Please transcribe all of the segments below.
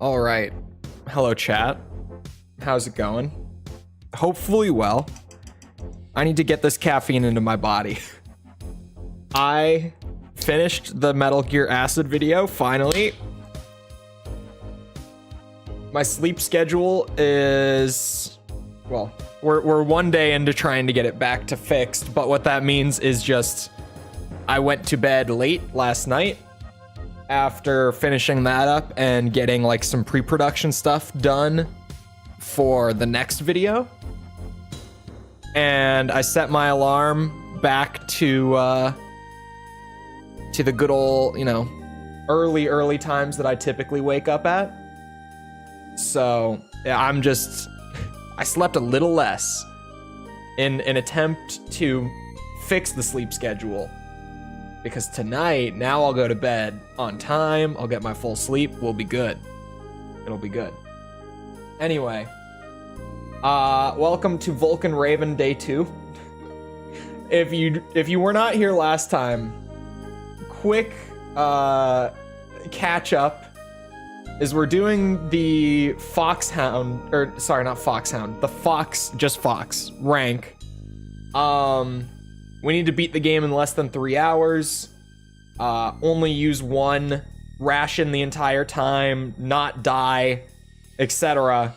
All right. Hello, chat. How's it going? Hopefully well. I need to get this caffeine into my body. I finished the Metal Gear Acid video, finally. My sleep schedule is... well, we're one day into trying to get it back to fixed, but what that means is just... I went to bed late last night after finishing that up and getting like some pre-production stuff done for the next video. And I set my alarm back to the good old, you know, early times that I typically wake up at. So yeah, I slept a little less in an attempt to fix the sleep schedule. Because tonight, now I'll go to bed on time, I'll get my full sleep, we'll be good. It'll be good. Anyway, welcome to Vulcan Raven Day 2. If you were not here last time, quick catch up is we're doing the Foxhound, or sorry, not Foxhound, the Fox, just Fox rank. We need to beat the game in less than 3 hours, only use one ration the entire time, not die, etc.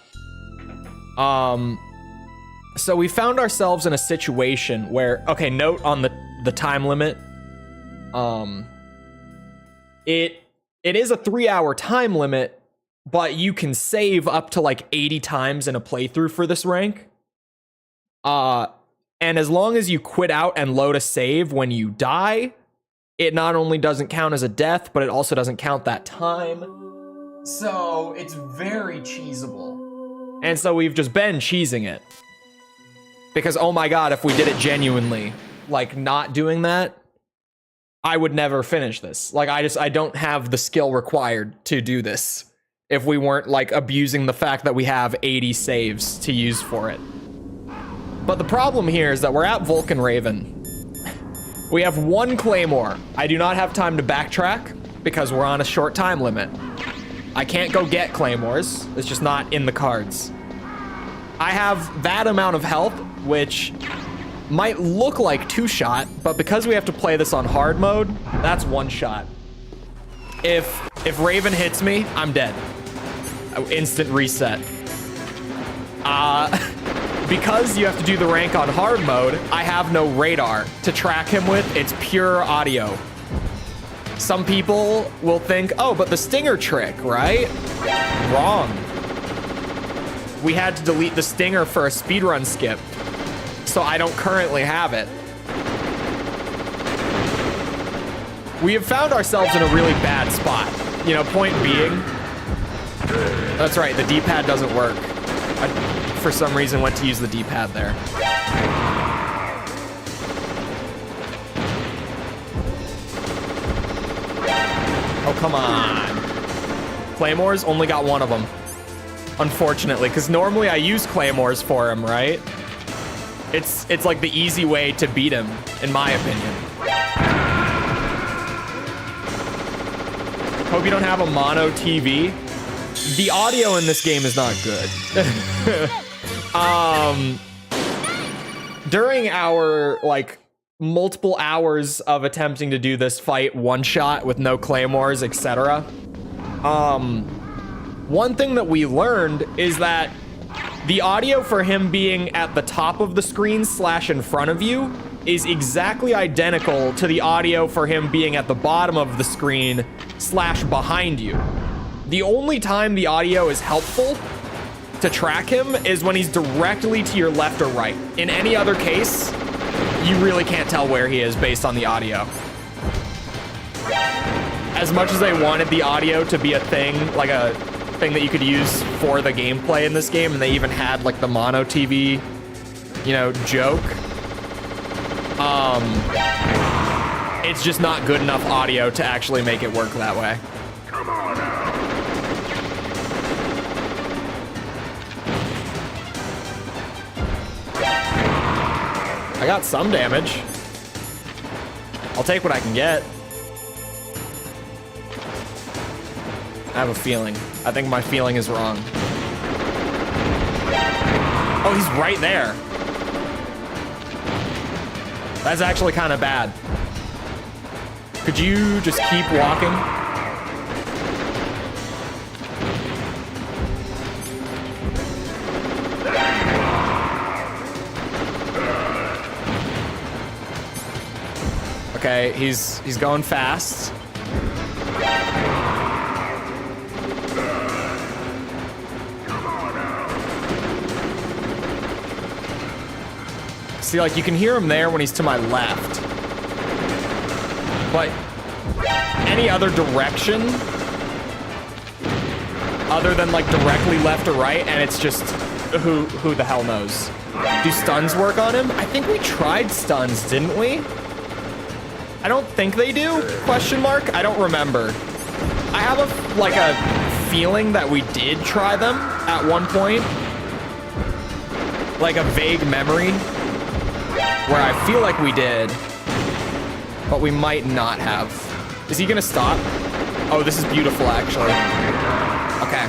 So we found ourselves in a situation where, okay, note on the time limit. It is a 3-hour time limit, but you can save up to like 80 times in a playthrough for this rank. And as long as you quit out and load a save when you die, it not only doesn't count as a death, but it also doesn't count that time. So it's very cheesable. And so we've just been cheesing it. Because oh my god, if we did it genuinely, like not doing that, I would never finish this. Like I don't have the skill required to do this if we weren't like abusing the fact that we have 80 saves to use for it. But the problem here is that we're at Vulcan Raven. We have one Claymore. I do not have time to backtrack because we're on a short time limit. I can't go get Claymores. It's just not in the cards. I have that amount of health, which might look like 2-shot, but because we have to play this on hard mode, that's 1-shot. If Raven hits me, I'm dead. Instant reset. Because you have to do the rank on hard mode, I have no radar to track him with. It's pure audio. Some people will think, oh, but the stinger trick, right? Wrong. We had to delete the stinger for a speedrun skip, so I don't currently have it. We have found ourselves in a really bad spot. You know, point being, that's right, the D-pad doesn't work. For some reason went to use the D-pad there. Oh, come on. Claymores, only got one of them. Unfortunately, because normally I use Claymores for him, right? It's like the easy way to beat him, in my opinion. Hope you don't have a mono TV. The audio in this game is not good. During our, like, multiple hours of attempting to do this fight one-shot with no claymores, etc., one thing that we learned is that the audio for him being at the top of the screen / in front of you is exactly identical to the audio for him being at the bottom of the screen / behind you. The only time the audio is helpful to track him is when he's directly to your left or right. In any other case, you really can't tell where he is based on the audio. As much as I wanted the audio to be a thing, like a thing that you could use for the gameplay in this game, and they even had like the mono TV, you know, joke, it's just not good enough audio to actually make it work that way. Come on out. I got some damage. I'll take what I can get. I have a feeling. I think my feeling is wrong. Oh, he's right there. That's actually kind of bad. Could you just keep walking? Okay, he's going fast. See, like, you can hear him there when he's to my left. But any other direction other than, like, directly left or right, and it's just who the hell knows. Do stuns work on him? I think we tried stuns, didn't we? I don't think they do, question mark. I don't remember. I have a feeling that we did try them at one point. Like a vague memory where I feel like we did, but we might not have. Is he gonna stop? Oh, this is beautiful, actually. Okay.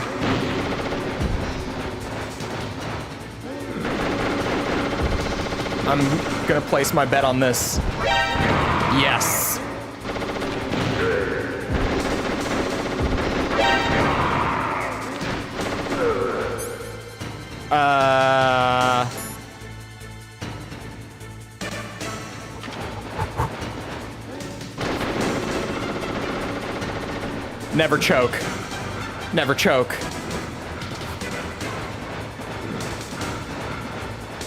I'm gonna place my bet on this. Yes. Never choke. Never choke.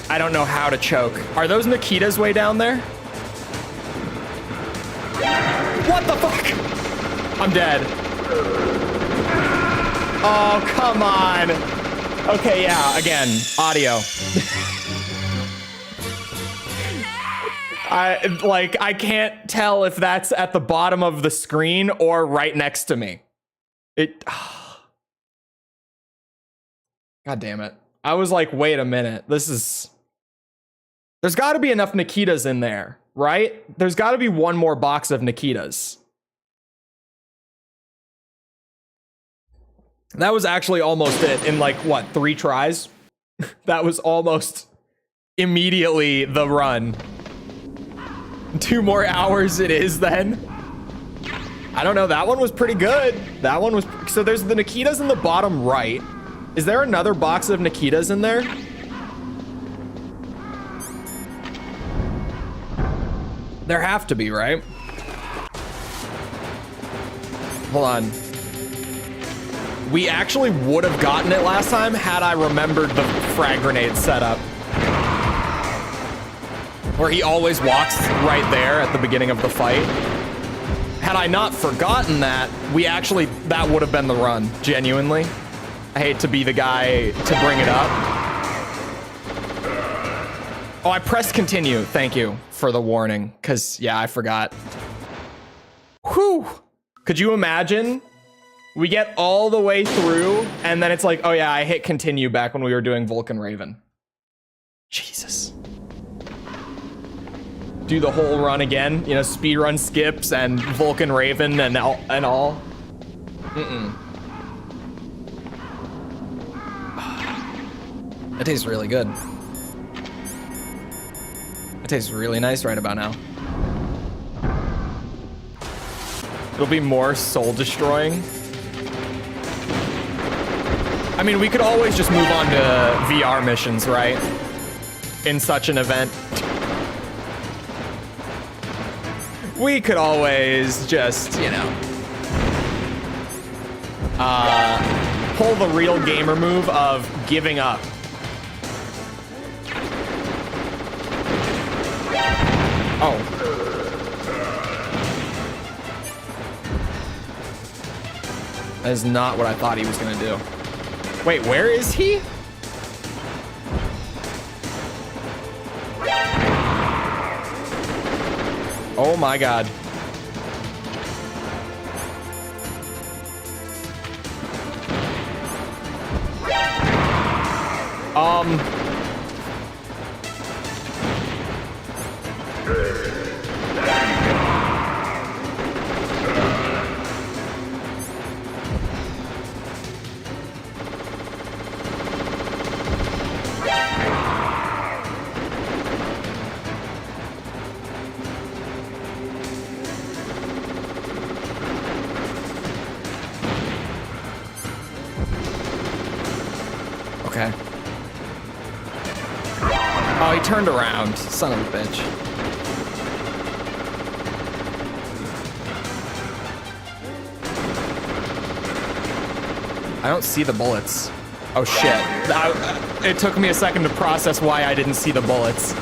I don't know how to choke. Are those Nikitas way down there? What the fuck? I'm dead. Oh, come on. Okay, yeah, again, audio. I can't tell if that's at the bottom of the screen or right next to me. God damn it. I was like, wait a minute. There's got to be enough Nikitas in there, right? There's got to be one more box of Nikitas. That was actually almost it in like, what, 3 tries? That was almost immediately the run. 2 more hours it is then. I don't know, that one was pretty good. That one was, so there's the Nikitas in the bottom right. Is there another box of Nikitas in there? There have to be, right? Hold on. We actually would have gotten it last time had I remembered the frag grenade setup. Where he always walks right there at the beginning of the fight. Had I not forgotten that, that would have been the run, genuinely. I hate to be the guy to bring it up. Oh, I pressed continue. Thank you for the warning, because, yeah, I forgot. Whew. Could you imagine? We get all the way through, and then it's like, oh yeah, I hit continue back when we were doing Vulcan Raven. Jesus. Do the whole run again, you know, speedrun skips and Vulcan Raven and all. That tastes really good. It tastes really nice right about now. It'll be more soul destroying. I mean, we could always just move on to VR missions, right? In such an event. We could always just, you know, pull the real gamer move of giving up. Oh. That is not what I thought he was gonna do. Wait, where is he? Oh my God. Oh, he turned around. Son of a bitch. I don't see the bullets. Oh shit. It took me a second to process why I didn't see the bullets.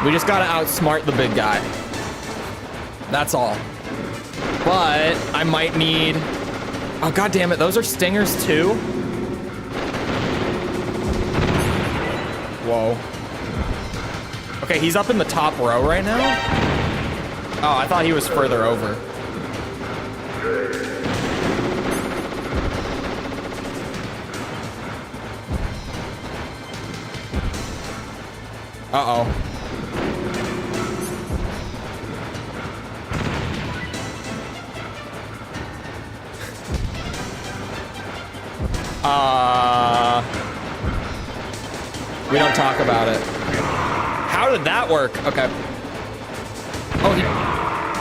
We just gotta outsmart the big guy. That's all. But I might need... Oh, god damn it. Those are stingers too? Whoa. Okay, he's up in the top row right now? Oh, I thought he was further over. Uh-oh. We don't talk about it. How did that work? Okay.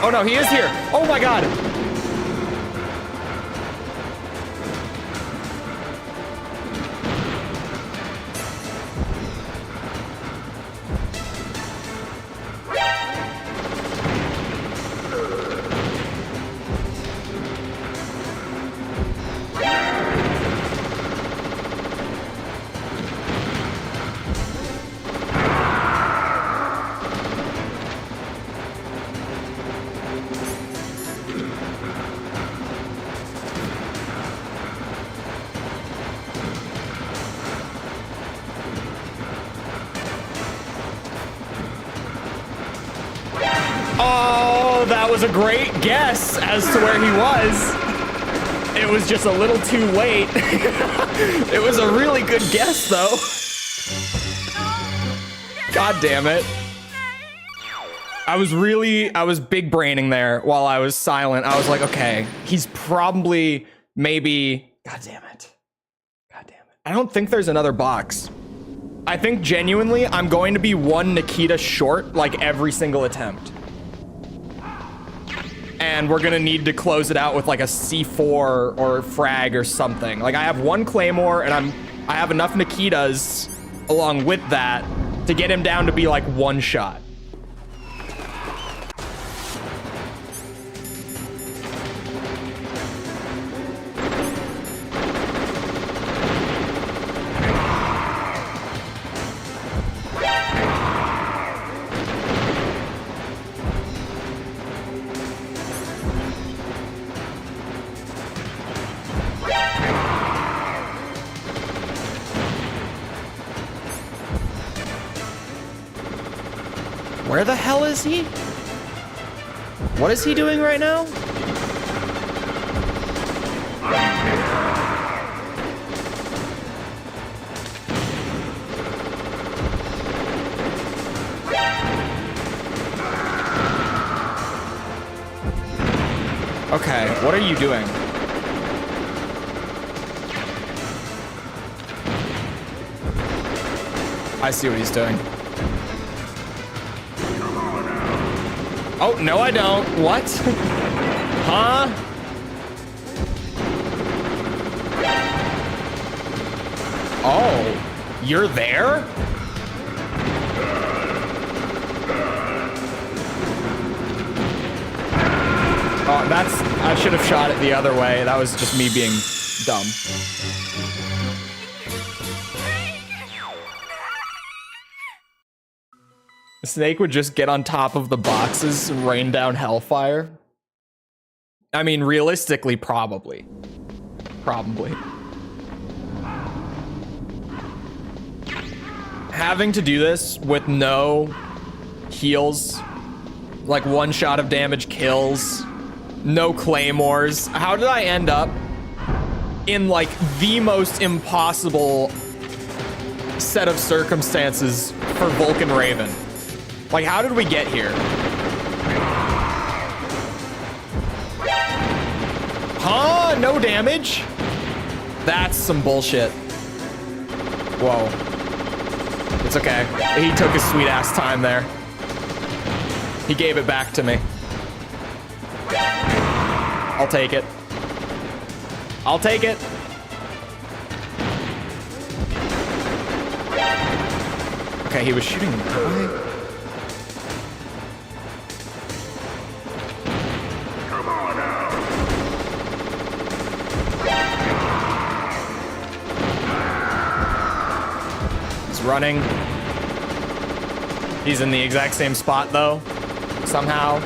Oh no, he is here. Oh my god. That was a great guess as to where he was. It was just a little too late. It was a really good guess, though. God damn it. I was big braining there while I was silent. I was like, okay, he's probably maybe... God damn it. God damn it. I don't think there's another box. I think genuinely I'm going to be one Nikita short like every single attempt. And we're gonna need to close it out with like a C4 or frag or something. Like I have one Claymore and I have enough Nikitas along with that to get him down to be like one shot. Where the hell is he? What is he doing right now? Okay, what are you doing? I see what he's doing. Oh, no, I don't. What? Huh? Oh, you're there? Oh, I should have shot it the other way. That was just me being dumb. Snake would just get on top of the boxes and rain down hellfire. I mean, realistically, probably. Probably. Having to do this with no heals, like one shot of damage kills, no claymores. How did I end up in like the most impossible set of circumstances for Vulcan Raven? Like, how did we get here? Huh? No damage? That's some bullshit. Whoa. It's okay. He took his sweet ass time there. He gave it back to me. I'll take it. I'll take it. Okay, he was shooting the guy. Come on out. He's running. He's in the exact same spot though, somehow.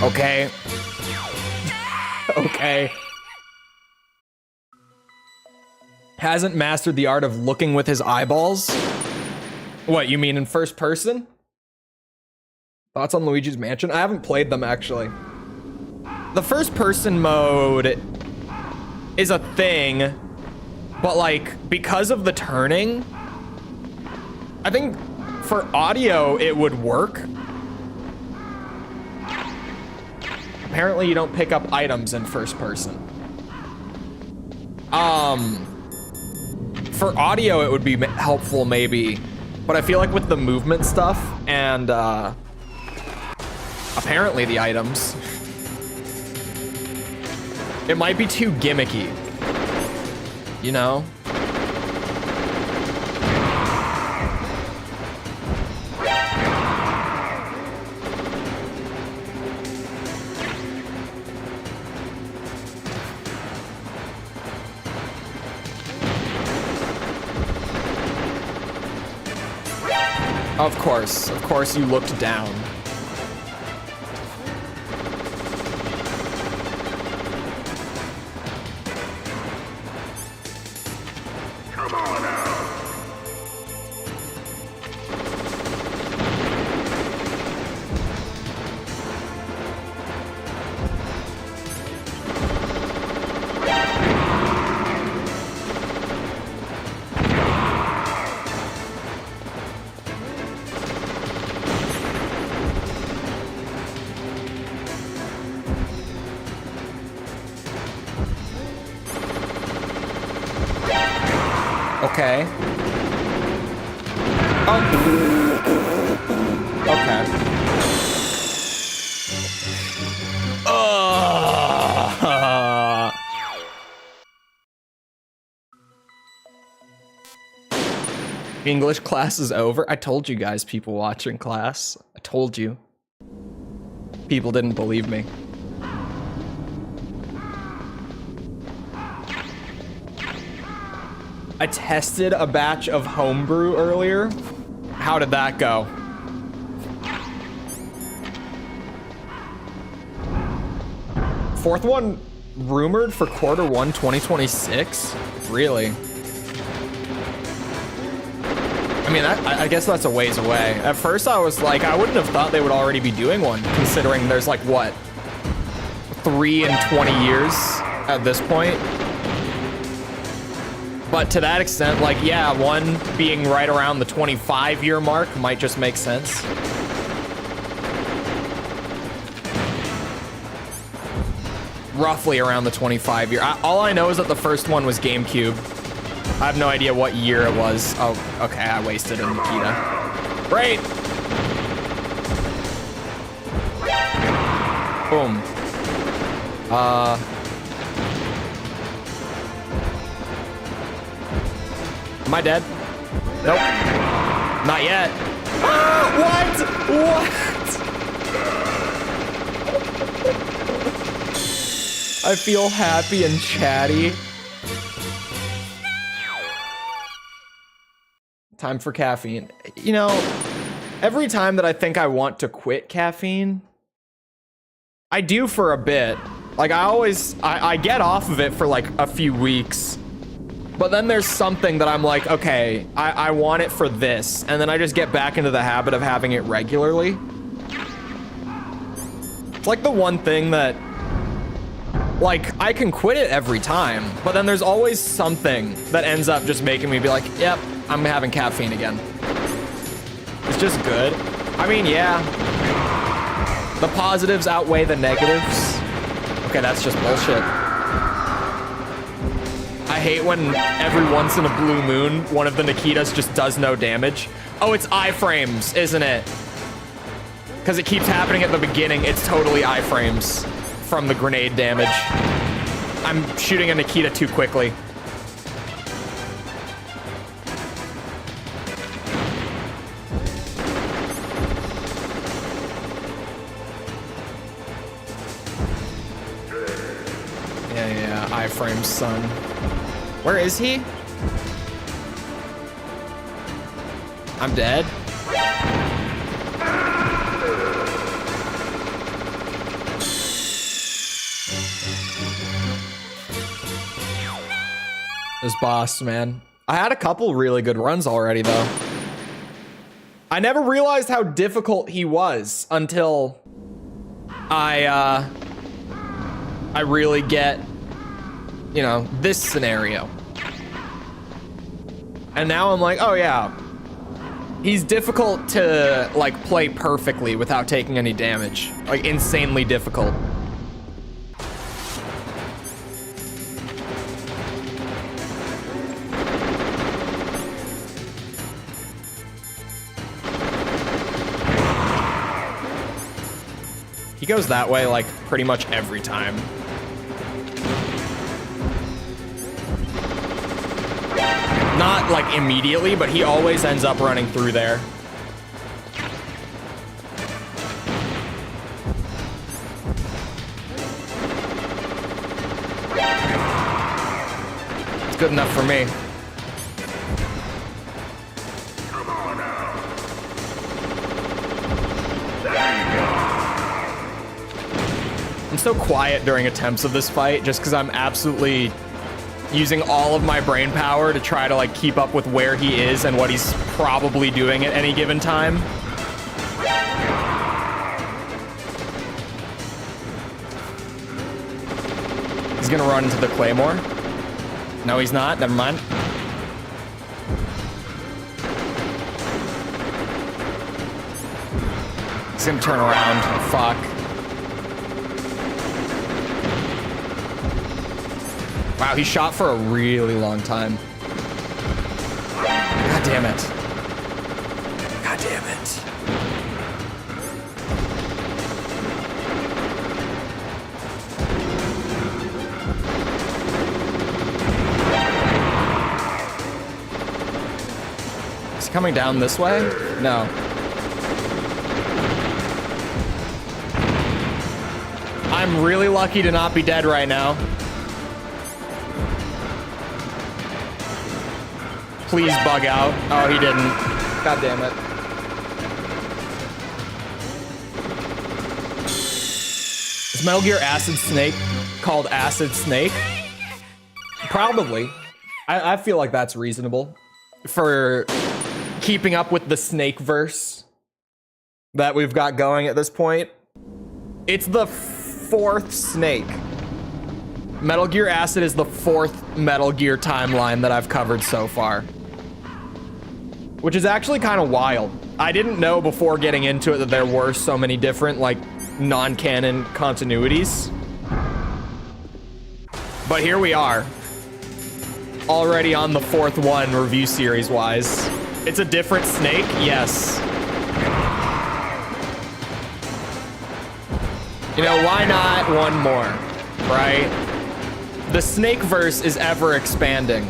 Okay. Okay. Hasn't mastered the art of looking with his eyeballs? What, you mean in first person? Thoughts on Luigi's Mansion? I haven't played them, actually. The first person mode is a thing, but like, because of the turning, I think for audio it would work. Apparently you don't pick up items in first person. For audio it would be helpful maybe, but I feel like with the movement stuff and apparently the items, it might be too gimmicky, you know? Of course you looked down. Come on out. Okay. Oh. Okay. English class is over. I told you guys, people watching class. I told you. People didn't believe me. I tested a batch of homebrew earlier. How did that go? Fourth one rumored for Q1 2026? Really? I mean, I guess that's a ways away. At first I was like, I wouldn't have thought they would already be doing one, considering there's like, what? 3 and 20 years at this point? But to that extent, like, yeah, one being right around the 25-year mark might just make sense. Roughly around the 25-year. All I know is that the first one was GameCube. I have no idea what year it was. Oh, okay, I wasted a Nikita. Great! Boom. Am I dead? Nope. Not yet. Ah, what? I feel happy and chatty. Time for caffeine. You know, every time that I think I want to quit caffeine, I do for a bit. Like I get off of it for like a few weeks. But then there's something that I'm like, okay, I want it for this. And then I just get back into the habit of having it regularly. It's like the one thing that, like, I can quit it every time, but then there's always something that ends up just making me be like, yep, I'm having caffeine again. It's just good. I mean, yeah. The positives outweigh the negatives. Okay, that's just bullshit. I hate when every once in a blue moon, one of the Nikitas just does no damage. Oh, it's iframes, isn't it? Because it keeps happening at the beginning. It's totally iframes from the grenade damage. I'm shooting a Nikita too quickly. Yeah, iframes, son. Where is he? I'm dead. This boss, man. I had a couple really good runs already, though. I never realized how difficult he was until I really get, you know, this scenario. And now I'm like, oh yeah, he's difficult to like play perfectly without taking any damage. Like insanely difficult. He goes that way like pretty much every time. Not like immediately, but he always ends up running through there. It's good enough for me. Come on now. There you go. I'm so quiet during attempts of this fight just because I'm absolutely using all of my brain power to try to like keep up with where he is and what he's probably doing at any given time. He's gonna run into the Claymore. No, he's not. Never mind. He's gonna turn around. Fuck. Wow, he shot for a really long time. God damn it. God damn it. Is he coming down this way? No. I'm really lucky to not be dead right now. Please bug out. Oh, he didn't. God damn it. Is Metal Gear Acid Snake called Acid Snake? Probably. I feel like that's reasonable for keeping up with the Snake verse that we've got going at this point. It's the fourth Snake. Metal Gear Acid is the fourth Metal Gear timeline that I've covered so far. Which is actually kind of wild. I didn't know before getting into it that there were so many different, like, non-canon continuities. But here we are. Already on the fourth one, review series-wise. It's a different Snake? Yes. You know, why not one more, right? The Snakeverse is ever expanding.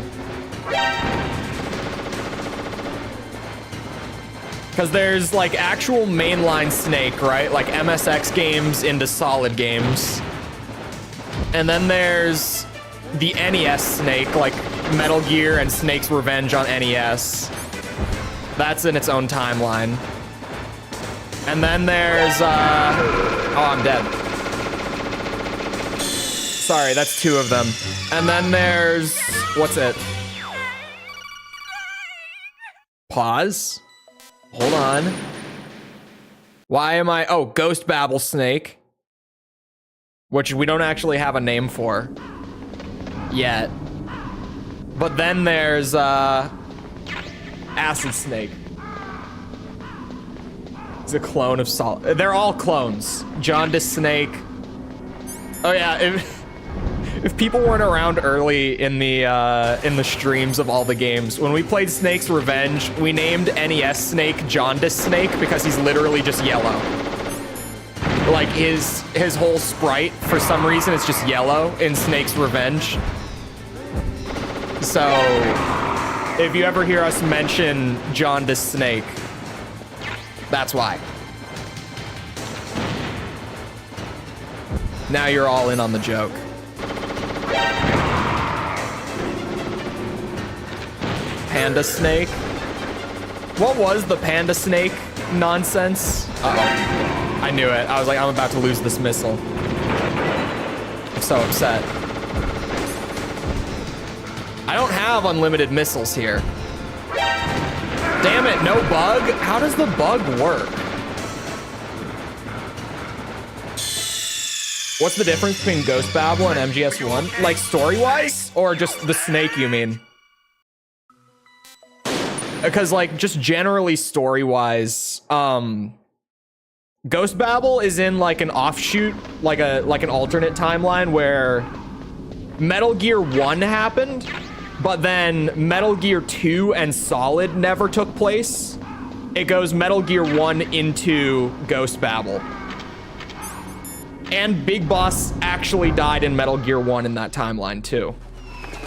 Because there's like actual mainline Snake, right? Like MSX games into solid games. And then there's the NES Snake, like Metal Gear and Snake's Revenge on NES. That's in its own timeline. And then there's, oh, I'm dead. Sorry, that's two of them. And then there's, what's it? Pause. Hold on. Why am I, oh, Ghost Babel Snake. Which we don't actually have a name for yet. But then there's, Acid Snake. It's a clone of They're all clones. Jaundice Snake. Oh yeah, If people weren't around early in the streams of all the games, when we played Snake's Revenge, we named NES Snake Jaundice Snake because he's literally just yellow. Like his whole sprite, for some reason, is just yellow in Snake's Revenge. So if you ever hear us mention Jaundice Snake, that's why. Now you're all in on the joke. Panda Snake? What was the Panda Snake nonsense? Uh-oh. I knew it. I was like, I'm about to lose this missile. I'm so upset. I don't have unlimited missiles here. Damn it, no bug? How does the bug work? What's the difference between Ghost Babel and MGS1? Like story-wise? Or just the snake, you mean? Because like just generally story-wise, Ghost Babel is in like an offshoot, like an alternate timeline where Metal Gear 1 happened, but then Metal Gear 2 and Solid never took place. It goes Metal Gear 1 into Ghost Babel. And Big Boss actually died in Metal Gear 1 in that timeline too.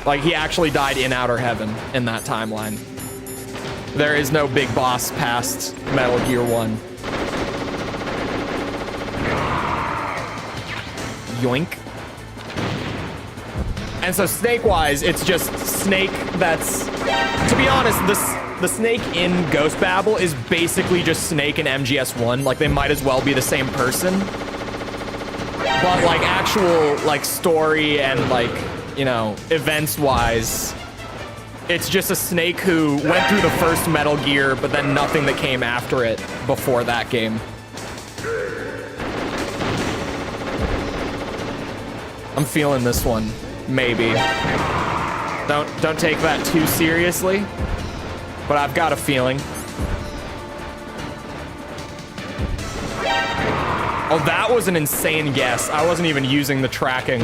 Like he actually died in Outer Heaven in that timeline. There is no Big Boss past Metal Gear 1. Yoink. And so Snake-wise, it's just Snake that's... To be honest, the Snake in Ghost Babel is basically just Snake in MGS1. Like, they might as well be the same person. But, like, actual, like, story and, like, you know, events-wise, it's just a Snake who went through the first Metal Gear, but then nothing that came after it before that game. I'm feeling this one. Maybe. Don't take that too seriously, but I've got a feeling. Oh, that was an insane guess. I wasn't even using the tracking.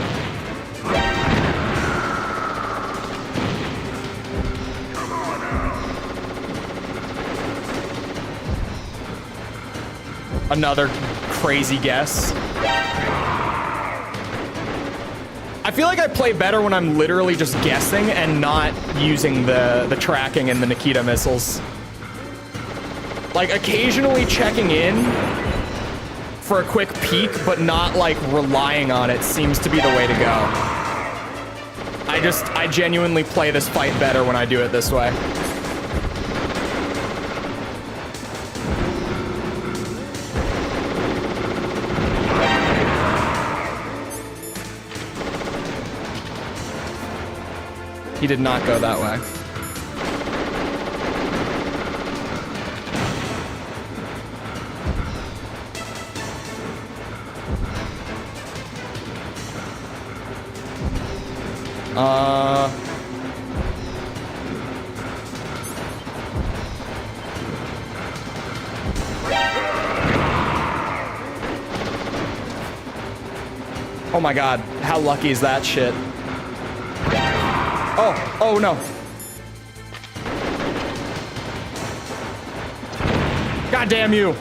Another crazy guess. I feel like I play better when I'm literally just guessing and not using the tracking and the Nikita missiles. Like, occasionally checking in for a quick peek, but not, like, relying on it seems to be the way to go. I genuinely play this fight better when I do it this way. He did not go that way. Oh my god, how lucky is that shit? Oh no. God damn you.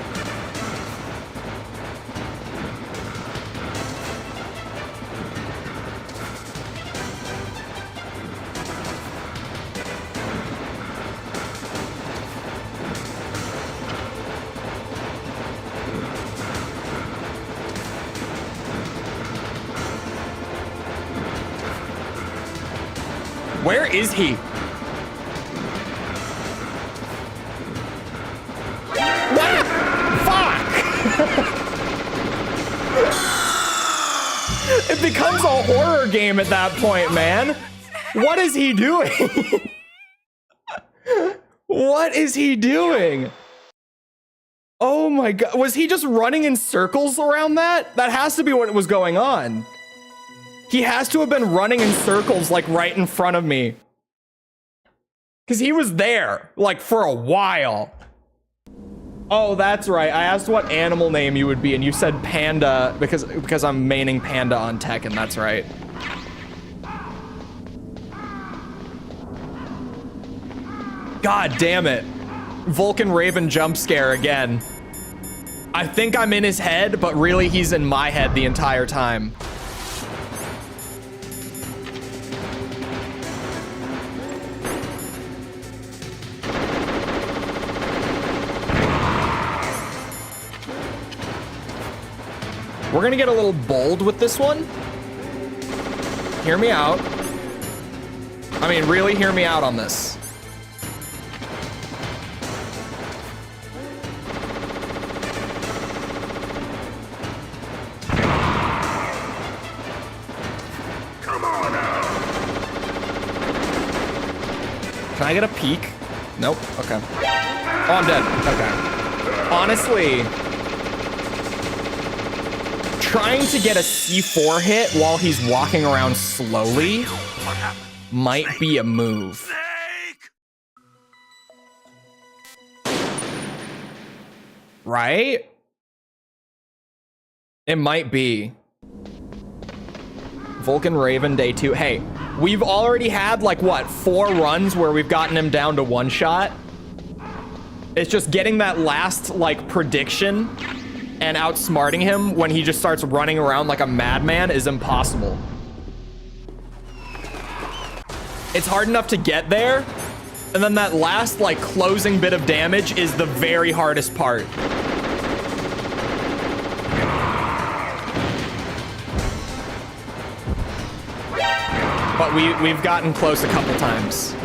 Where is he? What? Fuck! It becomes a horror game at that point, man. What is he doing? What is he doing? Oh my god. Was he just running in circles around that? That has to be what was going on. He has to have been running in circles, like, right in front of me. Because he was there, like, for a while. Oh, that's right. I asked what animal name you would be, and you said Panda, because I'm maining Panda on Tekken, that's right. God damn it. Vulcan Raven jump scare again. I think I'm in his head, but really he's in my head the entire time. We're gonna get a little bold with this one. Hear me out. I mean, really hear me out on this. Come on out. Can I get a peek? Nope. Okay. Oh, I'm dead. Okay. Honestly, trying to get a C4 hit while he's walking around slowly might be a move. Right? It might be. Vulcan Raven day 2. Hey, we've already had like what, 4 runs where we've gotten him down to 1 shot. It's just getting that last like prediction and outsmarting him when he just starts running around like a madman is impossible. It's hard enough to get there, and then that last like closing bit of damage is the very hardest part. But we've gotten close a couple times.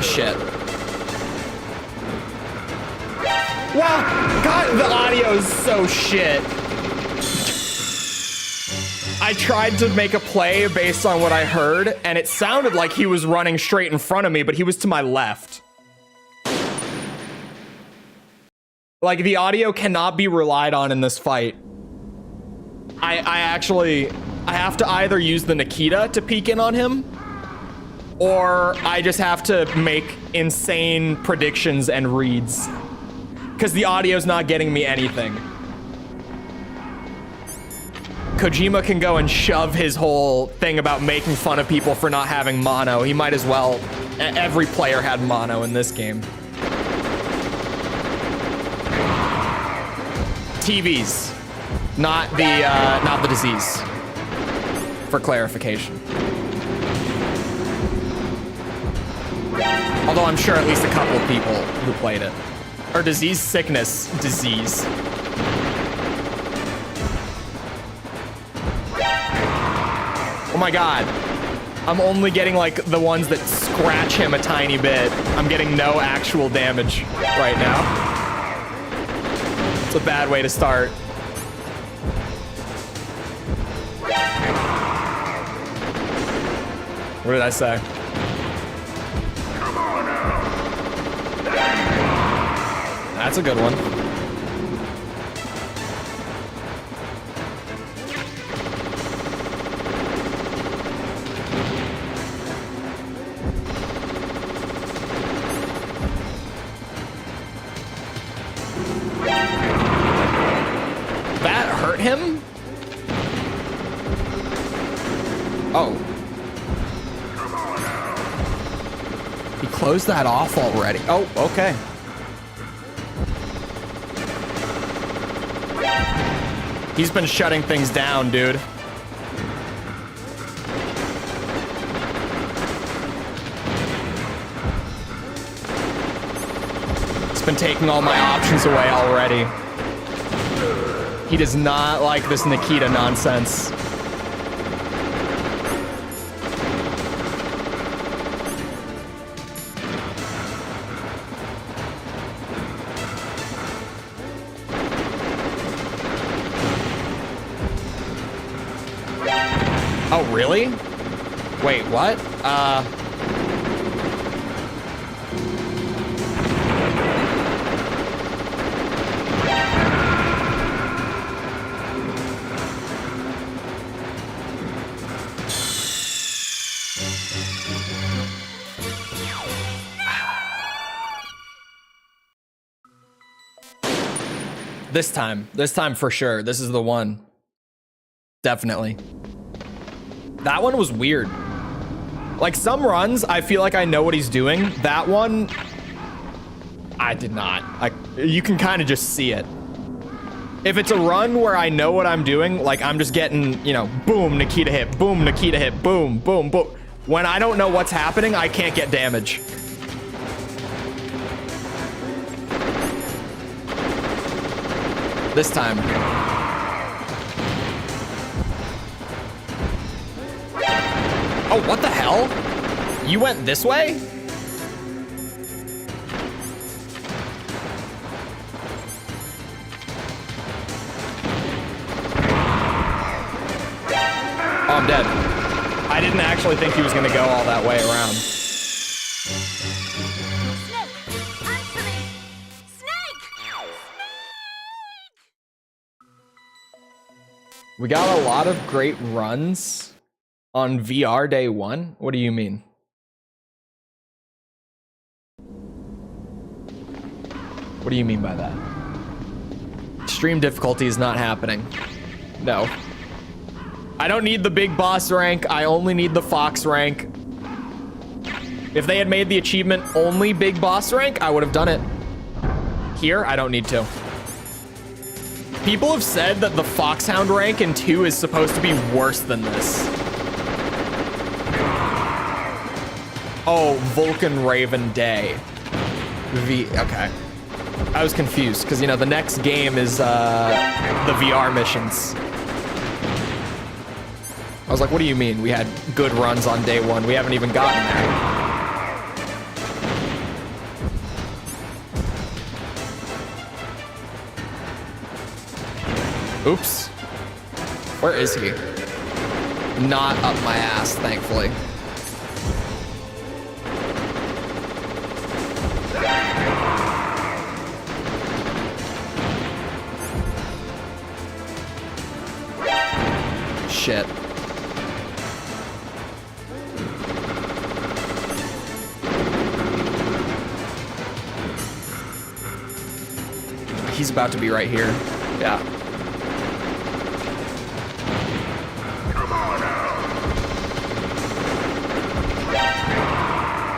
Shit. Wow, God, the audio is so shit. I tried to make a play based on what I heard, and it sounded like he was running straight in front of me, but he was to my left. Like, the audio cannot be relied on in this fight. I have to either use the Nikita to peek in on him, or I just have to make insane predictions and reads. Because the audio's not getting me anything. Kojima can go and shove his whole thing about making fun of people for not having mono. He might as well. Every player had mono in this game. TVs, not the disease. For clarification. Although I'm sure at least a couple of people who played it. Or disease, sickness, disease. Oh my god. I'm only getting like the ones that scratch him a tiny bit. I'm getting no actual damage right now. It's a bad way to start. What did I say? That's a good one. That hurt him? Oh. He closed that off already. Oh, okay. He's been shutting things down, dude. It's been taking all my options away already. He does not like this Nikita nonsense. Oh, really? Wait, what? This time for sure. This is the one. Definitely. That one was weird. Like some runs, I feel like I know what he's doing. That one, I did not. You can kind of just see it. If it's a run where I know what I'm doing, like I'm just getting, you know, boom, Nikita hit, boom, Nikita hit, boom, boom, boom. When I don't know what's happening, I can't get damage. This time. Oh, what the hell? You went this way? Oh, I'm dead. I didn't actually think he was gonna go all that way around. We got a lot of great runs on VR day one. What do you mean? What do you mean by that? Stream difficulty is not happening. No. I don't need the big boss rank. I only need the Fox rank. If they had made the achievement only big boss rank, I would have done it. Here, I don't need to. People have said that the Foxhound rank in 2 is supposed to be worse than this. Oh, Vulcan Raven Day. Okay. I was confused, because, you know, the next game is, the VR missions. I was like, what do you mean? We had good runs on day 1. We haven't even gotten there. Oops. Where is he? Not up my ass, thankfully. Shit. He's about to be right here. Yeah.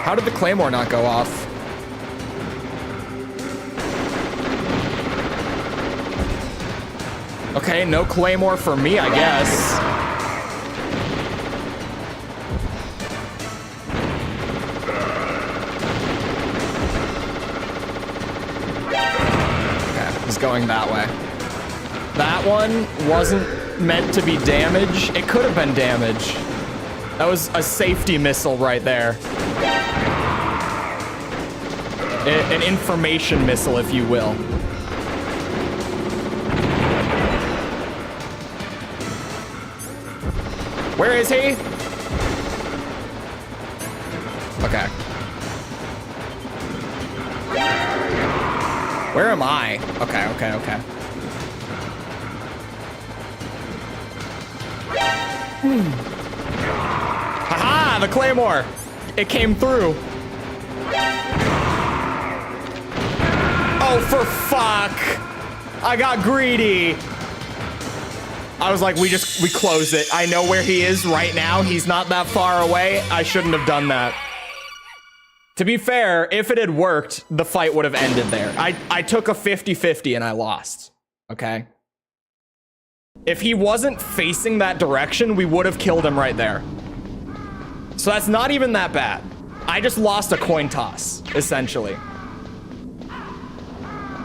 How did the Claymore not go off? Okay, no Claymore for me, I guess. Okay, he's going that way. That one wasn't meant to be damage. It could have been damage. That was a safety missile right there. An information missile, if you will. Where is he? Okay. Where am I? Okay, okay, okay. Haha, the Claymore! It came through. Oh, for fuck! I got greedy. I was like, we close it. I know where he is right now. He's not that far away. I shouldn't have done that. To be fair, if it had worked, the fight would have ended there. I took a 50-50 and I lost. Okay? If he wasn't facing that direction, we would have killed him right there. So that's not even that bad. I just lost a coin toss, essentially.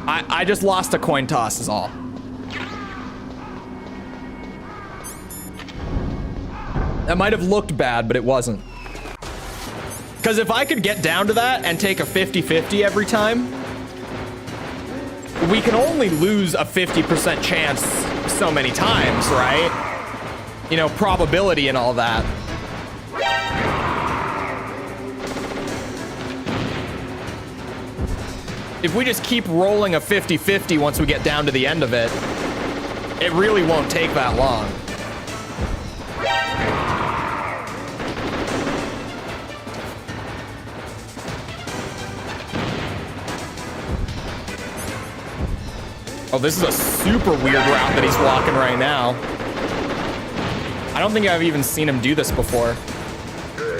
I just lost a coin toss is all. That might have looked bad, but it wasn't. Because if I could get down to that and take a 50-50 every time, we can only lose a 50% chance so many times, right? you know, probability and all that. If we just keep rolling a 50-50 once we get down to the end of it, it really won't take that long. Oh, this is a super weird route that he's walking right now. I don't think I've even seen him do this before.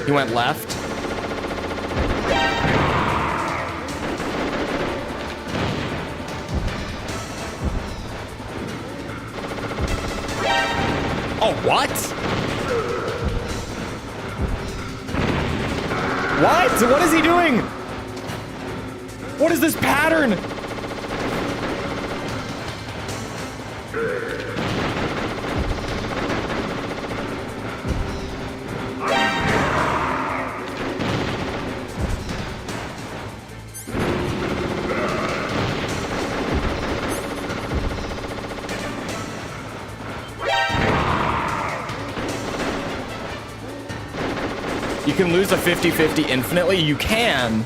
He went left. Oh, what? What? What is he doing? What is this pattern? You can lose a 50-50 infinitely. You can,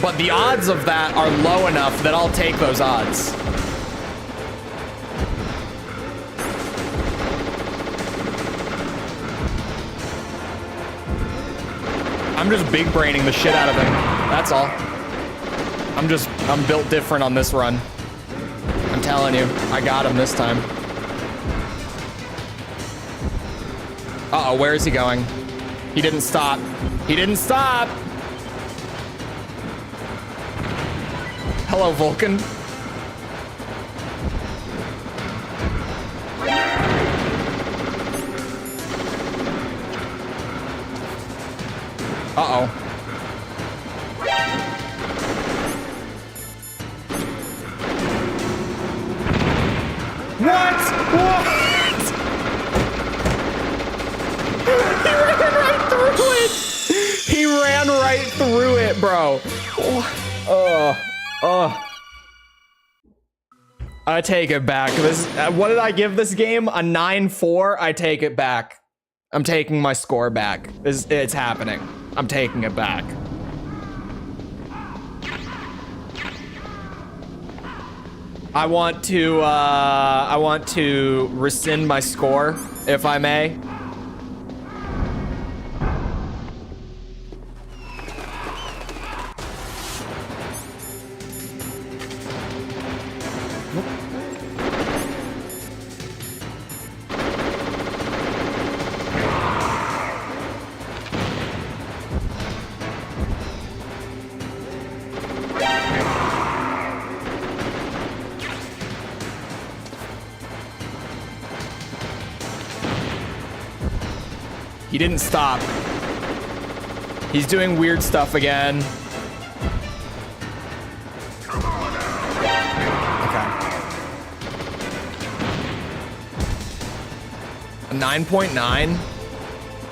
but the odds of that are low enough that I'll take those odds. I'm just big braining the shit out of him. That's all. I'm built different on this run. I'm telling you, I got him this time. Uh-oh, where is he going? He didn't stop. He didn't stop. Hello, Vulcan. Uh-oh. What? What? He ran right through it, bro. I take it back. This, what did I give this game? A 9-4? I take it back. I'm taking my score back. It's happening. I'm taking it back. I want to rescind my score, if I may. He didn't stop. He's doing weird stuff again. Okay. A 9.9.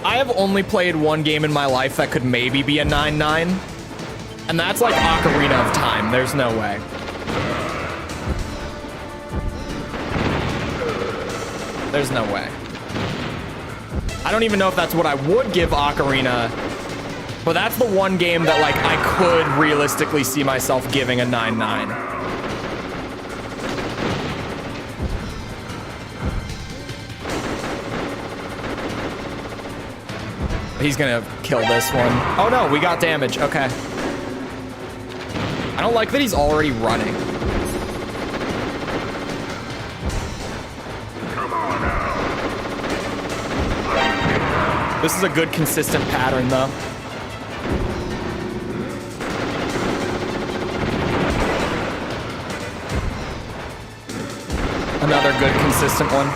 I have only played one game in my life that could maybe be a 9.9. And that's like Ocarina of Time. There's no way. There's no way. I don't even know if that's what I would give Ocarina, but that's the one game that like I could realistically see myself giving a 9.9. He's gonna kill this one. Oh no, we got damage. Okay. I don't like that he's already running. This is a good, consistent pattern, though. Another good, consistent one.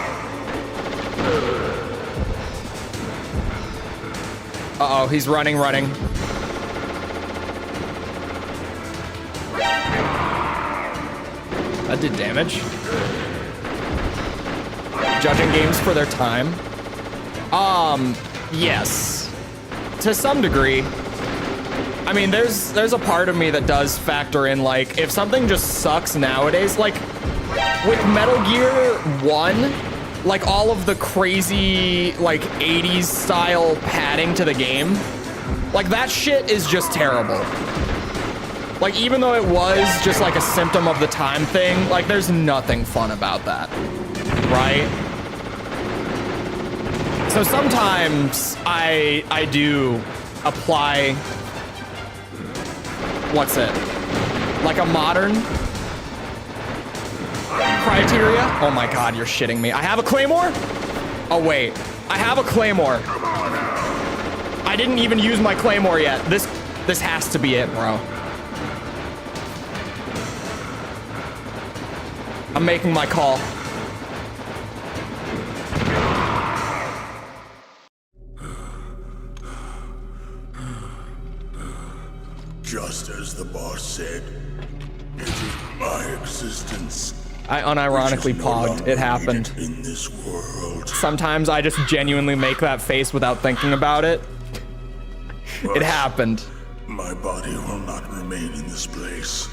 Uh-oh, he's running. That did damage. Judging games for their time. Yes, to some degree. I mean, there's a part of me that does factor in, like, if something just sucks nowadays, like with Metal Gear 1, like all of the crazy like 80s style padding to the game, like that shit is just terrible. Like even though it was just like a symptom of the time thing, like there's nothing fun about that, right? So sometimes I do apply, what's it, like a modern criteria. Oh my god, you're shitting me. I have a claymore? Oh wait, I have a claymore. I didn't even use my claymore yet. This has to be it, bro. I'm making my call. Just as the boss said, it is my existence. I unironically pogged. It happened. In this world. Sometimes I just genuinely make that face without thinking about it. It happened. My body will not remain in this place.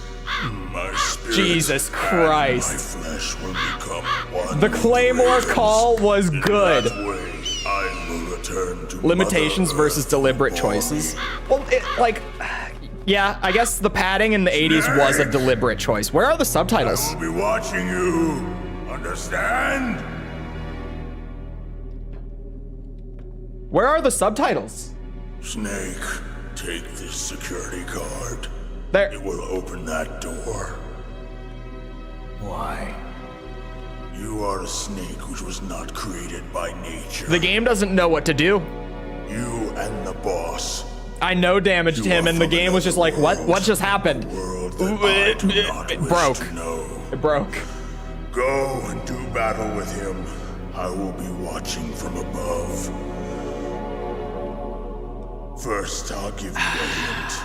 My spirit Jesus Christ. and my flesh will become one. The Claymore call was good. That way, I will return to Limitations Mother versus Earth deliberate born. choices. Well, yeah, I guess the padding in the 80s was a deliberate choice. Where are the subtitles? I will be watching you. Understand? Where are the subtitles? Snake, take this security card. There. It will open that door. Why? You are a snake which was not created by nature. The game doesn't know what to do. You and the boss. I no damaged him, and the game was just like, what? What just happened? World that I do not It wish broke. to know. It broke. Go and do battle with him. I will be watching from above. First, I'll give you a hint.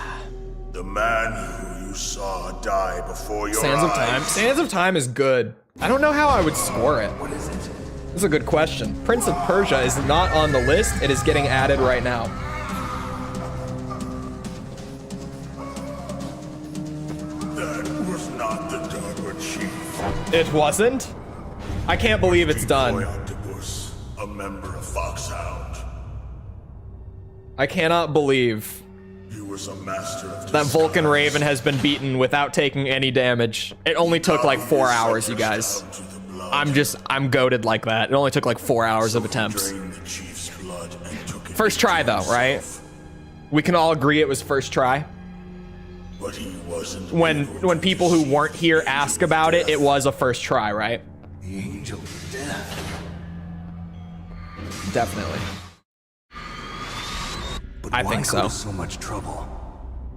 The man who you saw die before your Sands of eyes. Time. Sands of Time is good. I don't know how I would score it. What is it? This is a good question. Prince of Persia is not on the list. It is getting added right now. That was not the Darker Chief. It wasn't? I can't believe it's Boy done. Octopus, a member of Foxhound. I cannot believe He was a master of that Vulcan disguise. Raven has been beaten without taking any damage. It only took like 4 hours, you guys. Down to the blood. I'm goated like that. It only took like 4 hours of He attempts. drained the Chief's blood and took it First try though, right? We can all agree it was first try. But he wasn't When able to people who receive weren't here the ask angel of about it, death. it was a first try, right? The Angel of Death. Definitely. But I why think go so. to so much trouble?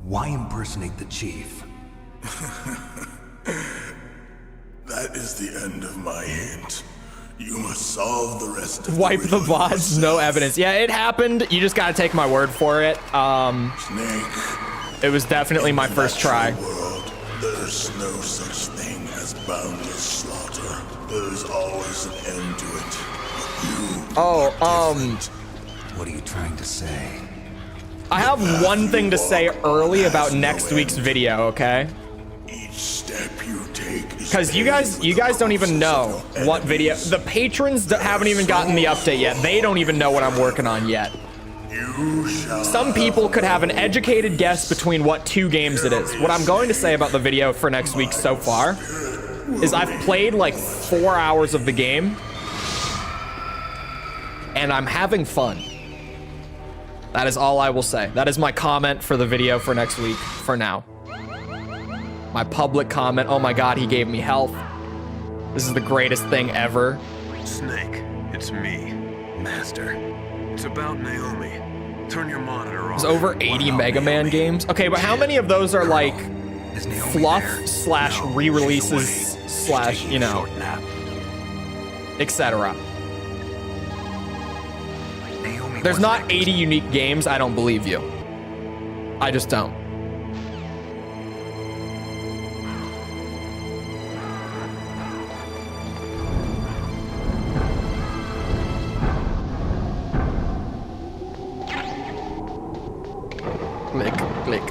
Why impersonate the chief? That is the end of my hint. You must solve the rest of Wipe the riddle VODs, no yourself. evidence. Yeah, it happened. You just gotta take my word for it. Snake. It was definitely my in the first try. natural world, there's no such thing as boundless slaughter. There's always an end to it. But you Oh, are different. What are you trying to say? I have one thing to say early about next week's video, okay? Each step you take is Because you paved with guys the don't even corpses know of your what video. enemies. The patrons haven't even gotten the update yet. They don't even know what I'm working on yet. You shall Some people could have an educated guess between what 2 games it is. What I'm going to say about the video for next week so far is I've played like 4 hours of the game and I'm having fun. That is all I will say. That is my comment for the video for next week for now. My public comment. Oh my god, he gave me health. This is the greatest thing ever. Snake, it's me, Master. It's about Naomi. Turn your monitor off. There's over 80 Mega Man games. Okay, but how many of those are like Is Naomi fluff there? slash No, re-releases she's away. slash, Taking you a know, short nap. etc. Naomi There's wasn't not able to- 80 unique games. I don't believe you. I just don't. Click, click.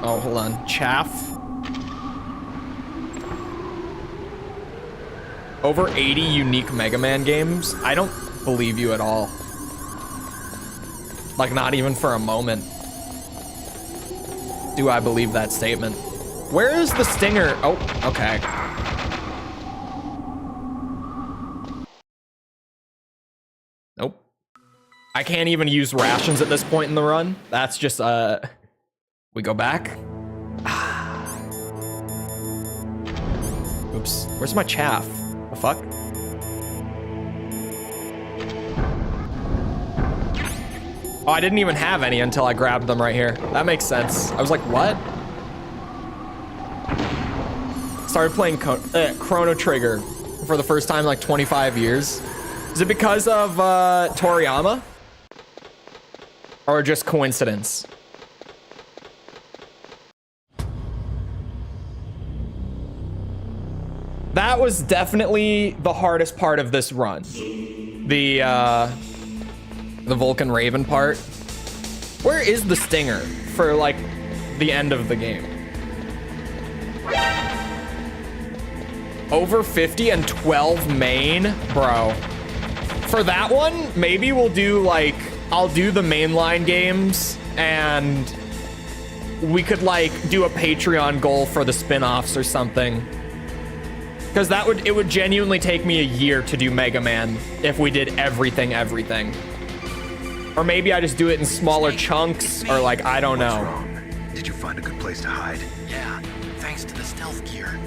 Oh, hold on. Chaff. Over 80 unique Mega Man games? I don't believe you at all. Like, not even for a moment do I believe that statement. Where is the stinger? Oh, okay. Nope. I can't even use rations at this point in the run. That's just, we go back. Oops. Where's my chaff? The fuck? Oh, I didn't even have any until I grabbed them right here. That makes sense. I was like, what? Started playing Chrono Trigger for the first time in like 25 years. Is it because of Toriyama? Or just coincidence? That was definitely the hardest part of this run. The Vulcan Raven part. Where is the stinger for like the end of the game? Over 50 and 12 main, bro. For that one, maybe we'll do like, I'll do the mainline games and we could like do a Patreon goal for the spin-offs or something. Because it would genuinely take me a year to do Mega Man if we did everything. Or maybe I just do it in smaller chunks, or like, I don't know. What's wrong? Did you find a good place to hide? Yeah, thanks to the stealth gear.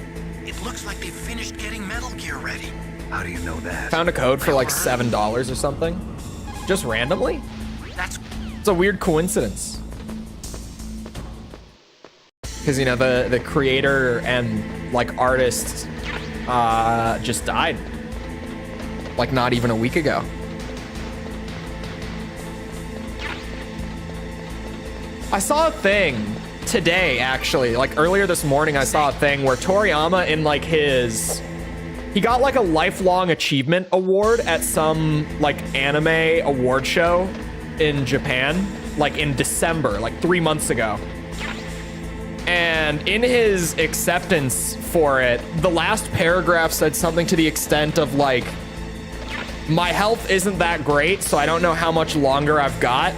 It looks like they've finished getting Metal Gear ready. How do you know that? Found a code for like $7 or something. Just randomly? It's a weird coincidence. Because, you know, the creator and like artist just died. Like not even a week ago. I saw a thing today, actually. Like earlier this morning, I saw a thing where Toriyama in like he got like a lifelong achievement award at some like anime award show in Japan, like in December, like 3 months ago. And in his acceptance for it, the last paragraph said something to the extent of like, my health isn't that great, so I don't know how much longer I've got,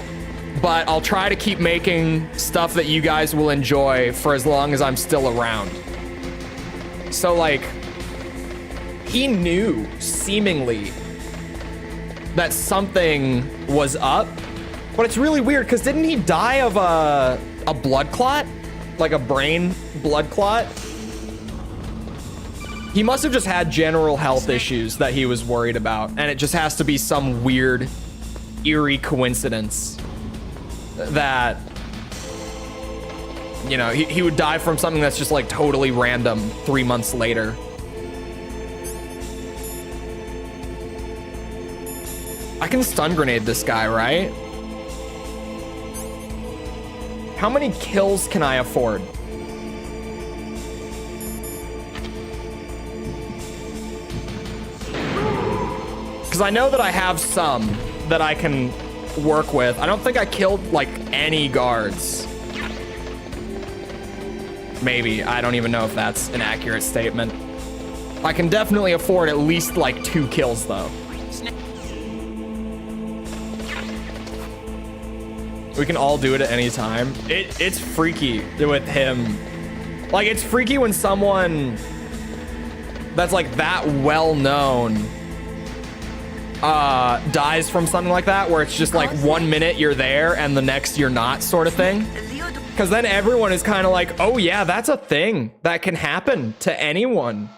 but I'll try to keep making stuff that you guys will enjoy for as long as I'm still around. So like, he knew seemingly that something was up, but it's really weird because didn't he die of a blood clot? Like a brain blood clot? He must have just had general health issues that he was worried about, and it just has to be some weird, eerie coincidence that, you know, he would die from something that's just like totally random 3 months later. I can stun grenade this guy, right? How many kills can I afford? Because I know that I have some that I can work with. I don't think I killed like any guards. Maybe. I don't even know if that's an accurate statement. I can definitely afford at least like 2 kills though. We can all do it at any time. It's freaky with him. Like, it's freaky when someone that's like that well known dies from something like that, where it's just like 1 minute you're there and the next you're not, sort of thing. Because then everyone is kind of like, oh yeah, that's a thing that can happen to anyone,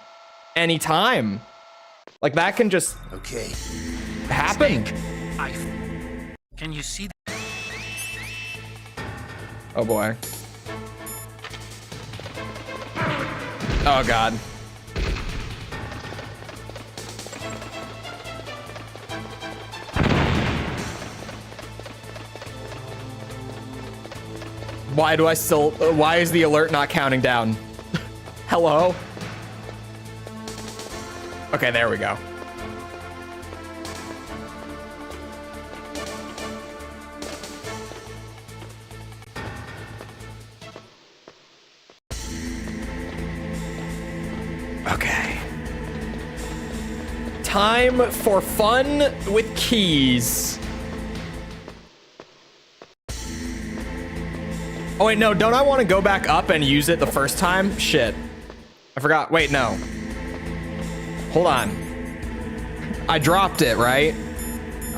anytime. Like that can just happen. Can you see? Oh boy. Oh god. Why is the alert not counting down? Hello? Okay, there we go. Okay. time for fun with keys. Oh wait, no, don't I want to go back up and use it the first time? Shit. I forgot. Wait, no. Hold on. I dropped it, right?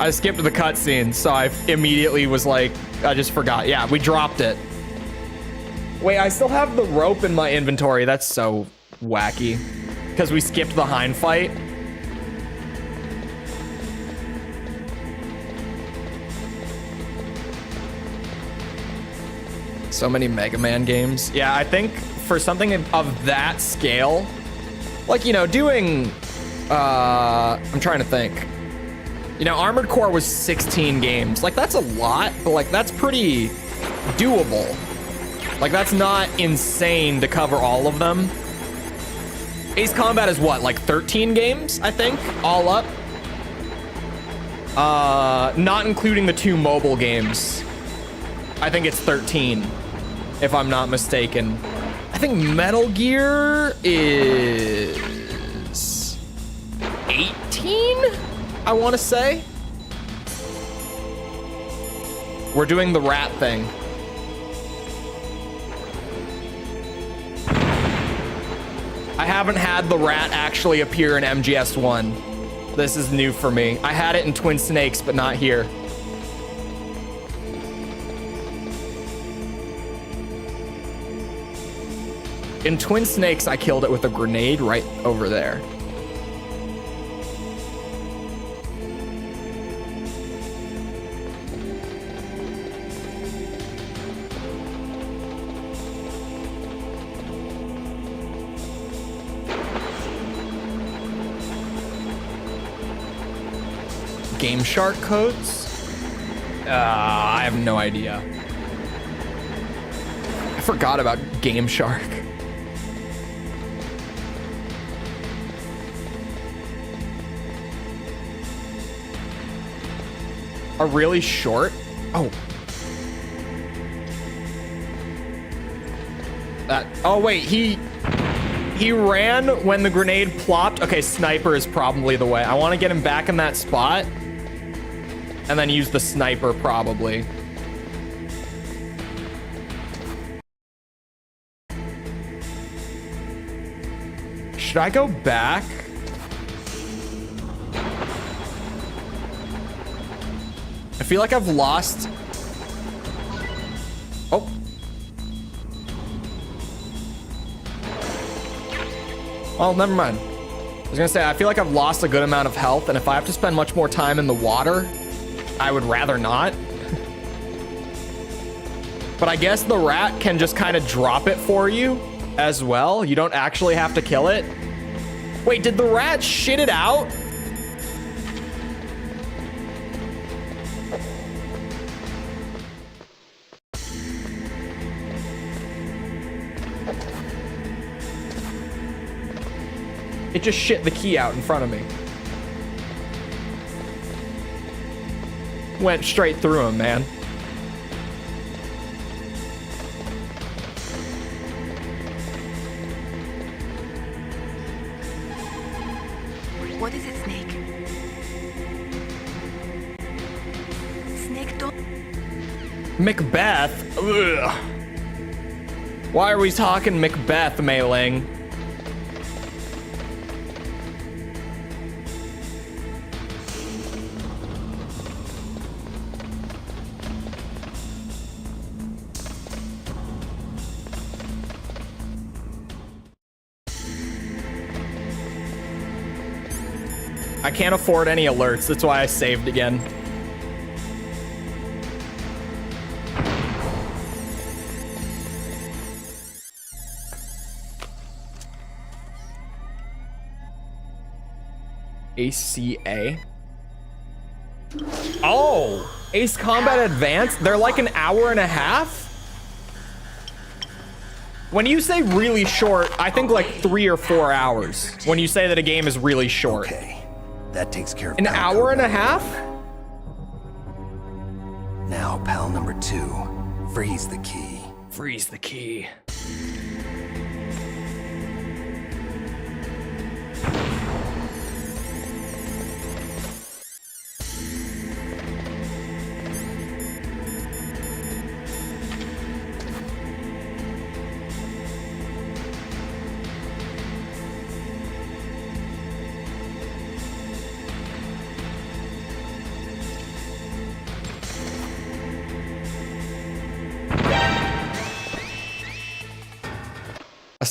I skipped the cutscene, so I immediately was like, I just forgot. Yeah, we dropped it. Wait, I still have the rope in my inventory. That's so wacky. Because we skipped the hind fight. So many Mega Man games. Yeah, I think for something of that scale, like, you know, doing, I'm trying to think. You know, Armored Core was 16 games. Like, that's a lot, but like, that's pretty doable. Like, that's not insane to cover all of them. Ace Combat is what, like 13 games, I think, all up? Not including the 2 mobile games. I think it's 13, if I'm not mistaken. I think Metal Gear is 18, I want to say. We're doing the rat thing. I haven't had the rat actually appear in MGS1. This is new for me. I had it in Twin Snakes, but not here. In Twin Snakes, I killed it with a grenade right over there. Game Shark codes? I have no idea. I forgot about Game Shark. Are really short? Oh. Oh wait, he ran when the grenade plopped. Okay, sniper is probably the way. I want to get him back in that spot. And then use the sniper, probably. Should I go back? I feel like I've lost... Oh. Well, never mind. I was gonna say, I feel like I've lost a good amount of health, and if I have to spend much more time in the water, I would rather not. But I guess the rat can just kind of drop it for you as well. You don't actually have to kill it. Wait, did the rat shit it out? It just shit the key out in front of me. Went straight through him, man. What is it, Snake? Snake, don't... Macbeth? Ugh. Why are we talking Macbeth, Mei Ling? I can't afford any alerts, that's why I saved again. ACA? Oh! Ace Combat Advanced? They're like an hour and a half? When you say really short, I think like 3 or 4 hours. When you say that a game is really short. Okay. That takes care of An pal hour and a number half? one. Now, pal number 2. Freeze the key. Freeze the key.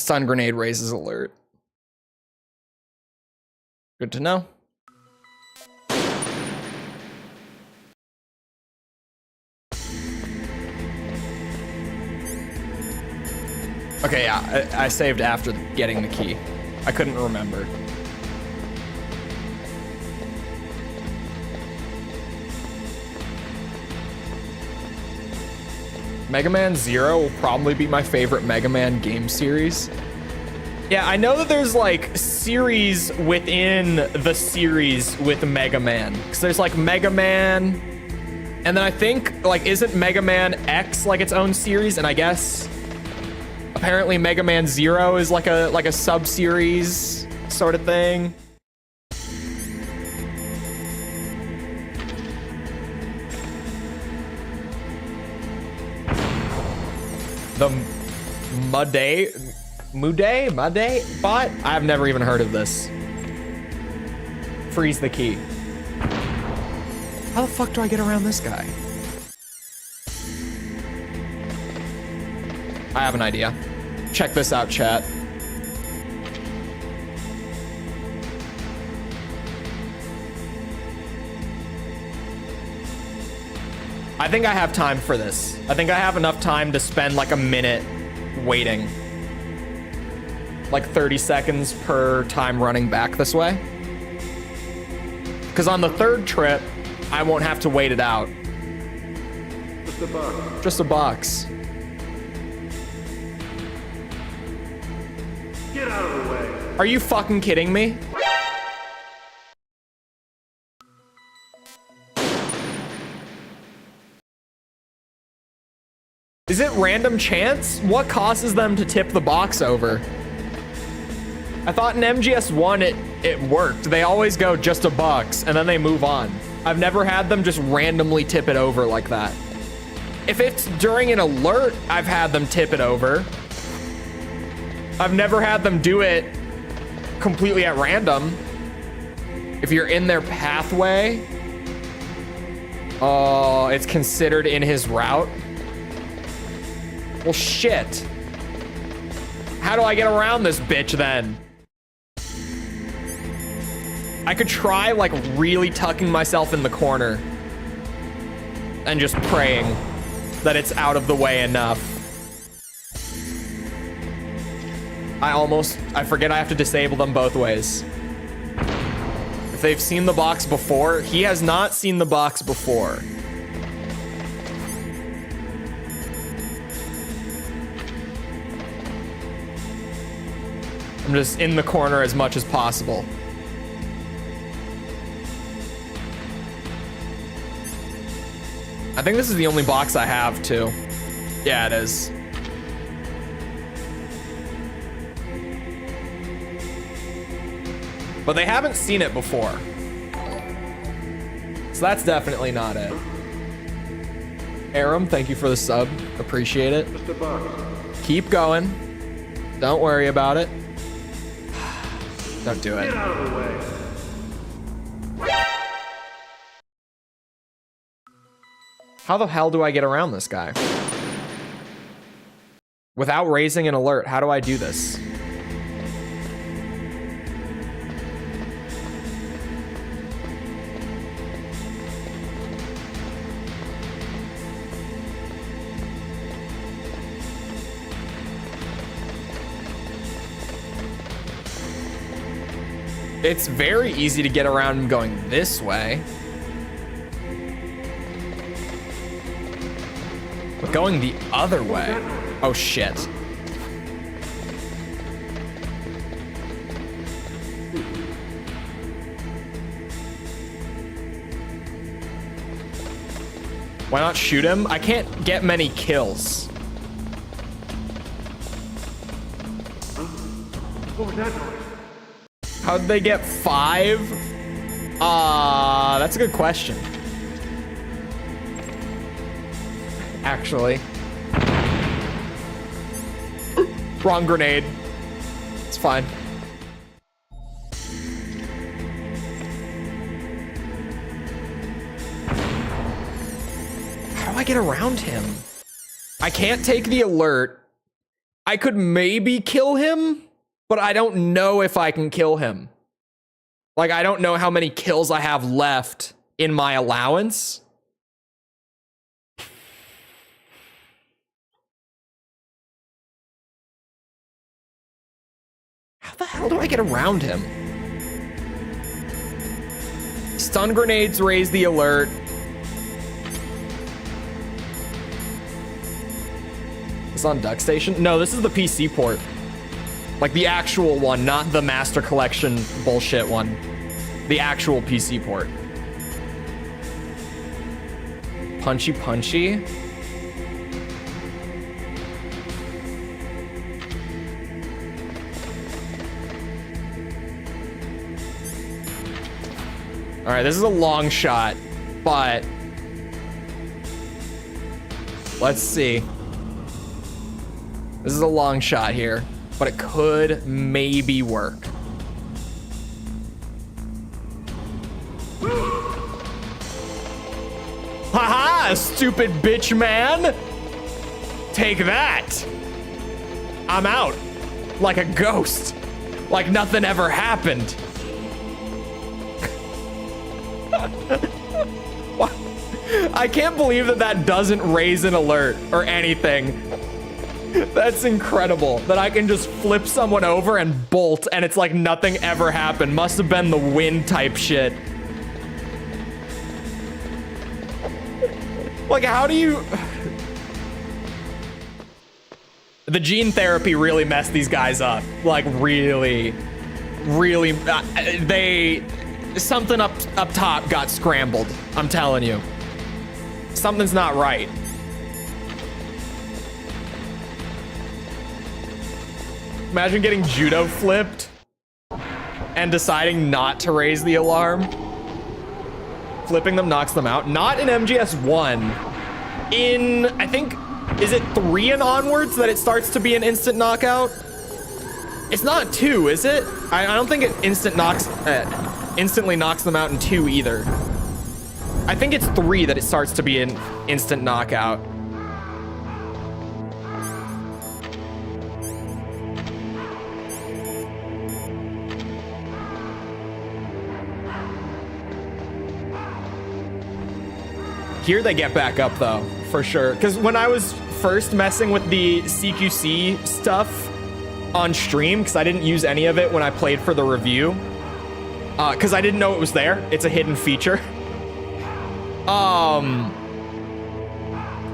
Stun grenade raises alert. Good to know. Okay, yeah, I saved after getting the key. I couldn't remember. Mega Man Zero will probably be my favorite Mega Man game series. Yeah, I know that there's like series within the series with Mega Man. Because there's like Mega Man, and then I think like isn't Mega Man X like its own series? And I guess apparently Mega Man Zero is like a sub-series sort of thing. The Muday bot? I've never even heard of this. Freeze the key. How the fuck do I get around this guy? I have an idea. Check this out, chat. I think I have time for this. I think I have enough time to spend like a minute waiting. Like 30 seconds per time running back this way. Because on the third trip, I won't have to wait it out. Just a box. Just a box. Get out of the way. Are you fucking kidding me? Is it random chance? What causes them to tip the box over? I thought in MGS1 it worked. They always go just a box and then they move on. I've never had them just randomly tip it over like that. If it's during an alert, I've had them tip it over. I've never had them do it completely at random. If you're in their pathway, oh, it's considered in his route. Well, shit. How do I get around this bitch then? I could try like really tucking myself in the corner and just praying that it's out of the way enough. I forget I have to disable them both ways. If they've seen the box before, he has not seen the box before. I'm just in the corner as much as possible. I think this is the only box I have, too. Yeah, it is. But they haven't seen it before. So that's definitely not it. Aram, thank you for the sub. Appreciate it. Just a box. Keep going. Don't worry about it. Don't do it. Get out of the way. How the hell do I get around this guy? Without raising an alert, how do I do this? It's very easy to get around him going this way. But going the other way. Oh shit. Why not shoot him? I can't get many kills. What was that noise? How'd they get 5? That's a good question. Actually. Wrong grenade. It's fine. How do I get around him? I can't take the alert. I could maybe kill him, but I don't know if I can kill him. Like, I don't know how many kills I have left in my allowance. How the hell do I get around him? Stun grenades raise the alert. It's on Duck Station? No, this is the PC port. Like the actual one, not the Master Collection bullshit one. The actual PC port. Punchy punchy. All right, this is a long shot, but let's see. This is a long shot here, but it could maybe work. Haha, stupid bitch man. Take that. I'm out like a ghost, like nothing ever happened. I can't believe that that doesn't raise an alert or anything. That's incredible that I can just flip someone over and bolt and it's like nothing ever happened. Must have been the wind type shit. Like, how do you... The gene therapy really messed these guys up. Like, really, really... Something up top got scrambled. I'm telling you. Something's not right. Imagine getting judo flipped and deciding not to raise the alarm. Flipping them knocks them out. Not in MGS1. In, I think, is it 3 and onwards that it starts to be an instant knockout? It's not 2, is it? I don't think it instantly knocks them out in 2 either. I think it's 3 that it starts to be an instant knockout. Here they get back up though, for sure. Because when I was first messing with the CQC stuff on stream, because I didn't use any of it when I played for the review, because I didn't know it was there. It's a hidden feature.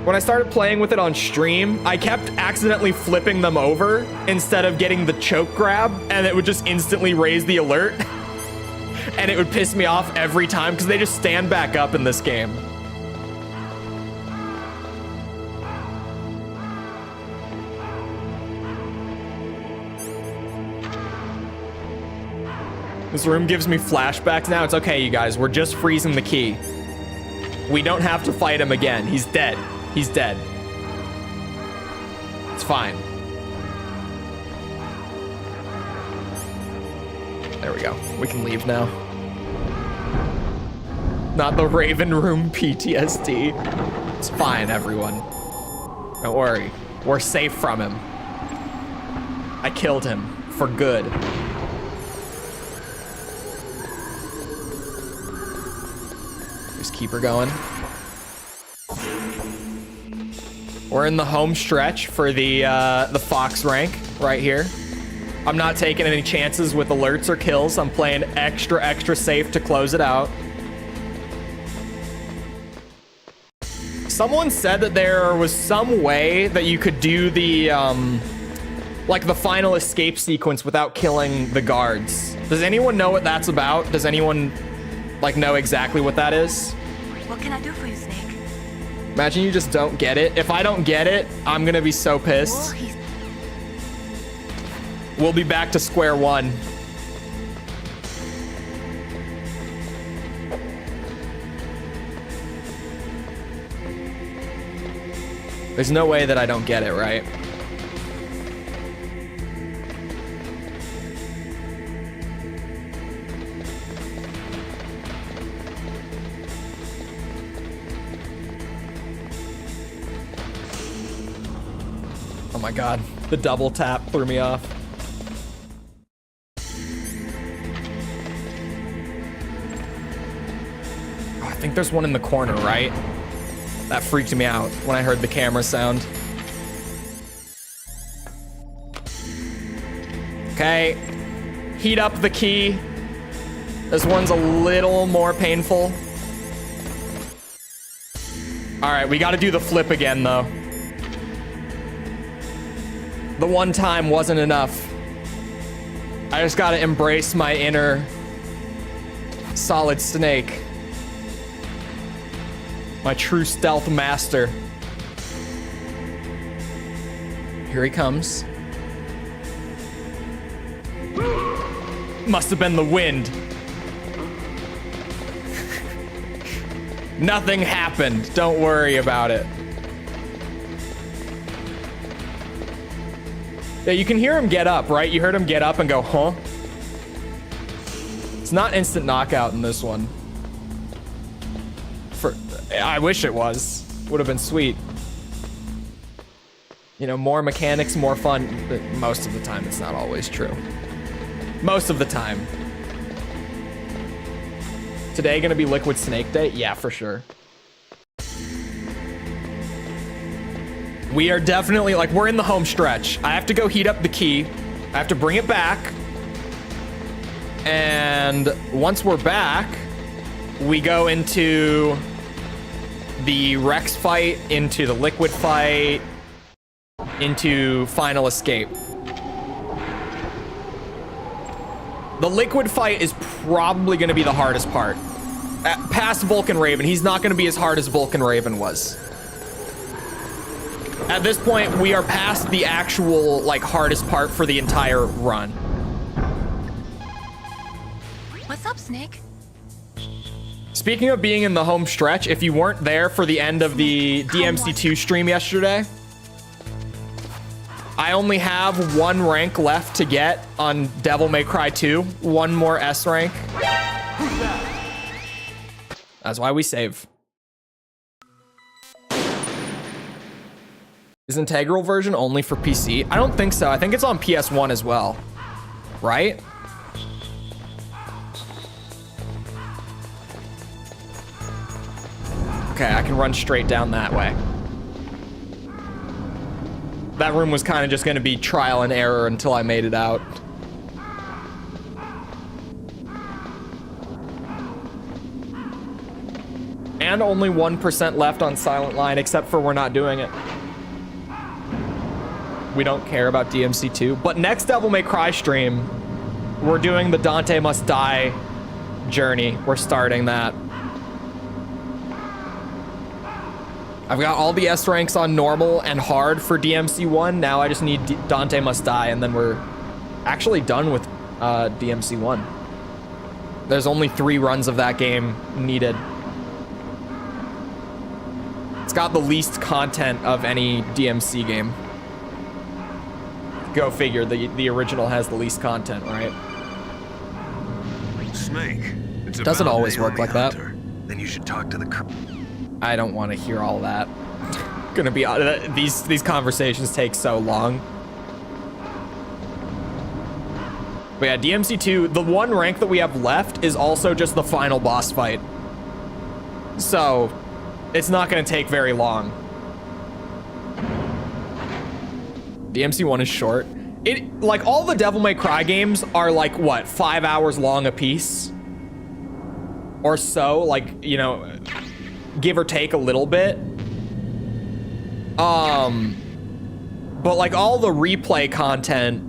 When I started playing with it on stream, I kept accidentally flipping them over instead of getting the choke grab, and it would just instantly raise the alert. And it would piss me off every time because they just stand back up in this game. This room gives me flashbacks now. It's okay, you guys. We're just freezing the key. We don't have to fight him again. He's dead. He's dead. It's fine. There we go. We can leave now. Not the Raven Room PTSD. It's fine, everyone. Don't worry. We're safe from him. I killed him for good. Just keep her going. We're in the home stretch for the Fox rank right here. I'm not taking any chances with alerts or kills. I'm playing extra safe to close it out. Someone said that there was some way that you could do the like the final escape sequence without killing the guards. Does anyone know what that's about? Does anyone like know exactly what that is? What can I do for you, Snake? Imagine you just don't get it. If I don't get it, I'm gonna be so pissed. We'll be back to square one. There's no way that I don't get it, right? my god. The double tap threw me off. Oh, I think there's one in the corner, right? That freaked me out when I heard the camera sound. Okay. Heat up the key. This one's a little more painful. All right, we got to do the flip again, though. The one time wasn't enough. I just got to embrace my inner Solid Snake. My true stealth master. Here he comes. Must have been the wind. Nothing happened. Don't worry about it. Yeah, you can hear him get up, right? You heard him get up and go, huh? It's not instant knockout in this one. I wish it was. Would have been sweet. You know, more mechanics, more fun. But most of the time, it's not always true. Most of the time. Today gonna be Liquid Snake Day? Yeah, for sure. We are definitely, like, we're in the home stretch. I have to go heat up the key. I have to bring it back. And once we're back, we go into the Rex fight, into the Liquid fight, into Final Escape. The Liquid fight is probably going to be the hardest part. Past Vulcan Raven, he's not going to be as hard as Vulcan Raven was. At this point, we are past the actual, like, hardest part for the entire run. What's up, Snake? Speaking of being in the home stretch, if you weren't there for the end of the DMC2 stream yesterday, I only have one rank left to get on Devil May Cry 2. One more S rank. That's why we save. Is Integral version only for PC? I don't think so. I think it's on PS1 as well. Right? Okay, I can run straight down that way. That room was kind of just going to be trial and error until I made it out. And only 1% left on Silent Line, except for we're not doing it. We don't care about DMC2. But next Devil May Cry stream, we're doing the Dante Must Die journey. We're starting that. I've got all the S ranks on normal and hard for DMC1. Now I just need Dante Must Die, and then we're actually done with DMC1. There's only 3 runs of that game needed. It's got the least content of any DMC game. Go figure, the original has the least content, right? Snake. It's Doesn't about always work Naomi like that. Hunter. Then you should talk to the I don't want to hear all that. Gonna be these conversations take so long. But yeah, DMC2, the one rank that we have left is also just the final boss fight. So it's not gonna take very long. DMC1 is short. It, like, all the Devil May Cry games are like, what, 5 hours long a piece? Or so, like, you know, give or take a little bit. But like all the replay content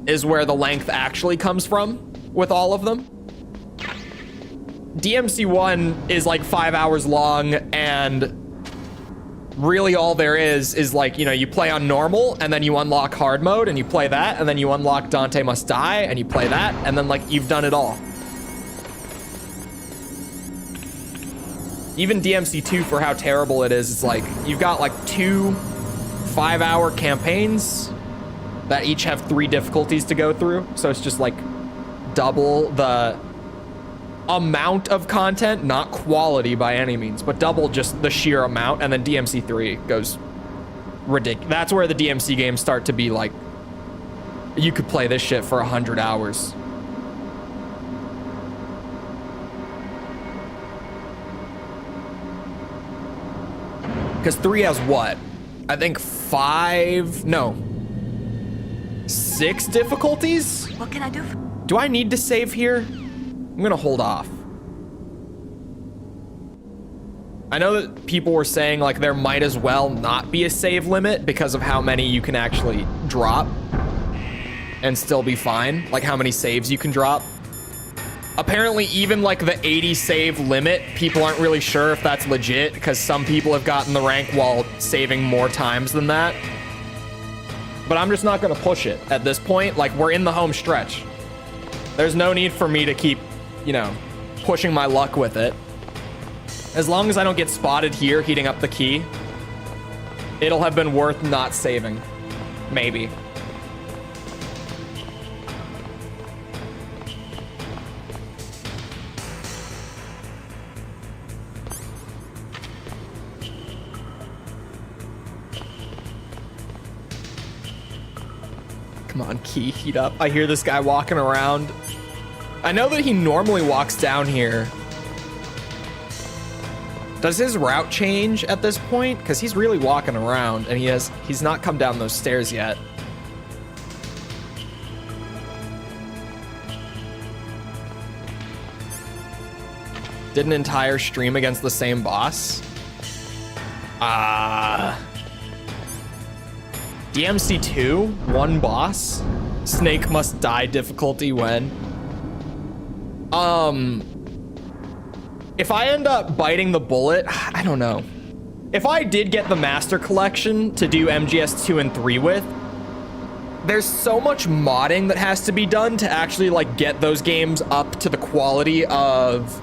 is where the length actually comes from with all of them. DMC1 is like 5 hours long, and really all there is like, you know, you play on normal and then you unlock hard mode and you play that, and then you unlock Dante Must Die and you play that, and then like you've done it all. Even DMC2, for how terrible it is, it's like you've got like 2 5-hour campaigns that each have 3 difficulties to go through. So it's just like double the amount of content, not quality by any means, but double just the sheer amount. And then DMC3 goes ridiculous. That's where the DMC games start to be like, you could play this shit for 100 hours. Because 3 has what? I think 6 difficulties? What can I do? Do I need to save here? I'm gonna hold off. I know that people were saying like there might as well not be a save limit because of how many you can actually drop and still be fine, like how many saves you can drop. Apparently even like the 80 save limit, people aren't really sure if that's legit because some people have gotten the rank while saving more times than that. But I'm just not gonna push it at this point. Like, we're in the home stretch. There's no need for me to keep, you know, pushing my luck with it. As long as I don't get spotted here heating up the key, it'll have been worth not saving. Maybe. Come on, key, heat up. I hear this guy walking around. I know that he normally walks down here. Does his route change at this point? Because he's really walking around and he's not come down those stairs yet. Did an entire stream against the same boss? DMC 2, 1 boss. Snake must die difficulty when. If I end up biting the bullet, I don't know. If I did get the Master Collection to do MGS 2 and 3 with, there's so much modding that has to be done to actually like get those games up to the quality of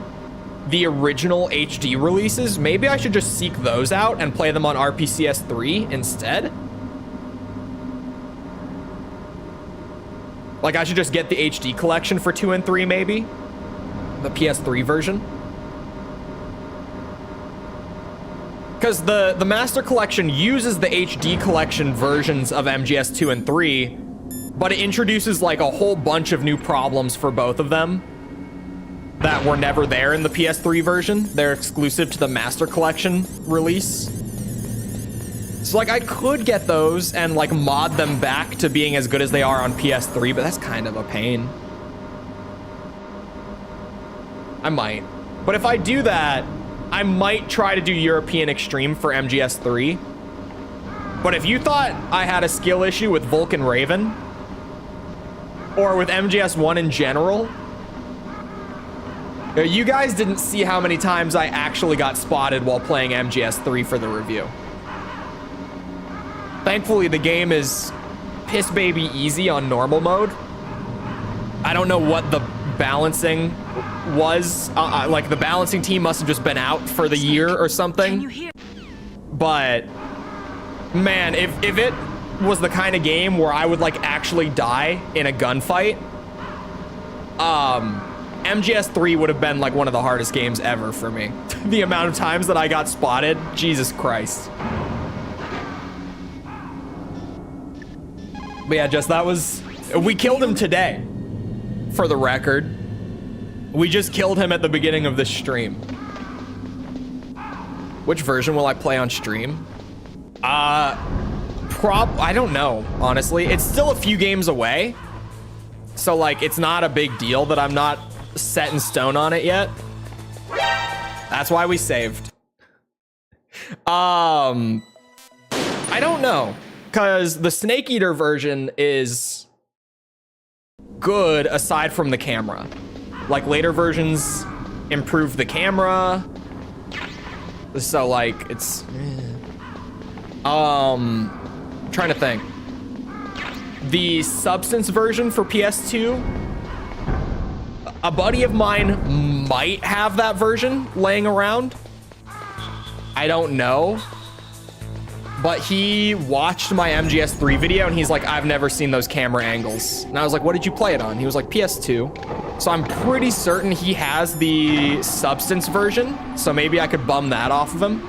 the original HD releases. Maybe I should just seek those out and play them on RPCS 3 instead. Like, I should just get the HD collection for 2 and 3, maybe? The PS3 version? Because the Master Collection uses the HD collection versions of MGS 2 and 3, but it introduces, like, a whole bunch of new problems for both of them that were never there in the PS3 version. They're exclusive to the Master Collection release. So, like, I could get those and, like, mod them back to being as good as they are on PS3, but that's kind of a pain. I might. But if I do that, I might try to do European Extreme for MGS 3. But if you thought I had a skill issue with Vulcan Raven, or with MGS 1 in general, you guys didn't see how many times I actually got spotted while playing MGS 3 for the review. Thankfully, the game is piss baby easy on normal mode. I don't know what the balancing was. Like, the balancing team must have just been out for the year or something. But, man, if it was the kind of game where I would, like, actually die in a gunfight, MGS 3 would have been, like, one of the hardest games ever for me. The amount of times that I got spotted, Jesus Christ. But yeah, just that was... We killed him today, for the record. We just killed him at the beginning of this stream. Which version will I play on stream? I don't know, honestly. It's still a few games away. So, like, it's not a big deal that I'm not set in stone on it yet. That's why we saved. I don't know. Because the Snake Eater version is good aside from the camera. Like, later versions improve the camera. So, like, it's... trying to think. The Substance version for PS2, a buddy of mine might have that version laying around. I don't know. But he watched my MGS3 video and he's like, I've never seen those camera angles. And I was like, what did you play it on? He was like, PS2. So I'm pretty certain he has the Substance version. So maybe I could bum that off of him.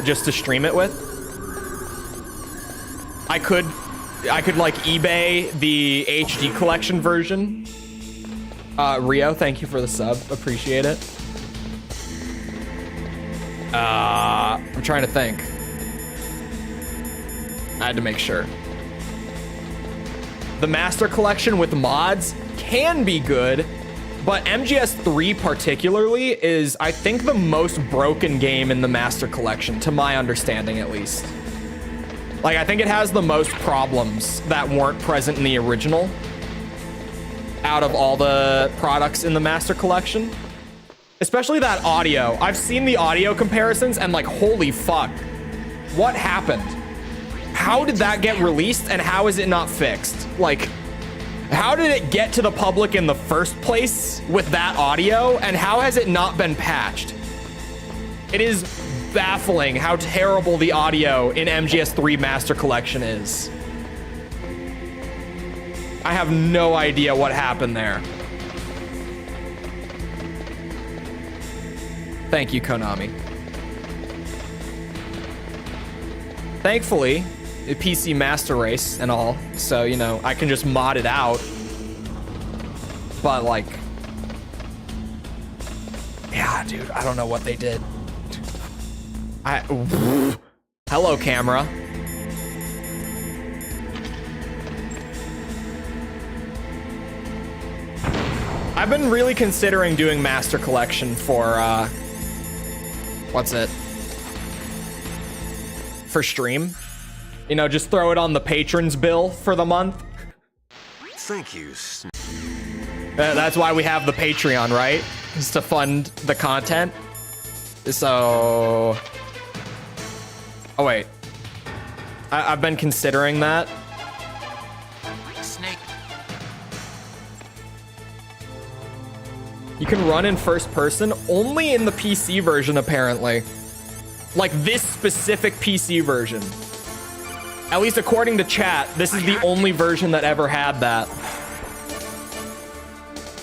just to stream it with. I could like eBay the HD collection version. Rio, thank you for the sub. Appreciate it. I'm trying to think. I had to make sure. The Master Collection with mods can be good, but MGS3 particularly is, I think, the most broken game in the Master Collection, to my understanding at least. Like, I think it has the most problems that weren't present in the original out of all the products in the Master Collection. Especially that audio. I've seen the audio comparisons and like, holy fuck. What happened? How did that get released and how is it not fixed? Like, how did it get to the public in the first place with that audio and how has it not been patched? It is baffling how terrible the audio in MGS3 Master Collection is. I have no idea what happened there. Thank you, Konami. Thankfully, a PC Master Race and all, so, you know, I can just mod it out. But, like... yeah, dude, I don't know what they did. Hello, camera. I've been really considering doing Master Collection for, what's it? For stream. You know, just throw it on the patrons bill for the month. Thank you. That's why we have the Patreon, right? Is to fund the content. So... oh, wait. I've been considering that. Snake. You can run in first person only in the PC version, apparently. Like this specific PC version. At least according to chat, this is the only version that ever had that.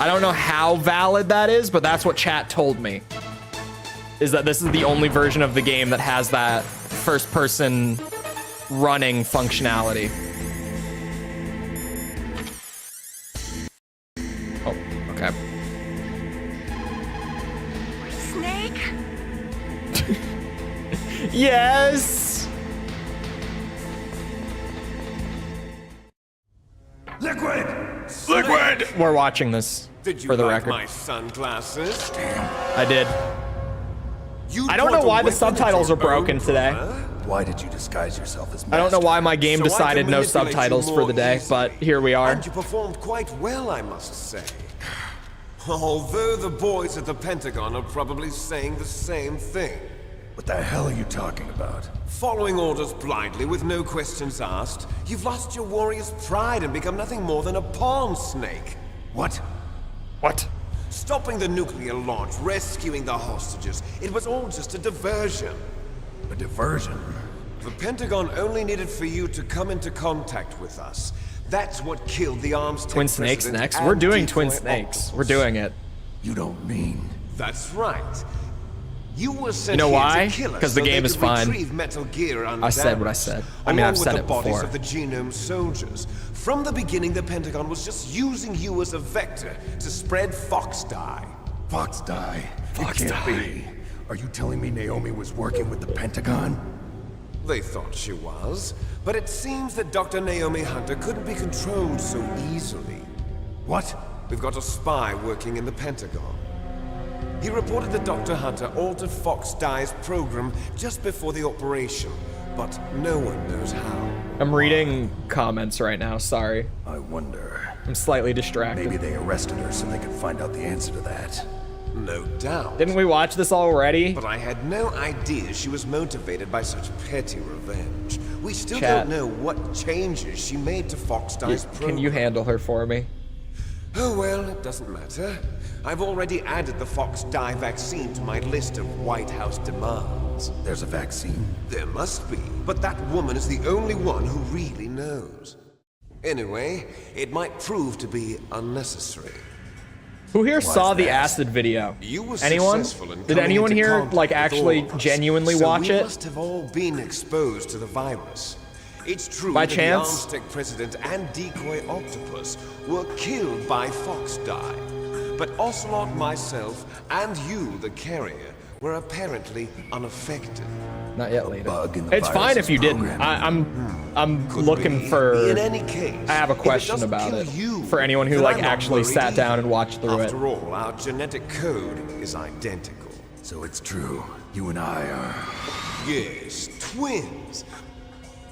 I don't know how valid that is, but that's what chat told me. Is that this is the only version of the game that has that first person running functionality. Oh, okay. Snake? Yes! Liquid! Liquid! We're watching this, Did you for the like record. my sunglasses? I did. You I don't know brought a why the weapon subtitles at are your broken own today. brother? Why did you disguise yourself as I don't know why my game So I decided can no manipulate you subtitles for more the day, easily. but here we are. And you performed quite well, I must say. Although the boys at the Pentagon are probably saying the same thing. What the hell are you talking about? Following orders blindly with no questions asked, you've lost your warrior's pride and become nothing more than a pawn, Snake. What? What? Stopping the nuclear launch, rescuing the hostages, it was all just a diversion. A diversion? The Pentagon only needed for you to come into contact with us. That's what killed the arms tech Twin Snakes president next? and We're doing decoy Twin Snakes. octopus. We're doing it. You don't mean... That's right. You were sent You know here why? to kill us 'Cause the so game they is could fine. retrieve Metal Gear I said what I undamaged, said. I mean, I've along said with it the bodies before. of the Genome soldiers. From the beginning, the Pentagon was just using you as a vector to spread Fox dye. Fox die. Fox It can't die. be. Are you telling me Naomi was working with the Pentagon? They thought she was, but it seems that Dr. Naomi Hunter couldn't be controlled so easily. What? We've got a spy working in the Pentagon. He reported that Dr. Hunter altered Fox Dye's program just before the operation, but no one knows how. I'm reading comments right now, sorry. I wonder... I'm slightly distracted. Maybe they arrested her so they could find out the answer to that. No doubt. Didn't we watch this already? But I had no idea she was motivated by such petty revenge. We still Chat. don't know what changes she made to Fox Dye's program. Can you handle her for me? Oh well, it doesn't matter. I've already added the Fox Dye vaccine to my list of White House demands. There's a vaccine. There must be, but that woman is the only one who really knows. Anyway, it might prove to be unnecessary. Who here saw the that? acid video? You were Anyone? successful in Did coming anyone into here contact like with actually all of us, genuinely so watch we it? must have all been exposed to the virus. It's true By that chance? the Armstec president and decoy octopus were killed by Fox dye, but Ocelot, myself, and you, the carrier, were apparently unaffected. Not yet, later. Bug in the It's fine if you didn't. programming. I'm Could looking be. for. In any case, I have a if it question doesn't about kill it you, for anyone who then like I'm not actually worried sat down either. and watched through it. After all, our genetic code is identical. So it's true. You and I are. Yes, twins.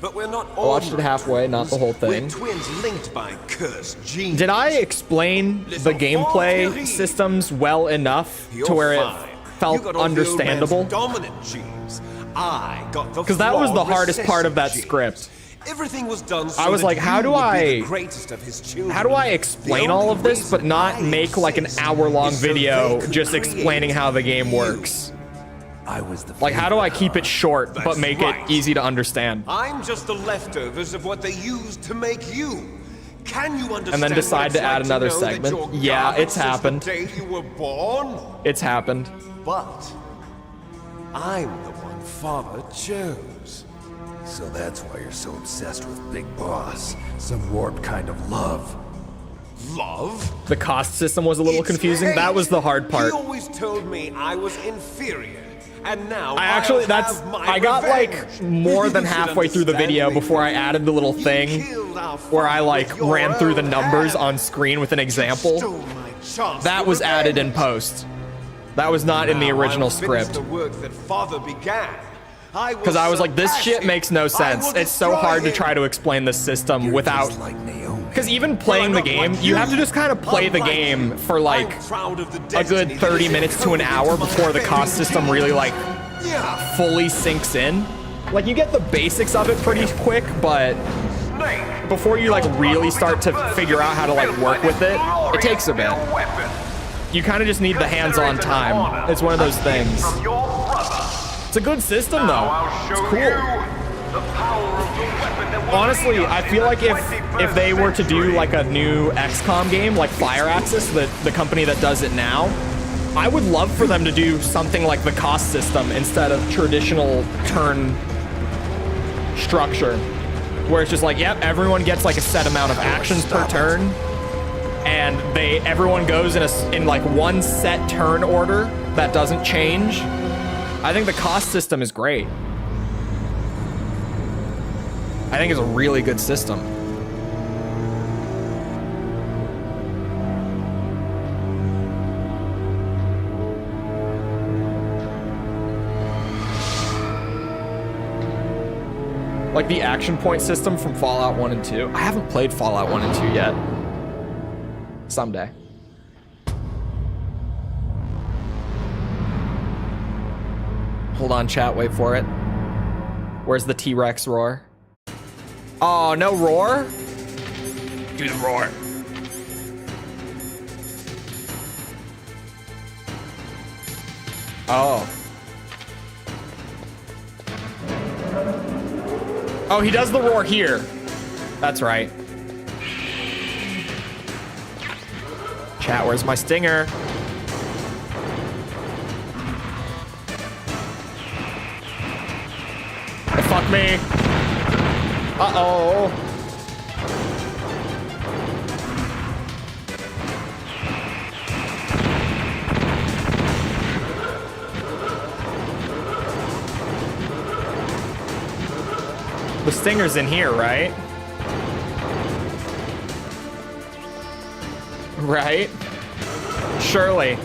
But we're not I watched it ordinary halfway, not the whole thing. We're twins linked by cursed genes. Did I explain the gameplay systems well enough You're to where fine. it You felt got all the old understandable? man's dominant genes. I got the Because that was the flawed hardest part of that recessive script. genes. Everything was done so I was that like, how you do would be I- the greatest of his children. How do I The explain only all of this, reason but not I make like an exist hour-long is so they video could just create explaining how the game you. works? I was the. Like, how do I favorite, keep it short but That's make right. it easy to understand? I'm just the leftovers of what they used to make you. Can you understand? And then decide what it's to add like another know that segment? you're Yeah, garbage it's since happened. The day you were born? It's happened. But I'm the one Father chose. So that's why you're so obsessed with Big Boss. Some warped kind of love. Love? The cost system was a little It's confusing. hate. That was the hard part. He always told me I was inferior. And now I actually, I'll that's, have my I got like revenge. more than You should halfway through the video understand me. before I added the little You thing killed our where I father like with your ran through the own numbers hand. on screen with an example. Stole my chance That for was added in revenge. post. That was not in the Now original I'll finish script. The work that Father began. Because I was like, this shit makes no sense. It's so hard to try to explain the system You're without. just like Naomi. Because even playing the game, you have to just kind of play the game for like a good 30 minutes to an hour before the cost system really like fully sinks in. Like you get the basics of it pretty quick, but before you like really start to figure out how to like work with it, it takes a bit. You kind of just need the hands-on time. It's one of those things. It's a good system though. It's cool. Honestly, I feel like if they were to do like a new XCOM game, like Fire Axis, the company that does it now, I would love for them to do something like the cost system instead of traditional turn structure, where it's just like, yep, everyone gets like a set amount of actions per turn, and everyone goes in like one set turn order that doesn't change. I think the cost system is great. I think it's a really good system. Like the action point system from Fallout 1 and 2. I haven't played Fallout 1 and 2 yet. Someday. Hold on, chat, wait for it. Where's the T-Rex roar? Oh, no roar? Do the roar. Oh. Oh, he does the roar here. That's right. Chat, where's my stinger? Oh, fuck me. Uh-oh. The stinger's in here, right? Right? Surely.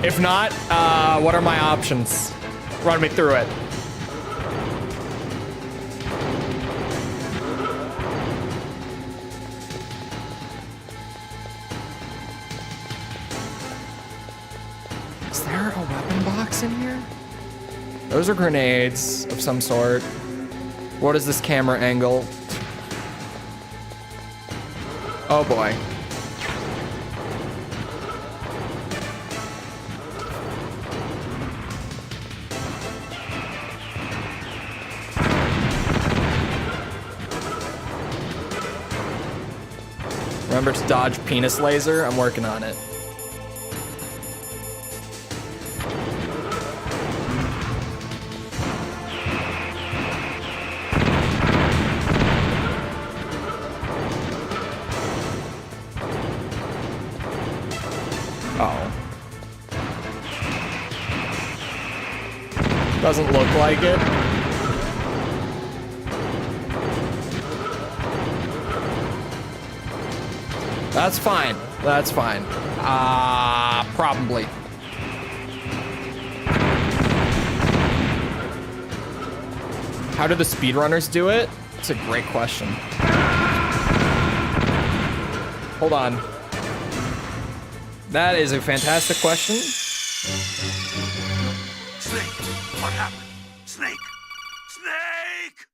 If not, what are my options? Run me through it. Is there a weapon box in here? Those are grenades of some sort. What is this camera angle? Oh boy. Remember to dodge penis laser? I'm working on it. Oh. Doesn't look like it. That's fine. That's fine. Probably. How do the speedrunners do it? It's a great question. Hold on. That is a fantastic question. Snake, what happened? Snake! Snake!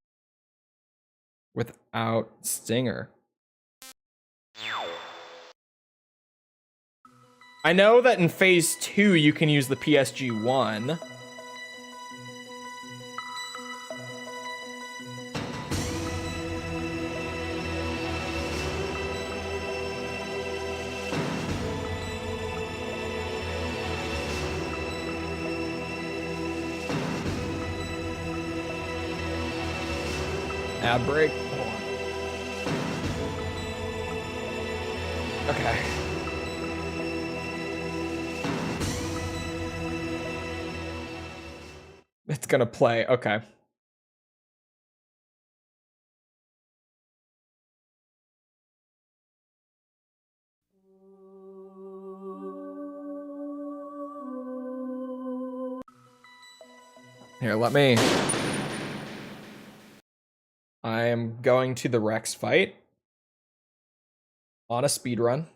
Without Stinger. I know that in phase 2 you can use the PSG-1. Ad break. Okay. It's gonna play. Okay. Here, let me. I am going to the Rex fight on a speed run.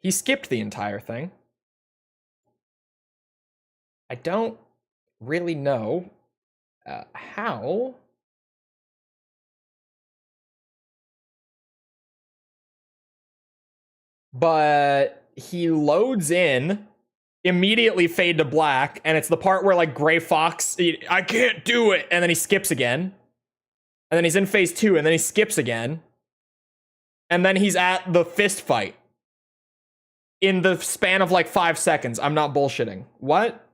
He skipped the entire thing. I don't really know how. But he loads in, immediately fade to black, and it's the part where like Gray Fox, I can't do it, and then he skips again. And then he's in phase 2, and then he skips again. And then he's at the fist fight. In the span of like 5 seconds. I'm not bullshitting. What?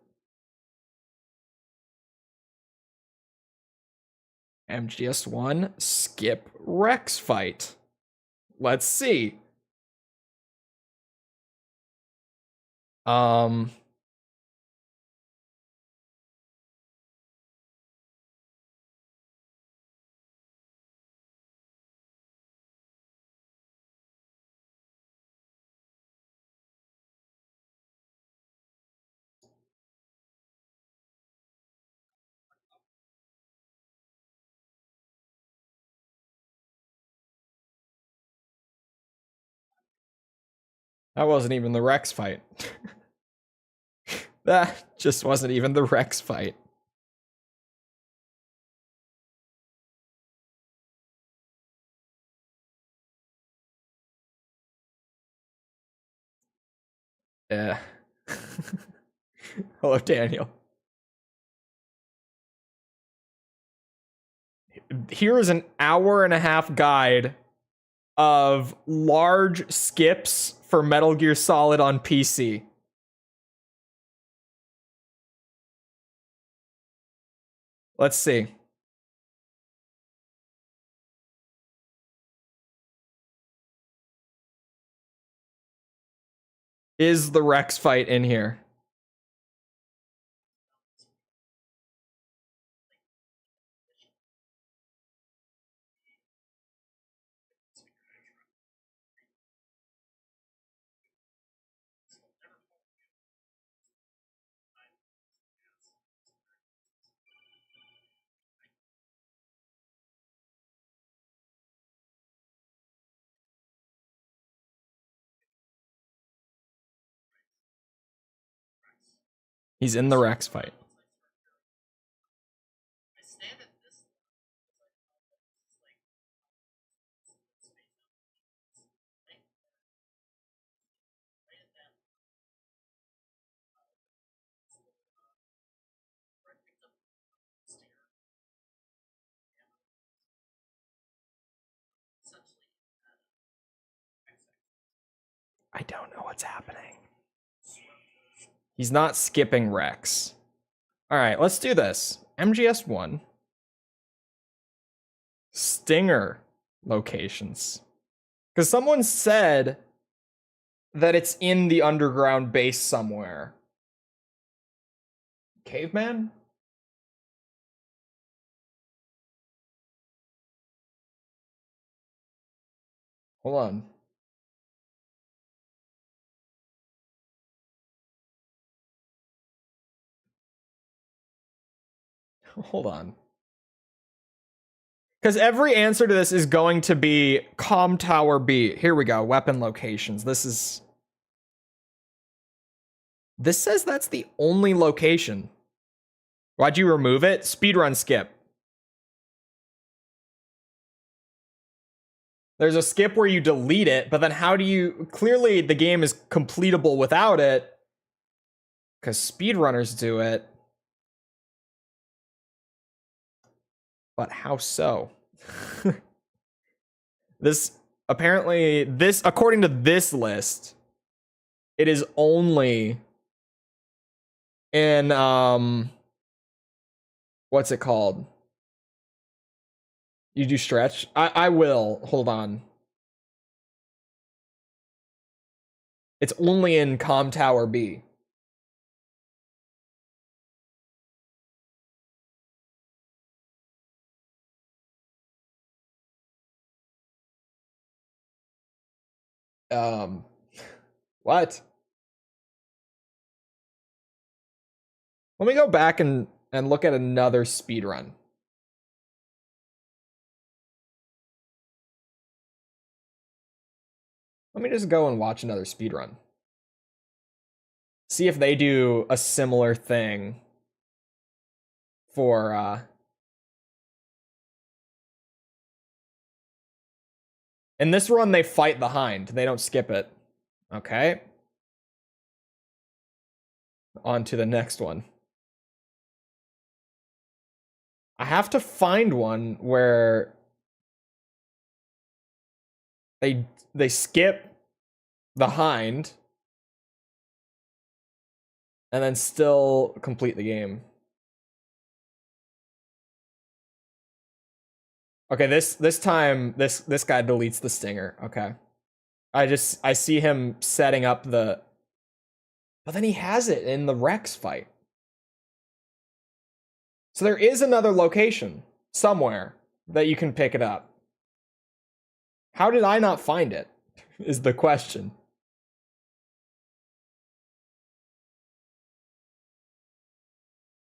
MGS1 skip Rex fight. Let's see. That wasn't even the Rex fight. That just wasn't even the Rex fight. Yeah. Hello, Daniel. Here is an hour-and-a-half guide of large skips for Metal Gear Solid on PC. Let's see. Is the Rex fight in here? He's in the Rex fight. I don't know what's happening. He's not skipping Rex. All right, let's do this. MGS1. Stinger locations. Because someone said that it's in the underground base somewhere. Caveman? Hold on. Hold on. Because every answer to this is going to be Comm Tower B. Here we go. Weapon locations. This says that's the only location. Why'd you remove it? Speedrun skip. There's a skip where you delete it, but then how do you... Clearly the game is completable without it. Because speedrunners do it. But how so? According to this list, it is only in, what's it called? You do stretch? I will. Hold on. It's only in Comm Tower B. What? Let me go back and look at another speedrun. Let me just go and watch another speedrun. See if they do a similar thing for, in this run, they fight the hind. They don't skip it. Okay. On to the next one. I have to find one where they skip the hind and then still complete the game. Okay, this time this guy deletes the stinger. Okay. I see him setting up the... But then he has it in the Rex fight. So there is another location somewhere that you can pick it up. How did I not find it? Is the question.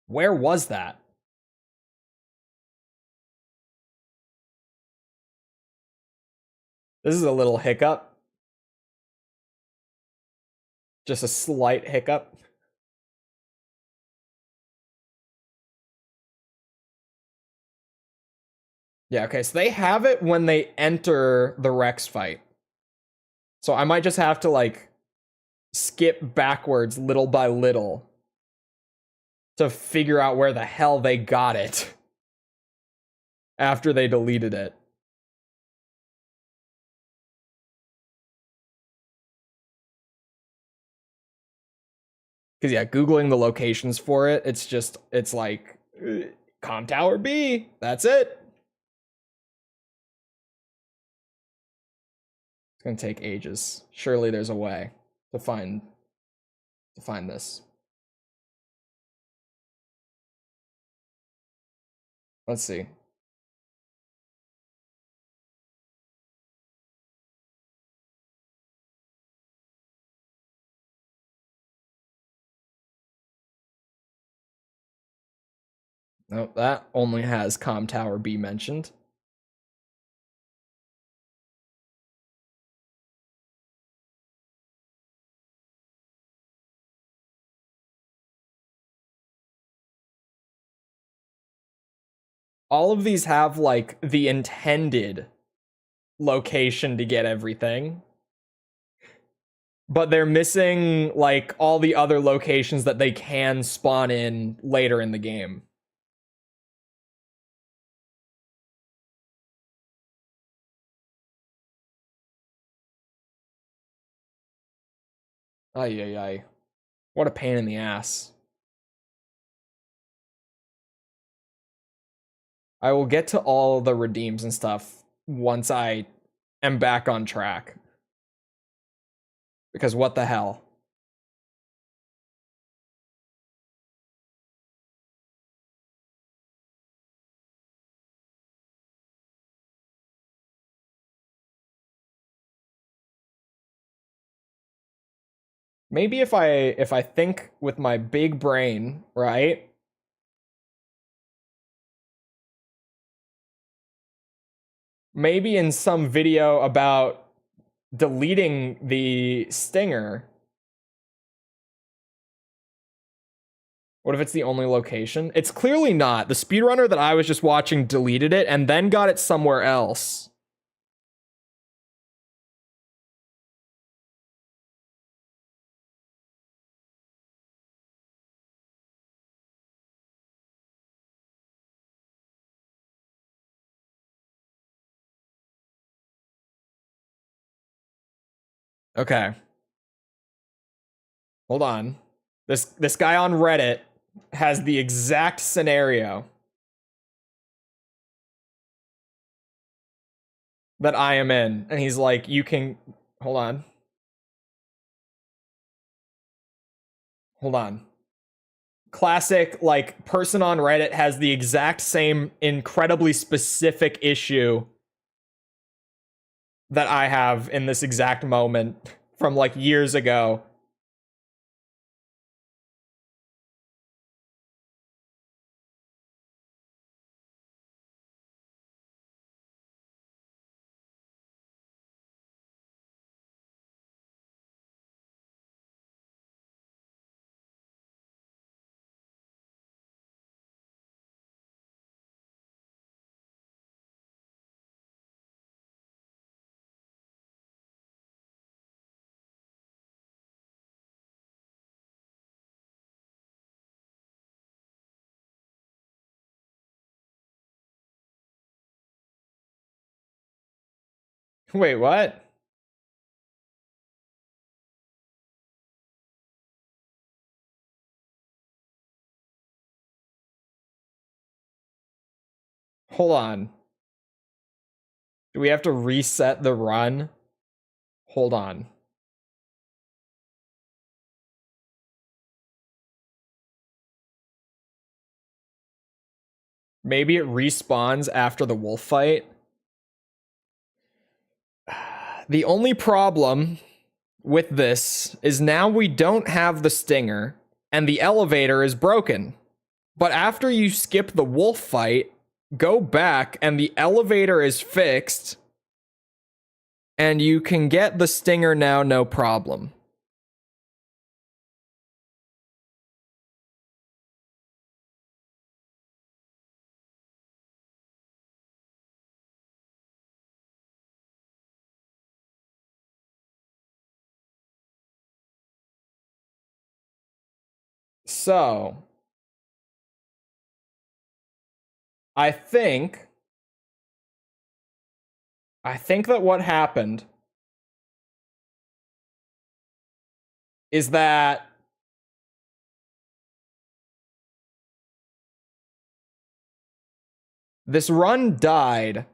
Where was that? This is a little hiccup. Just a slight hiccup. Yeah, okay, so they have it when they enter the Rex fight. So I might just have to, like, skip backwards little by little to figure out where the hell they got it after they deleted it. Because, yeah, Googling the locations for it, it's like, Comm Tower B, that's it. It's gonna take ages. Surely there's a way to find this. Let's see. Nope, that only has Comm Tower B mentioned. all of these have like the intended location to get everything, but they're missing like all the other locations that they can spawn in later in the game. Ay, ay, ay. What a pain in the ass. I will get to all the redeems and stuff once I am back on track. Because what the hell? Maybe if I think with my big brain, right? Maybe in some video about deleting the stinger. What if it's the only location? It's clearly not. The speedrunner that I was just watching deleted it and then got it somewhere else. Okay. Hold on. This guy on Reddit has the exact scenario that I am in. And he's like, you can... Hold on. Hold on. Classic, like, person on Reddit has the exact same incredibly specific issue that I have in this exact moment from, like, years ago. Wait, what? Hold on. Do we have to reset the run? Hold on. Maybe it respawns after the wolf fight. The only problem with this is now we don't have the stinger and the elevator is broken. But after you skip the wolf fight, go back and the elevator is fixed and you can get the stinger now, no problem. So, I think that what happened is that this run died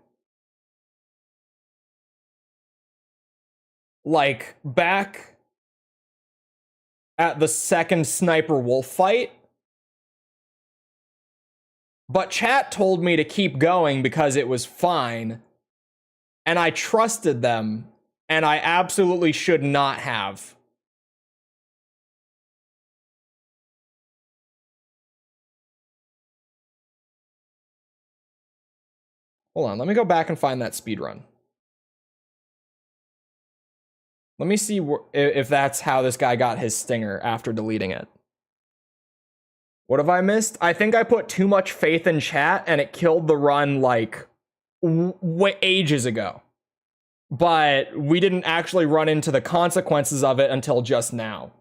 like back at the second sniper wolf fight. But chat told me to keep going because it was fine. And I trusted them. And I absolutely should not have. Hold on, let me go back and find that speedrun. Let me see if that's how this guy got his stinger after deleting it. What have I missed? I think I put too much faith in chat and it killed the run like ages ago. But we didn't actually run into the consequences of it until just now.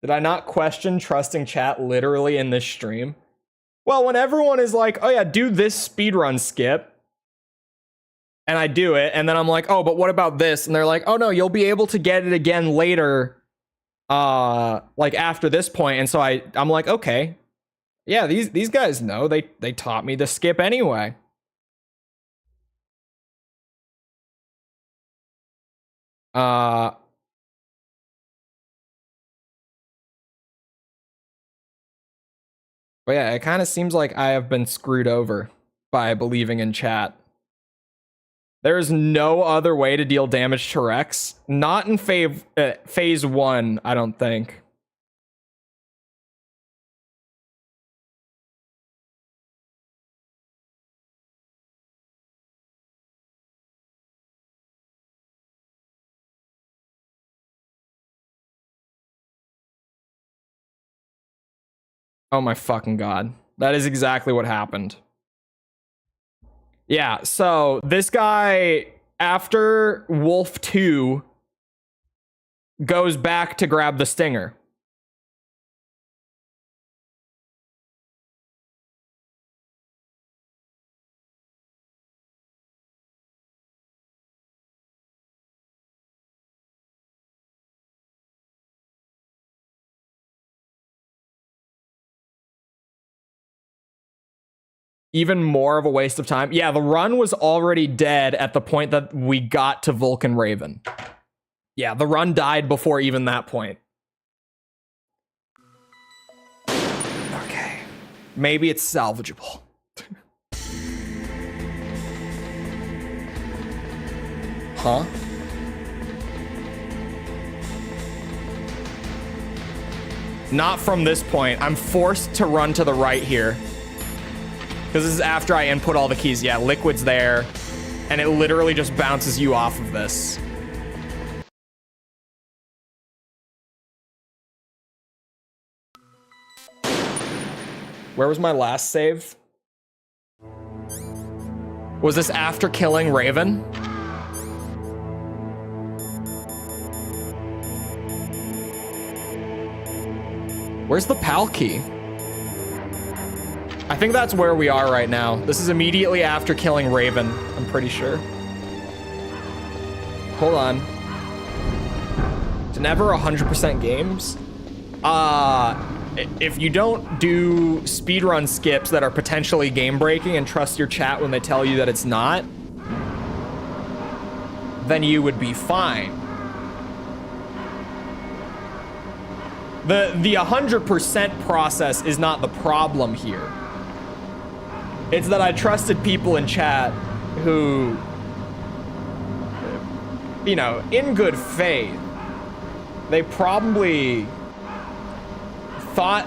Did I not question trusting chat literally in this stream? Well, when everyone is like, oh yeah, do this speedrun skip, and I do it, and then I'm like, oh, but what about this? And they're like, oh no, you'll be able to get it again later, like after this point. And so I'm like, okay, yeah, these guys know, they taught me to skip anyway. But yeah, it kind of seems like I have been screwed over by believing in chat. There is no other way to deal damage to Rex. Not in phase 1, I don't think. Oh my fucking god. That is exactly what happened. Yeah, so this guy, after Wolf 2, goes back to grab the stinger. Even more of a waste of time. Yeah, the run was already dead at the point that we got to Vulcan Raven. Yeah, the run died before even that point. Okay. Maybe it's salvageable. Huh? Not from this point. I'm forced to run to the right here. Because this is after I input all the keys. Yeah, liquid's there. And it literally just bounces you off of this. Where was my last save? Was this after killing Raven? Where's the PAL key? I think that's where we are right now. This is immediately after killing Raven, I'm pretty sure. Hold on. It's never 100% games. If you don't do speedrun skips that are potentially game-breaking and trust your chat when they tell you that it's not, then you would be fine. The 100% process is not the problem here. It's that I trusted people in chat who, you know, in good faith, they probably thought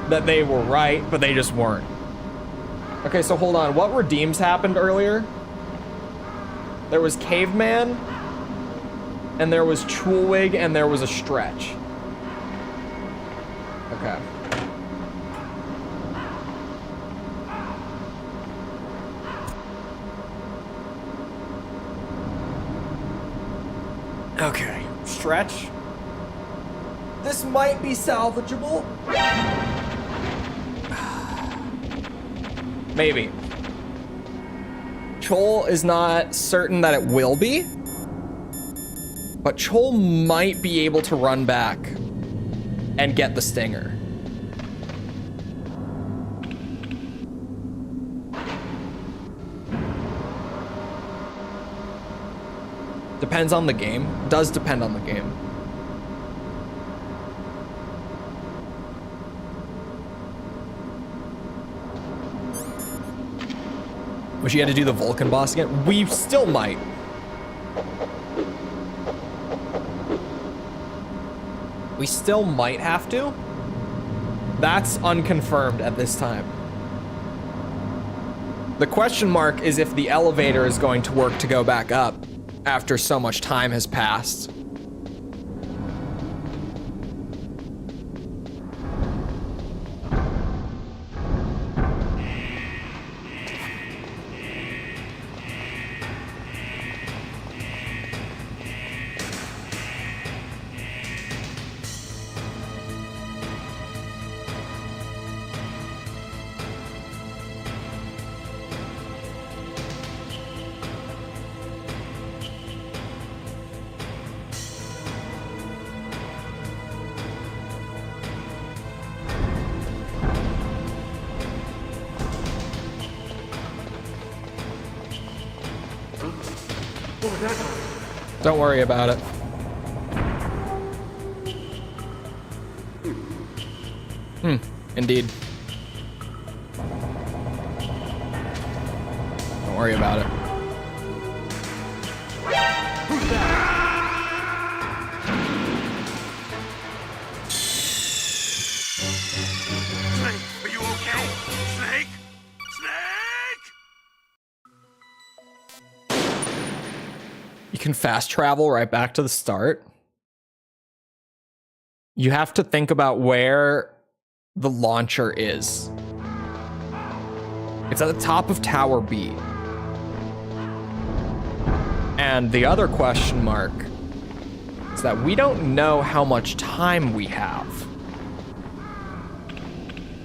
that they were right, but they just weren't. Okay, so hold on. What redeems happened earlier? There was Caveman, and there was Chulwig, and there was a stretch. Okay. Okay, stretch. This might be salvageable. Maybe. Chol is not certain that it will be, but Chol might be able to run back and get the stinger. Depends on the game. Does depend on the game. Wish you had to do the Vulcan boss again. We still might. We still might have to. That's unconfirmed at this time. The question mark is if the elevator is going to work to go back up after so much time has passed. Don't worry about it. Indeed. Don't worry about it. Snake, are you okay? Snake? Snake! You can fast travel right back to the start. You have to think about where the launcher is. It's at the top of Tower B. And the other question mark is that we don't know how much time we have.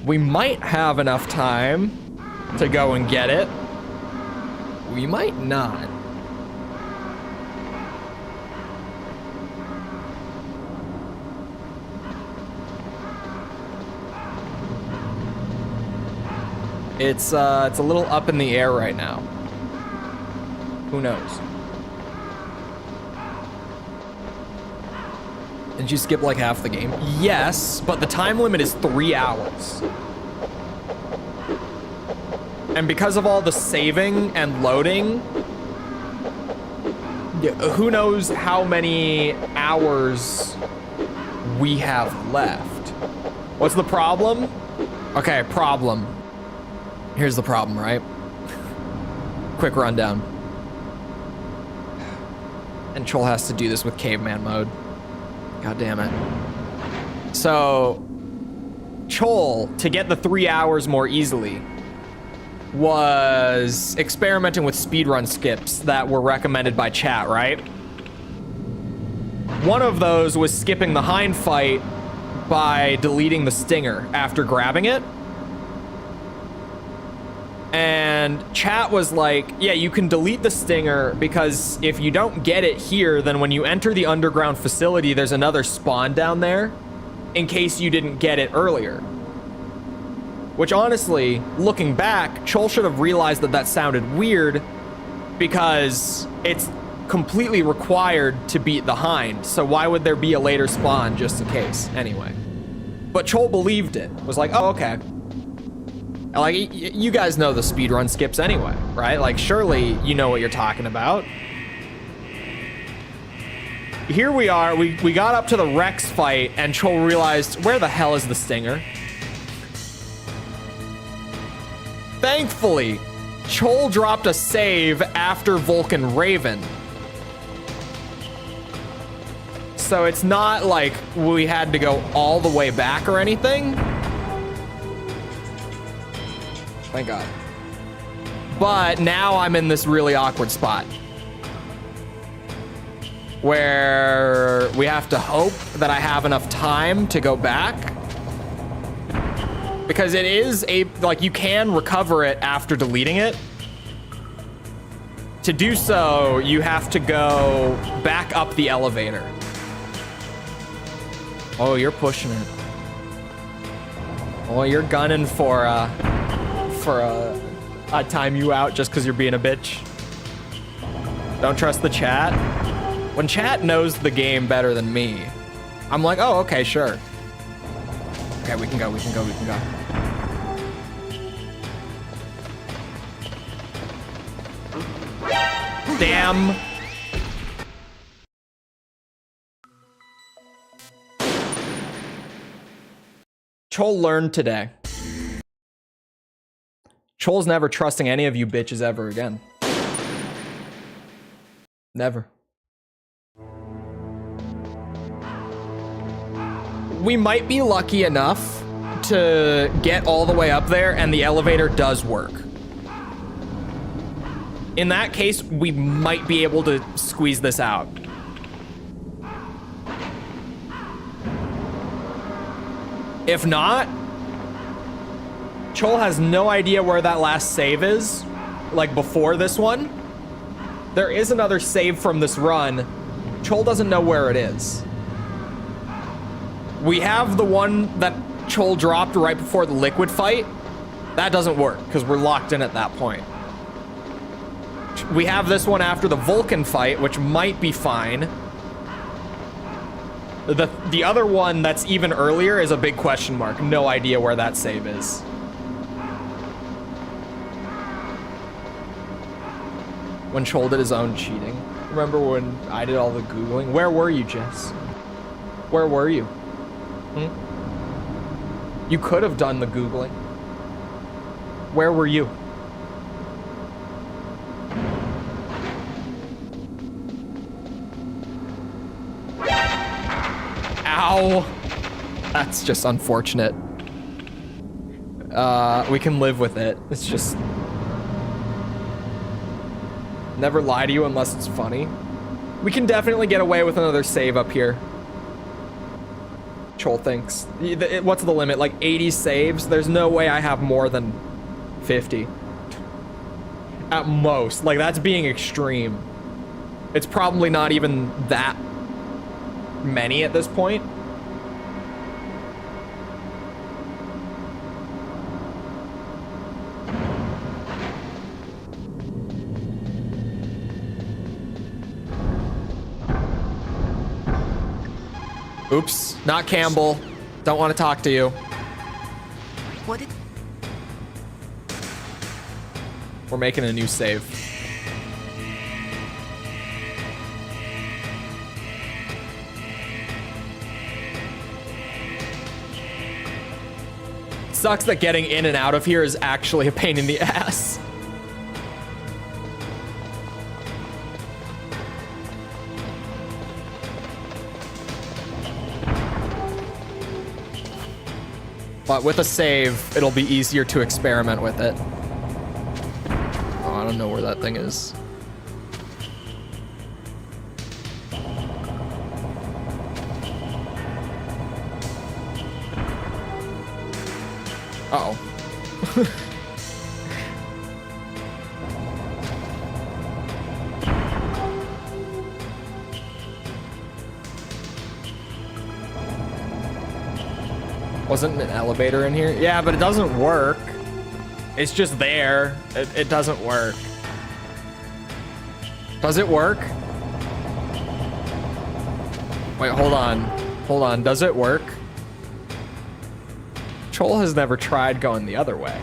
We might have enough time to go and get it. We might not. It's a little up in the air right now. Who knows? Didn't you skip like half the game? Yes, but the time limit is 3 hours. And because of all the saving and loading, who knows how many hours we have left. What's the problem? Okay, problem. Here's the problem, right? Quick rundown. And Troll has to do this with caveman mode. God damn it. So, Chol, to get the 3 hours more easily, was experimenting with speedrun skips that were recommended by chat, right? One of those was skipping the hind fight by deleting the stinger after grabbing it. And chat was like, yeah, you can delete the stinger because if you don't get it here, then when you enter the underground facility, there's another spawn down there in case you didn't get it earlier. Which honestly, looking back, Chol should have realized that that sounded weird because it's completely required to beat the hind. So why would there be a later spawn just in case anyway? But Chol believed it, was like, oh, okay. Like, you guys know the speedrun skips anyway, right? Like, surely you know what you're talking about. Here we are, we got up to the Rex fight, and Chol realized, where the hell is the stinger? Thankfully, Chol dropped a save after Vulcan Raven. So it's not like we had to go all the way back or anything. Thank God. But now I'm in this really awkward spot where we have to hope that I have enough time to go back, because it is like, you can recover it after deleting it. To do so, you have to go back up the elevator. Oh, you're pushing it. Oh, you're gunning for a time you out just because you're being a bitch. Don't trust the chat. When chat knows the game better than me, I'm like, oh, okay, sure. Okay, we can go. Damn. Chol learned today. Chol's never trusting any of you bitches ever again. Never. We might be lucky enough to get all the way up there and the elevator does work. In that case, we might be able to squeeze this out. If not, Chol has no idea where that last save is, like before this one. There is another save from this run. Chol doesn't know where it is. We have the one that Chol dropped right before the liquid fight. That doesn't work because we're locked in at that point. We have this one after the Vulcan fight, which might be fine. The other one that's even earlier is a big question mark. No idea where that save is. When Chol did his own cheating. Remember when I did all the Googling? Where were you, Jess? Where were you? You could have done the Googling. Where were you? Ow. That's just unfortunate. We can live with it. It's just... Never lie to you unless it's funny. We can definitely get away with another save up here. Chol thinks. What's the limit? Like 80 saves? There's no way I have more than 50. At most. Like, that's being extreme. It's probably not even that many at this point. Oops, not Campbell. Don't want to talk to you. What did... We're making a new save. Sucks that getting in and out of here is actually a pain in the ass. But with a save, it'll be easier to experiment with it. Oh, I don't know where that thing is. Uh-oh. Wasn't an elevator in here? Yeah, but it doesn't work. It's just there. It doesn't work. Does it work? Wait, hold on. Hold on. Does it work? Chol has never tried going the other way.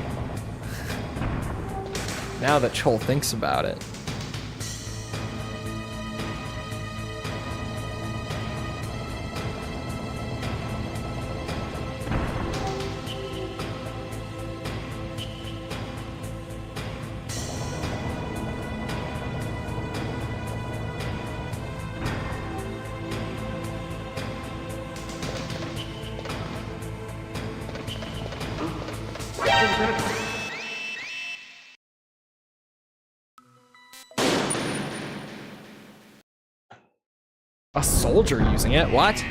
Now that Chol thinks about it. A soldier using it? What?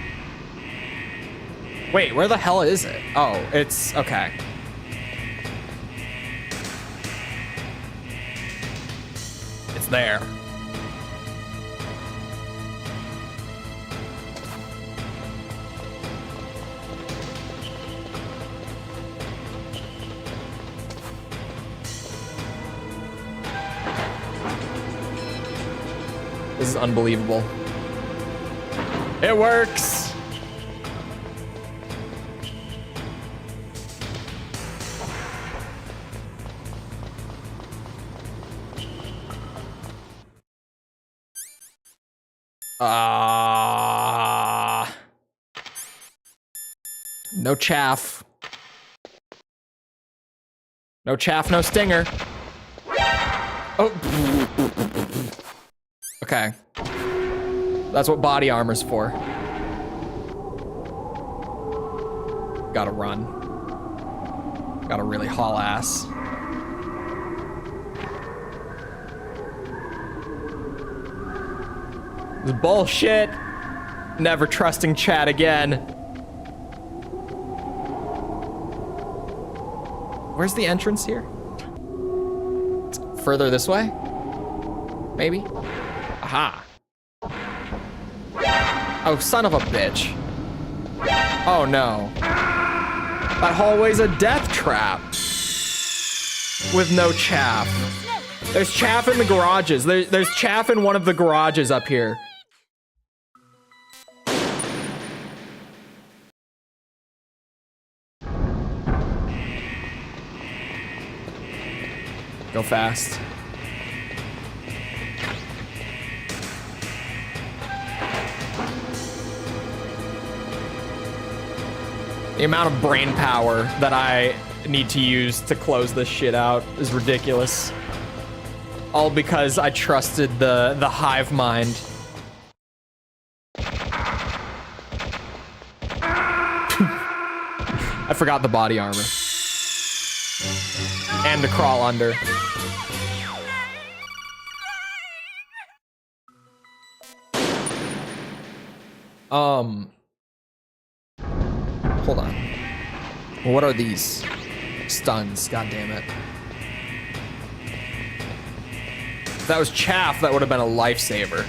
Wait, where the hell is it? Oh, it's... okay. It's there. This is unbelievable. It works! No chaff. No chaff, no stinger. Oh. Okay. That's what body armor's for. Gotta run. Gotta really haul ass. This is bullshit. Never trusting chat again. Where's the entrance here? It's further this way? Maybe? Aha. Oh, son of a bitch. Oh no. That hallway's a death trap. With no chaff. There's chaff in the garages. There's chaff in one of the garages up here. Go fast. The amount of brain power that I need to use to close this shit out is ridiculous. All because I trusted the hive mind. I forgot the body armor. And to crawl under. Hold on. What are these? Stuns, god damn it. If that was chaff, that would have been a lifesaver.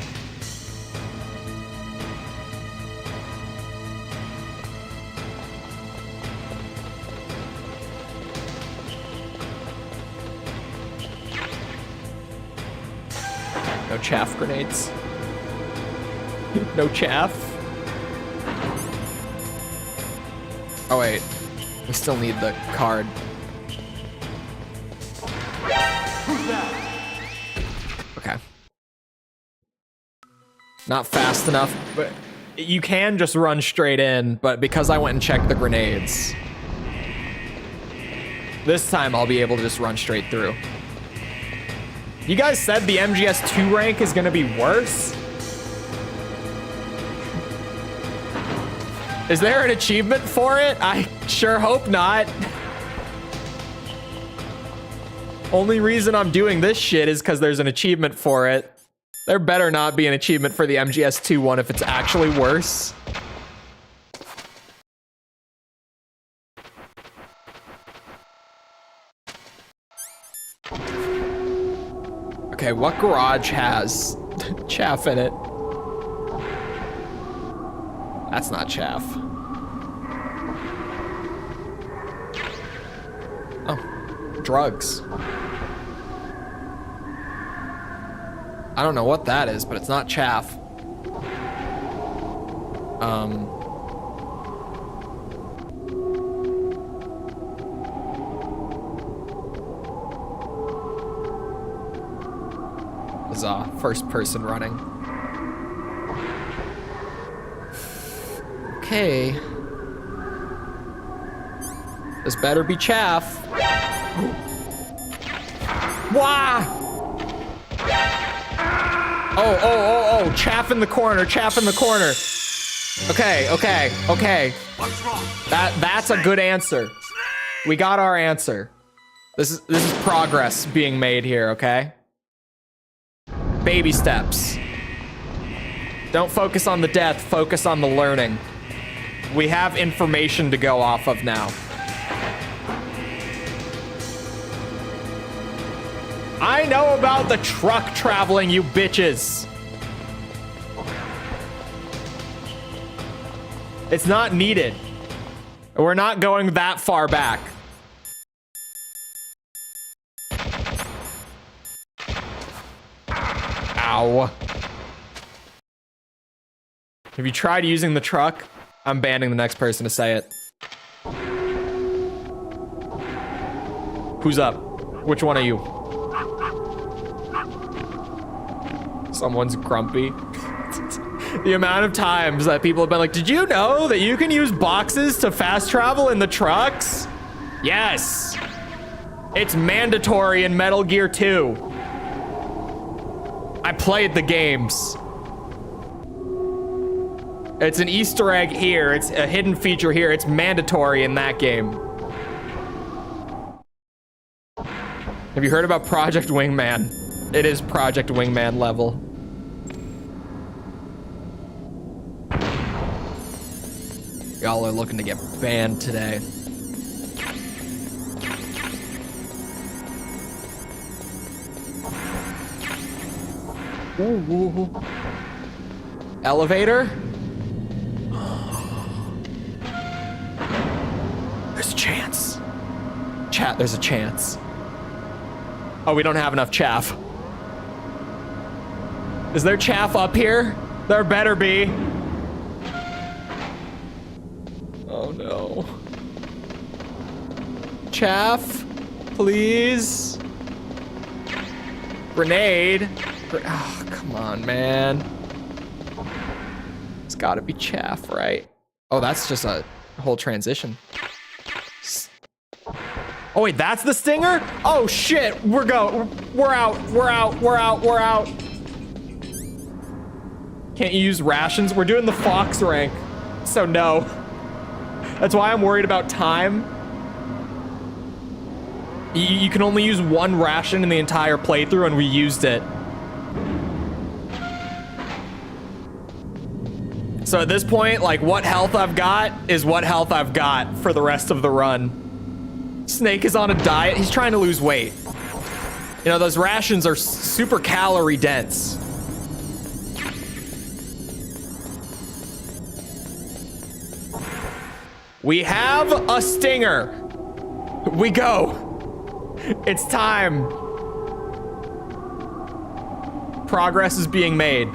No chaff grenades. No chaff. Oh wait, we still need the card. Okay. Not fast enough, but you can just run straight in, but because I went and checked the grenades, this time I'll be able to just run straight through. You guys said the MGS 2 rank is gonna be worse? Is there an achievement for it? I sure hope not. Only reason I'm doing this shit is because there's an achievement for it. There better not be an achievement for the MGS2 one if it's actually worse. Okay, what garage has chaff in it? That's not chaff. Oh, drugs. I don't know what that is, but it's not chaff. Huzzah, first person running. Okay. This better be chaff. Wah! Oh, chaff in the corner, chaff in the corner. Okay. What's wrong? That's a good answer. We got our answer. This is progress being made here, okay? Baby steps. Don't focus on the death, focus on the learning. We have information to go off of now. I know about the truck traveling, you bitches. It's not needed. We're not going that far back. Ow. Have you tried using the truck? I'm banning the next person to say it. Who's up? Which one are you? Someone's grumpy. The amount of times that people have been like, did you know that you can use boxes to fast travel in the trucks? Yes. It's mandatory in Metal Gear 2. I played the games. It's an Easter egg here. It's a hidden feature here. It's mandatory in that game. Have you heard about Project Wingman? It is Project Wingman level. Y'all are looking to get banned today. Ooh. Elevator? There's a chance. Chat, there's a chance. Oh, we don't have enough chaff. Is there chaff up here? There better be. Oh no. Chaff, please. Grenade. Oh, come on, man. It's gotta be chaff, right? Oh, that's just a whole transition. Oh wait, that's the stinger? Oh shit, we're out. Can't you use rations? We're doing the Fox rank, so no. That's why I'm worried about time. You can only use one ration in the entire playthrough, and we used it. So at this point, like, what health I've got is what health I've got for the rest of the run. Snake is on a diet. He's trying to lose weight. You know, those rations are super calorie dense. We have a stinger. We go. It's time. Progress is being made.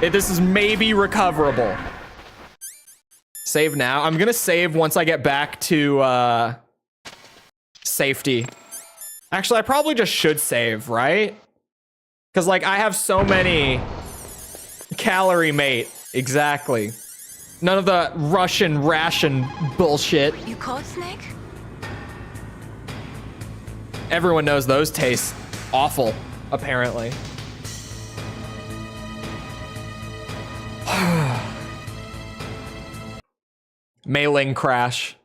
This is maybe recoverable. Save now. I'm gonna save once I get back to safety. Actually, I probably just should save, right? Because like I have so many calorie mate. Exactly. None of the Russian ration bullshit. You caught Snake? Everyone knows those taste awful, apparently. Mailing crash.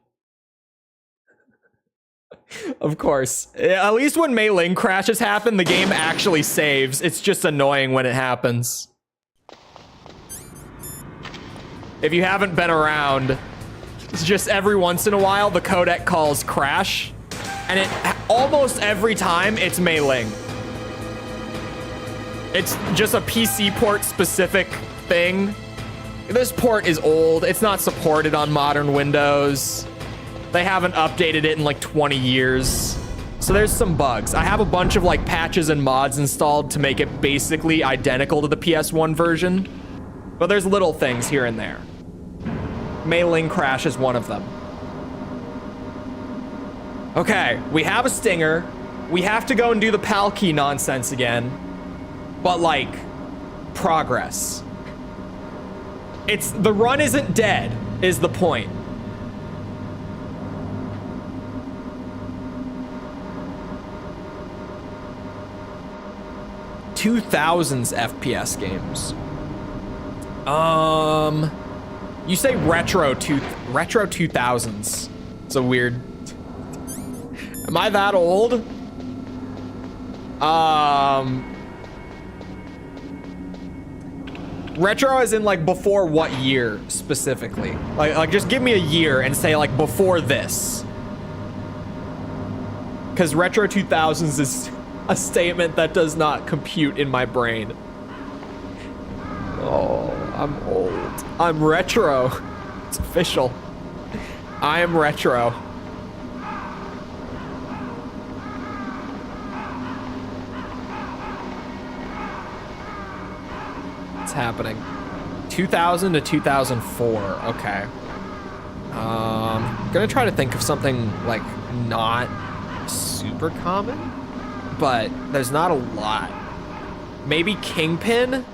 Of course. At least when mailing crashes happen, the game actually saves. It's just annoying when it happens. If you haven't been around, it's just every once in a while the codec calls crash, and it almost every time it's mailing. It's just a PC port specific thing. This port is old. It's not supported on modern Windows. They haven't updated it in like 20 years. So there's some bugs. I have a bunch of like patches and mods installed to make it basically identical to the PS1 version. But there's little things here and there. Mailing crash is one of them. Okay, we have a stinger. We have to go and do the PAL key nonsense again. But like, progress. The run isn't dead, is the point. (2000s) FPS games. You say retro 2000s. It's a weird. Am I that old? Retro as in like before what year specifically? Like just give me a year and say like before this. Because retro 2000s is a statement that does not compute in my brain. Oh, I'm old. I'm retro. It's official. I am retro. Happening 2000 to 2004. Okay. Gonna try to think of something like not super common, but there's not a lot. Maybe Kingpin.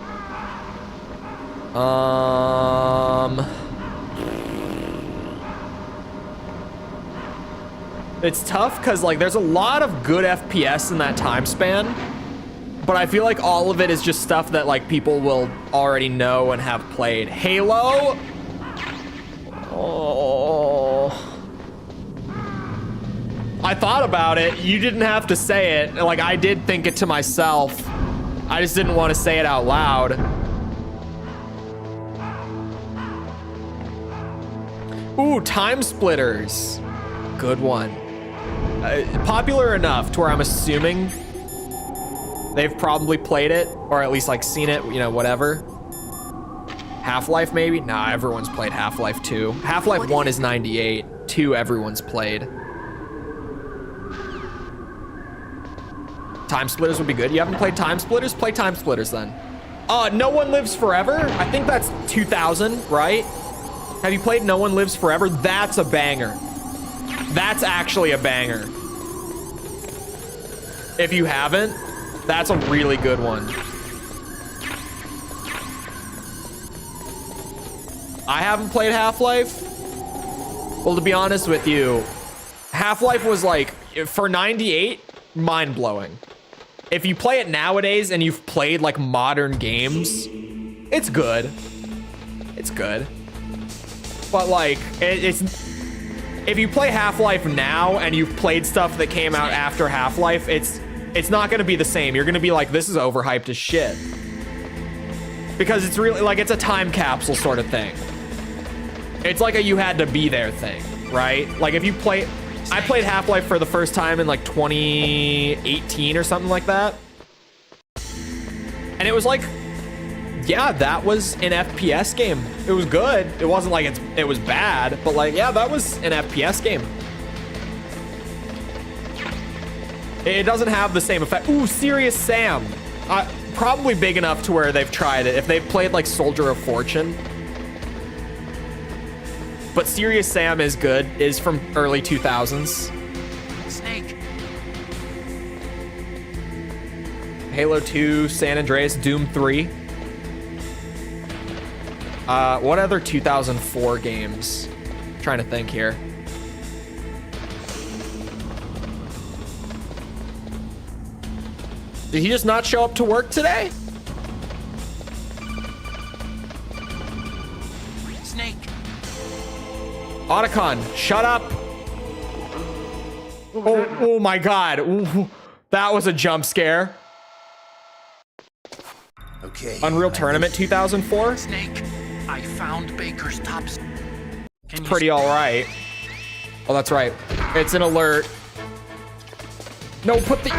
It's tough because like there's a lot of good FPS in that time span, but I feel like all of it is just stuff that like people will already know and have played. Halo. Oh. I thought about it. You didn't have to say it. Like, I did think it to myself. I just didn't want to say it out loud. Ooh, Time Splitters. Good one. Popular enough to where I'm assuming they've probably played it, or at least like seen it, you know, whatever. Half-Life maybe? Nah, everyone's played Half-Life 2. Half-Life 1 is 98. 2 everyone's played. Time Splitters would be good. You haven't played Time Splitters? Play Time Splitters then. No One Lives Forever? I think that's 2000, right? Have you played No One Lives Forever? That's a banger. That's actually a banger. If you haven't, that's a really good one. I haven't played Half-Life. Well, to be honest with you, Half-Life was like, for 98, mind-blowing. If you play it nowadays and you've played like modern games, it's good. It's good. But like, it's if you play Half-Life now and you've played stuff that came out after Half-Life, it's not gonna be the same. You're gonna be like, this is overhyped as shit. Because it's really like, it's a time capsule sort of thing. It's like a you had to be there thing, right? Like if you play, I played Half-Life for the first time in like 2018 or something like that. And it was like, yeah, that was an FPS game. It was good. It wasn't like it was bad, but like, yeah, that was an FPS game. It doesn't have the same effect. Ooh, Serious Sam. Probably big enough to where they've tried it. If they've played like Soldier of Fortune. But Serious Sam is good, is from early 2000s. Snake. Halo 2, San Andreas, Doom 3. What other 2004 games? I'm trying to think here. Did he just not show up to work today? Snake. Otacon, shut up. Oh my God. Ooh, that was a jump scare. Okay. Unreal Tournament 2004? Snake. I found Baker's tops. Can you Pretty all right. Oh, that's right. It's an alert. No, put the...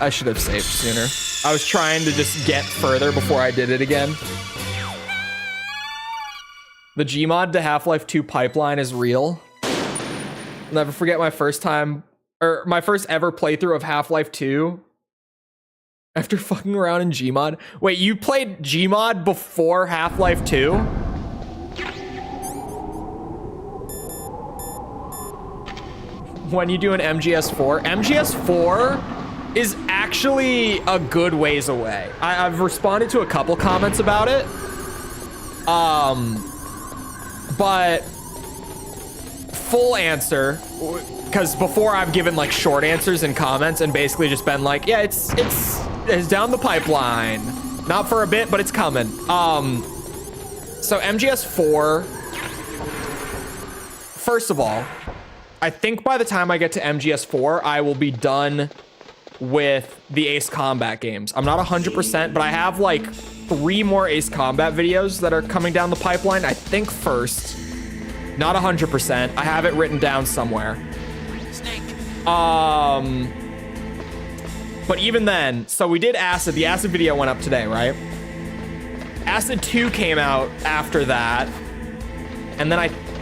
I should have saved sooner. I was trying to just get further before I did it again. The Gmod to Half-Life 2 pipeline is real. I'll never forget my first time, or my first ever playthrough of Half-Life 2 after fucking around in Gmod. Wait, you played Gmod before Half-Life 2? When you do an MGS4? MGS4 is actually a good ways away. I've responded to a couple comments about it. But full answer, because before I've given like short answers in comments and basically just been like, yeah, it's down the pipeline. Not for a bit, but it's coming. So MGS4, first of all, I think by the time I get to MGS4, I will be done with the Ace Combat games. I'm not 100%, but I have like 3 more Ace Combat videos that are coming down the pipeline. I think first, not 100%. I have it written down somewhere. Snake. But even then, so we did Acid. The Acid video went up today, right? Acid 2 came out after that. And then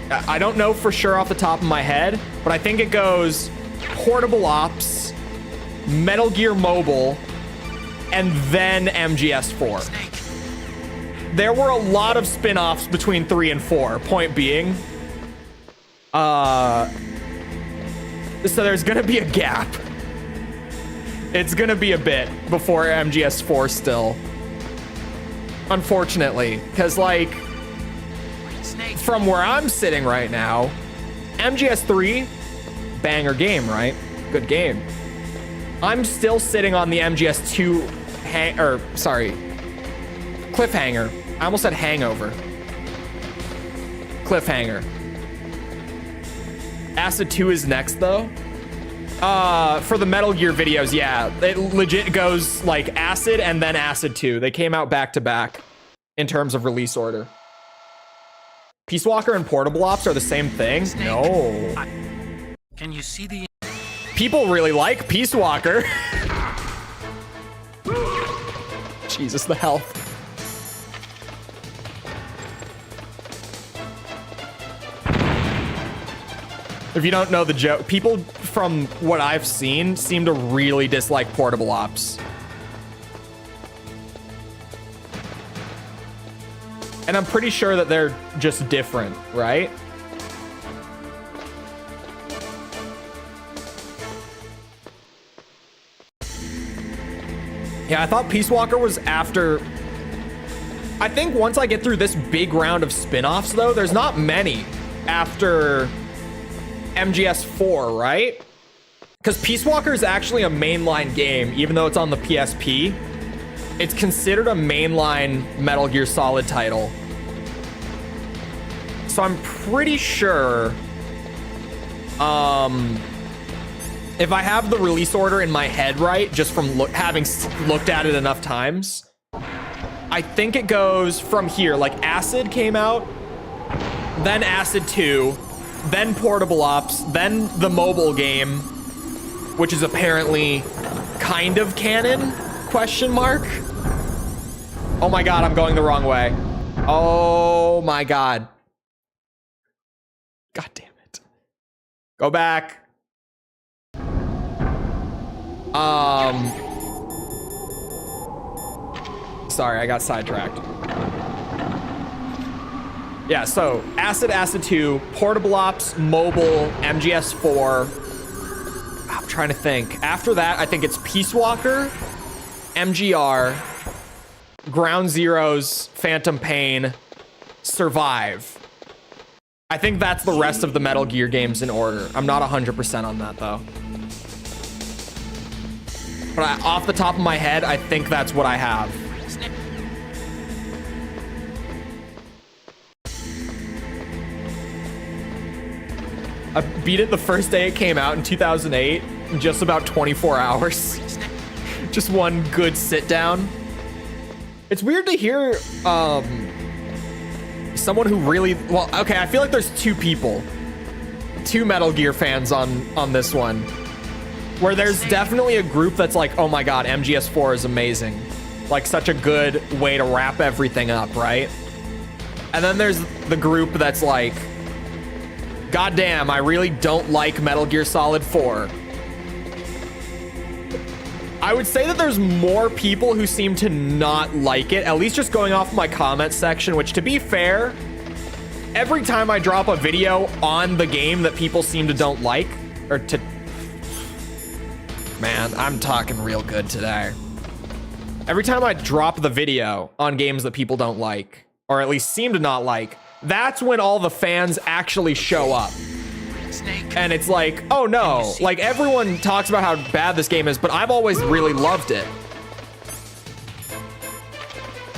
I don't know for sure off the top of my head, but I think it goes Portable Ops, Metal Gear Mobile, and then MGS4. Snake. There were a lot of spin-offs between 3 and 4, point being. So there's gonna be a gap. It's gonna be a bit before MGS4 still. Unfortunately, because like, Snake. from where I'm sitting right now, MGS3, banger game, right? Good game. I'm still sitting on the MGS2 cliffhanger. I almost said hangover. Cliffhanger. Acid 2 is next though. For the Metal Gear videos, yeah, it legit goes like Acid and then Acid 2. They came out back to back in terms of release order. Peace Walker and Portable Ops are the same thing? Snake. No. Can you see the... People really like Peace Walker. Jesus, the health. If you don't know the joke, people from what I've seen seem to really dislike Portable Ops. And I'm pretty sure that they're just different, right? Yeah, I thought Peace Walker was after... I think once I get through this big round of spin-offs, though, there's not many after MGS4, right? Because Peace Walker is actually a mainline game, even though it's on the PSP. It's considered a mainline Metal Gear Solid title. So I'm pretty sure... if I have the release order in my head right, just from having looked at it enough times, I think it goes from here. Like Acid came out, then Acid 2, then Portable Ops, then the mobile game, which is apparently kind of canon, question mark. Oh my God, I'm going the wrong way. Oh my God. God damn it. Go back. Sorry, I got sidetracked. Yeah, so Acid, Acid 2, Portable Ops, Mobile, MGS4. I'm trying to think. After that, I think it's Peace Walker, MGR, Ground Zeroes, Phantom Pain, Survive. I think that's the rest of the Metal Gear games in order. I'm not 100% on that, though. But off the top of my head, I think that's what I have. I beat it the first day it came out in 2008, in just about 24 hours. Just one good sit down. It's weird to hear someone who really, well, okay, I feel like there's two people, two Metal Gear fans on this one, where there's definitely a group that's like, oh my God, MGS4 is amazing. Like such a good way to wrap everything up, right? And then there's the group that's like, God damn, I really don't like Metal Gear Solid 4. I would say that there's more people who seem to not like it, at least just going off my comment section, which to be fair, every time I drop a video on the game that people seem to don't like, or to... Man, I'm talking real good today. Every time I drop the video on games that people don't like, or at least seem to not like, that's when all the fans actually show up. Snake. And it's like, oh no, like everyone talks about how bad this game is, but I've always really loved it.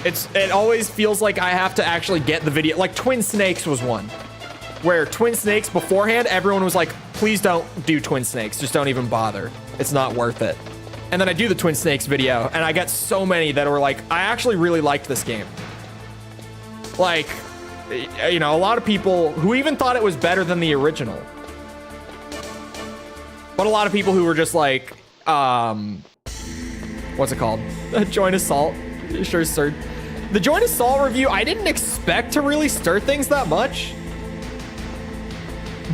It always feels like I have to actually get the video. Like Twin Snakes was one, where Twin Snakes beforehand, everyone was like, please don't do Twin Snakes. Just don't even bother. It's not worth it. And then I do the Twin Snakes video, and I get so many that were like, I actually really liked this game. Like, you know, a lot of people who even thought it was better than the original. But a lot of people who were just like, what's it called? Joint Assault. Sure, sir. The Joint Assault review, I didn't expect to really stir things that much.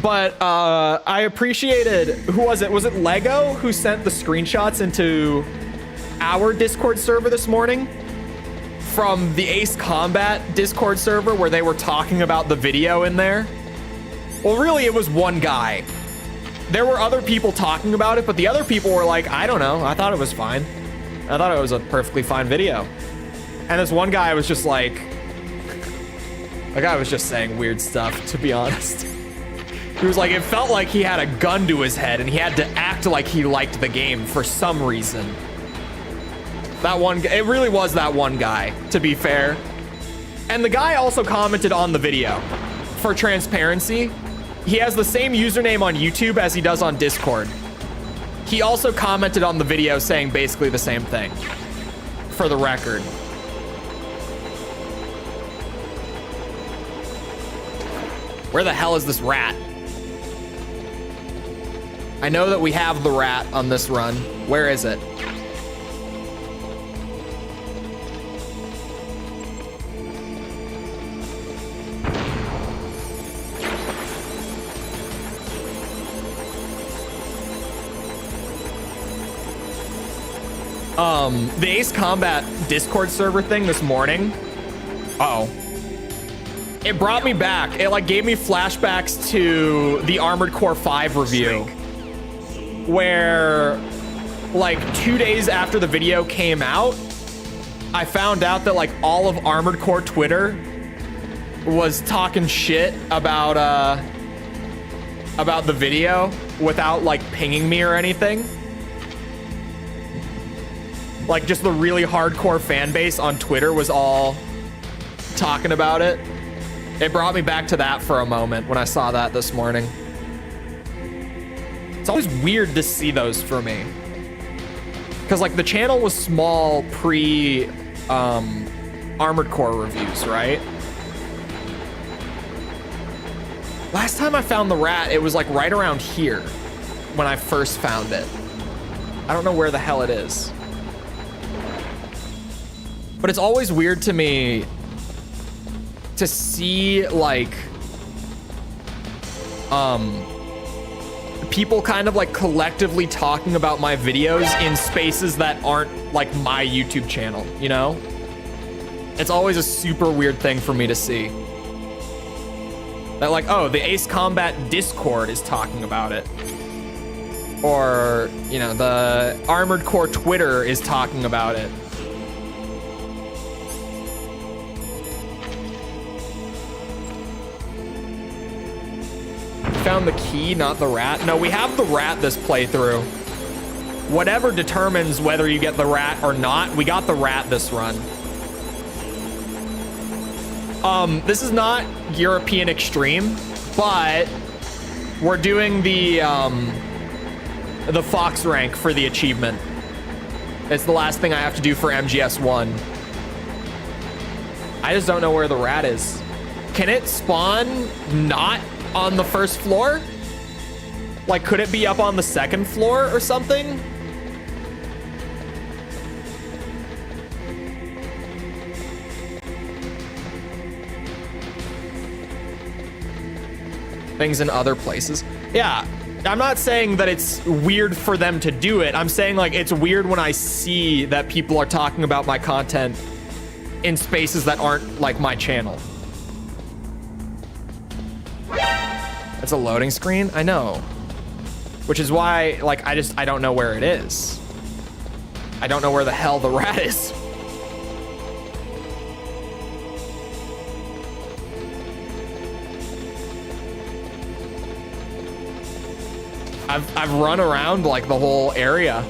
But I appreciated, who was it? Was it Lego who sent the screenshots into our Discord server this morning? From the Ace Combat Discord server where they were talking about the video in there. Well, really, it was one guy. There were other people talking about it, but the other people were like, I don't know. I thought it was fine. I thought it was a perfectly fine video. And this one guy was just like, that guy was just saying weird stuff, to be honest. He was like, it felt like he had a gun to his head and he had to act like he liked the game for some reason. That one, it really was that one guy, to be fair. And the guy also commented on the video. For transparency, he has the same username on YouTube as he does on Discord. He also commented on the video saying basically the same thing, for the record. Where the hell is this rat? I know that we have the rat on this run. Where is it? The Ace Combat Discord server thing this morning. Uh-oh. It brought me back. It like gave me flashbacks to the Armored Core 5 review, where like 2 days after the video came out, I found out that like all of Armored Core Twitter was talking shit about the video without like pinging me or anything. Like just the really hardcore fan base on Twitter was all talking about it. It brought me back to that for a moment when I saw that this morning. It's always weird to see those for me. Because like the channel was small pre Armored Core reviews, right? Last time I found the rat, it was like right around here when I first found it. I don't know where the hell it is. But it's always weird to me to see like people kind of like collectively talking about my videos in spaces that aren't like my YouTube channel, you know? It's always a super weird thing for me to see. That like, oh, the Ace Combat Discord is talking about it. Or, you know, the Armored Core Twitter is talking about it. Found the key, not the rat. No, we have the rat this playthrough. Whatever determines whether you get the rat or not, we got the rat this run. This is not European Extreme, but we're doing the Fox rank for the achievement. It's the last thing I have to do for MGS1. I just don't know where the rat is. Can it spawn not on the first floor? Like, could it be up on the second floor or something? Things in other places. Yeah, I'm not saying that it's weird for them to do it. I'm saying like it's weird when I see that people are talking about my content in spaces that aren't like my channel. It's a loading screen? I know. Which is why, like, I don't know where it is. I don't know where the hell the rat is. I've run around, like, the whole area.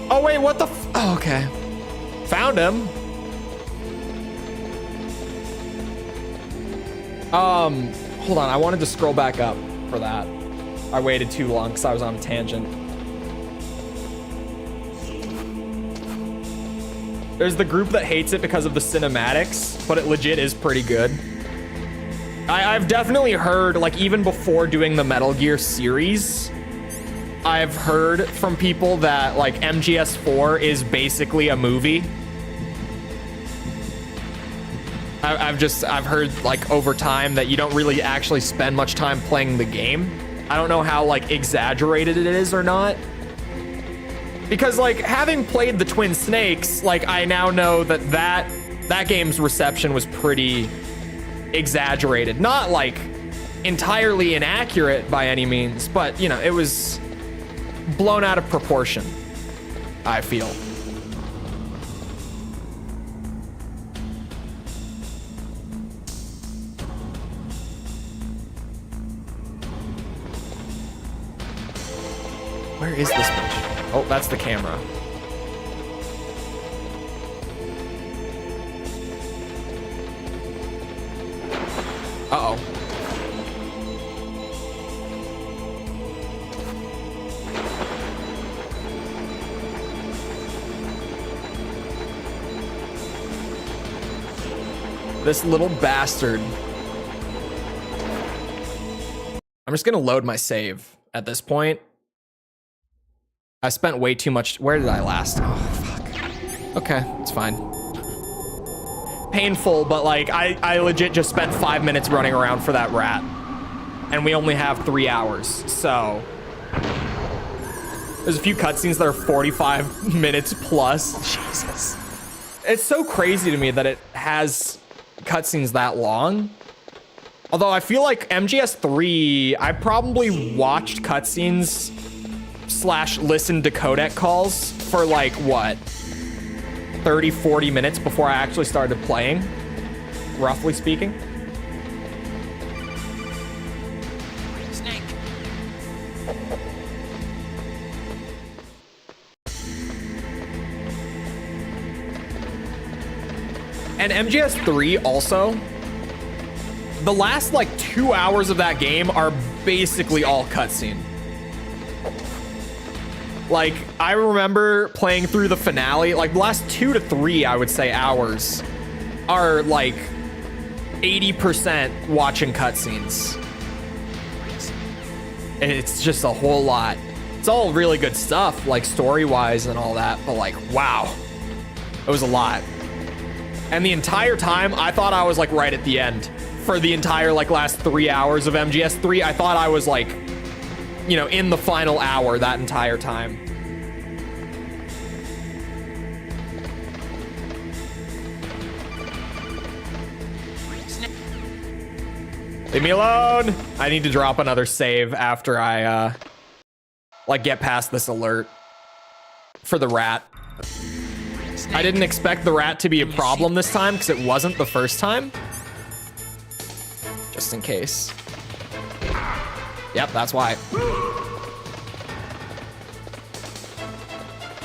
Oh, wait, what the oh, okay. Found him. Hold on, I wanted to scroll back up for that. I waited too long because I was on a tangent. There's the group that hates it because of the cinematics, but it legit is pretty good. I've definitely heard, like, even before doing the Metal Gear series, I've heard from people that like MGS4 is basically a movie. I've heard like over time that you don't really actually spend much time playing the game. I don't know how like exaggerated it is or not. Because like having played the Twin Snakes, like I now know that game's reception was pretty exaggerated. Not like entirely inaccurate by any means, but you know, it was blown out of proportion. I feel. Where is this bitch? Oh, that's the camera. Uh-oh. This little bastard. I'm just gonna load my save at this point. I spent way too much. Where did I last? Oh, fuck. Okay, it's fine. Painful, but like, I legit just spent 5 minutes running around for that rat. And we only have 3 hours, so. There's a few cutscenes that are 45 minutes plus. Jesus. It's so crazy to me that it has cutscenes that long. Although I feel like MGS3, I probably watched cutscenes / listened to codec calls for like, what, 30, 40 minutes before I actually started playing, roughly speaking. Snake. And MGS3 also, the last like 2 hours of that game are basically all cutscene. Like, I remember playing through the finale, like the last 2 to 3, I would say, hours are like 80% watching cutscenes. And it's just a whole lot. It's all really good stuff, like story-wise and all that, but like, wow, it was a lot. And the entire time, I thought I was like right at the end. For the entire like last 3 hours of MGS3, I thought I was like, you know, in the final hour that entire time. Leave me alone. I need to drop another save after I like get past this alert for the rat. I didn't expect the rat to be a problem this time because it wasn't the first time. Just in case. Yep, that's why.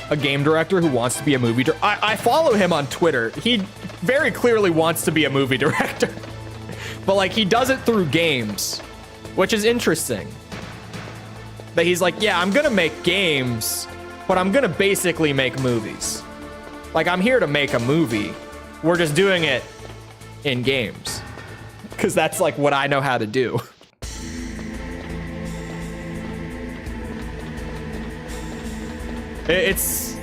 A game director who wants to be a movie director. I follow him on Twitter. He very clearly wants to be a movie director. But like, he does it through games, which is interesting. That he's like, yeah, I'm gonna make games, but I'm gonna basically make movies. Like, I'm here to make a movie. We're just doing it in games. Because that's like what I know how to do. It's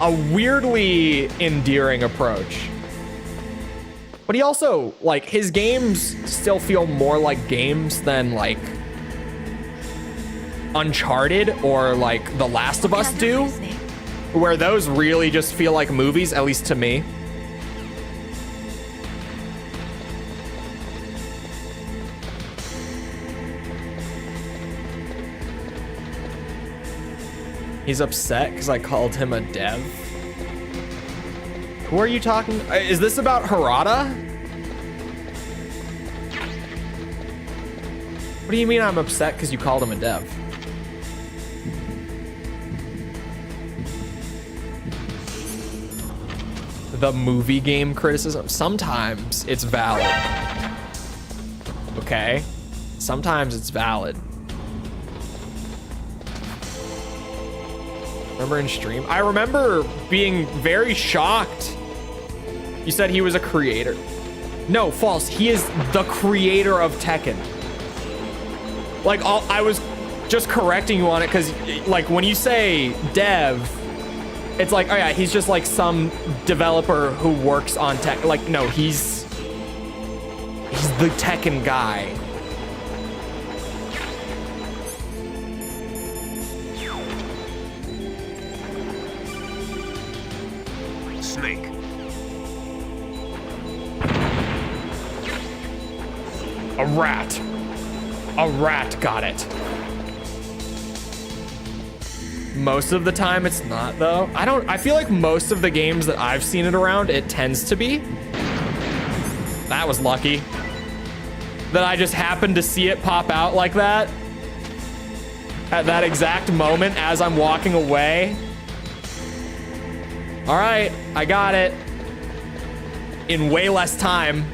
a weirdly endearing approach. But he also, like, his games still feel more like games than like Uncharted or like The Last of Us do, where those really just feel like movies, at least to me. He's upset because I called him a dev. Who are you talking? Is this about Harada? What do you mean I'm upset because you called him a dev? The movie game criticism? Sometimes it's valid. Okay? Sometimes it's valid. Remember in stream? I remember being very shocked. You said he was a creator. No, false. He is the creator of Tekken. Like, I was just correcting you on it because, like, when you say dev, it's like, oh yeah, he's just like some developer who works on tech. Like, no, he's the Tekken guy. Snake. A rat. A rat got it. Most of the time it's not though. I feel like most of the games that I've seen it around, it tends to be. That was lucky. That I just happened to see it pop out like that. At that exact moment as I'm walking away. All right, I got it. In way less time.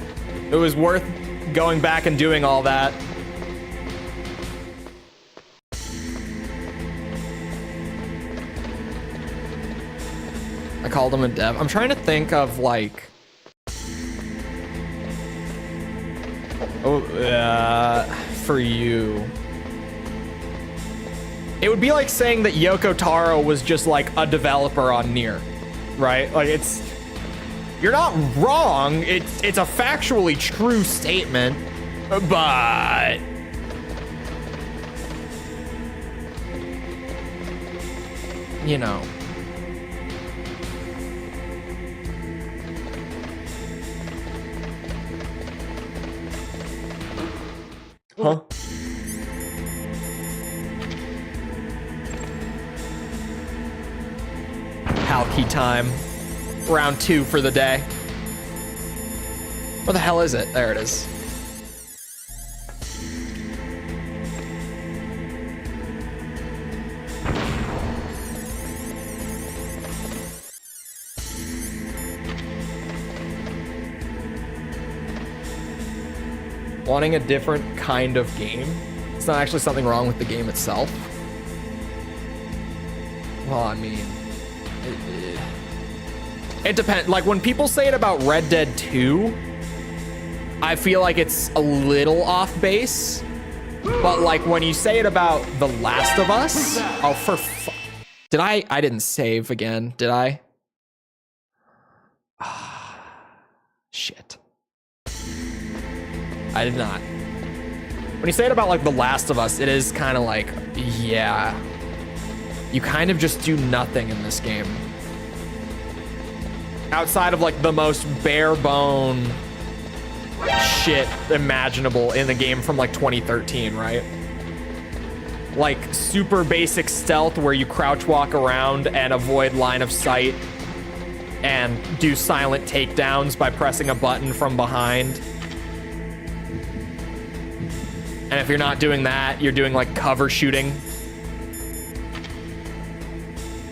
It was worth going back and doing all that. I called him a dev. I'm trying to think of like, for you. It would be like saying that Yoko Taro was just like a developer on Nier, right? Like you're not wrong. It's a factually true statement, but you know. Huh? Halkey time. Round 2 for the day. Where the hell is it? There it is. Wanting a different kind of game. It's not actually something wrong with the game itself. Well, I mean, it depends. Like when people say it about Red Dead 2, I feel like it's a little off base. But like when you say it about The Last of Us, oh did I didn't save again, did I? Shit. I did not. When you say it about like The Last of Us, it is kind of like, yeah, you kind of just do nothing in this game. Outside of like the most bare bone shit imaginable in the game from like 2013, right? Like super basic stealth where you crouch walk around and avoid line of sight and do silent takedowns by pressing a button from behind. And if you're not doing that, you're doing like cover shooting.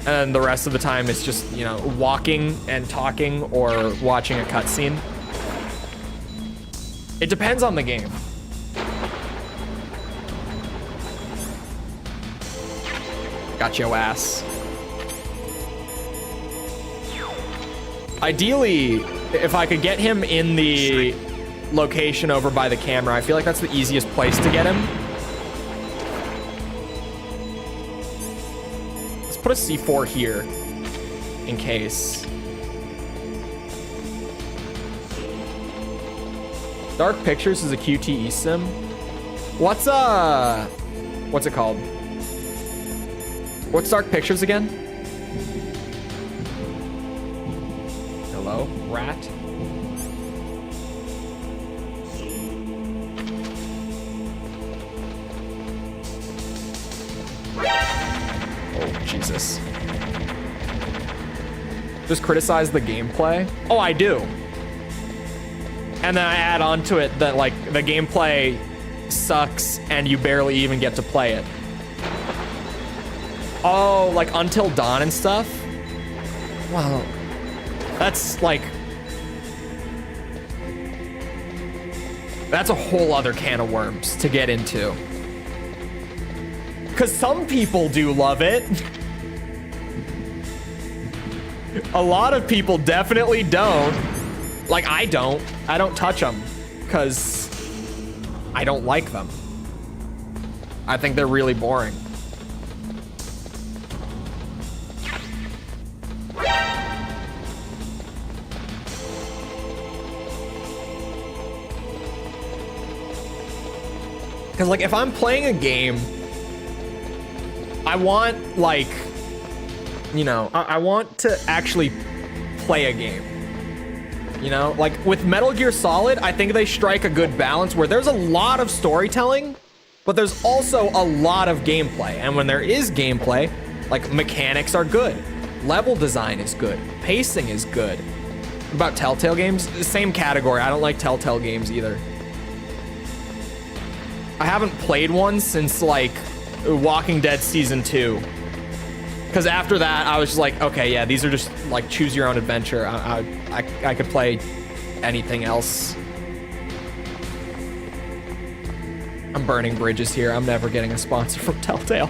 And the rest of the time it's just, you know, walking and talking or watching a cutscene. It depends on the game. Got your ass. Ideally, if I could get him in the location over by the camera, I feel like that's the easiest place to get him. Let's put a C4 here in case. Dark Pictures is a QTE sim. What's it called? What's Dark Pictures again? Hello, rat. Oh, Jesus. Just criticize the gameplay? Oh, I do. And then I add on to it that, like, the gameplay sucks and you barely even get to play it. Oh, like Until Dawn and stuff? Well, that's, like... that's a whole other can of worms to get into. Because some people do love it. A lot of people definitely don't. Like, I don't touch them because I don't like them. I think they're really boring. Because, like, if I'm playing a game, I want, like, you know, I want to actually play a game. You know, like with Metal Gear Solid, I think they strike a good balance where there's a lot of storytelling, but there's also a lot of gameplay. And when there is gameplay, Like, mechanics are good. Level design is good. Pacing is good. About Telltale games, same category. I don't like Telltale games either. I haven't played one since like Walking Dead Season 2. Because after that, I was just like, okay, yeah, these are just like choose your own adventure. I could play anything else. I'm burning bridges here. I'm never getting a sponsor from Telltale.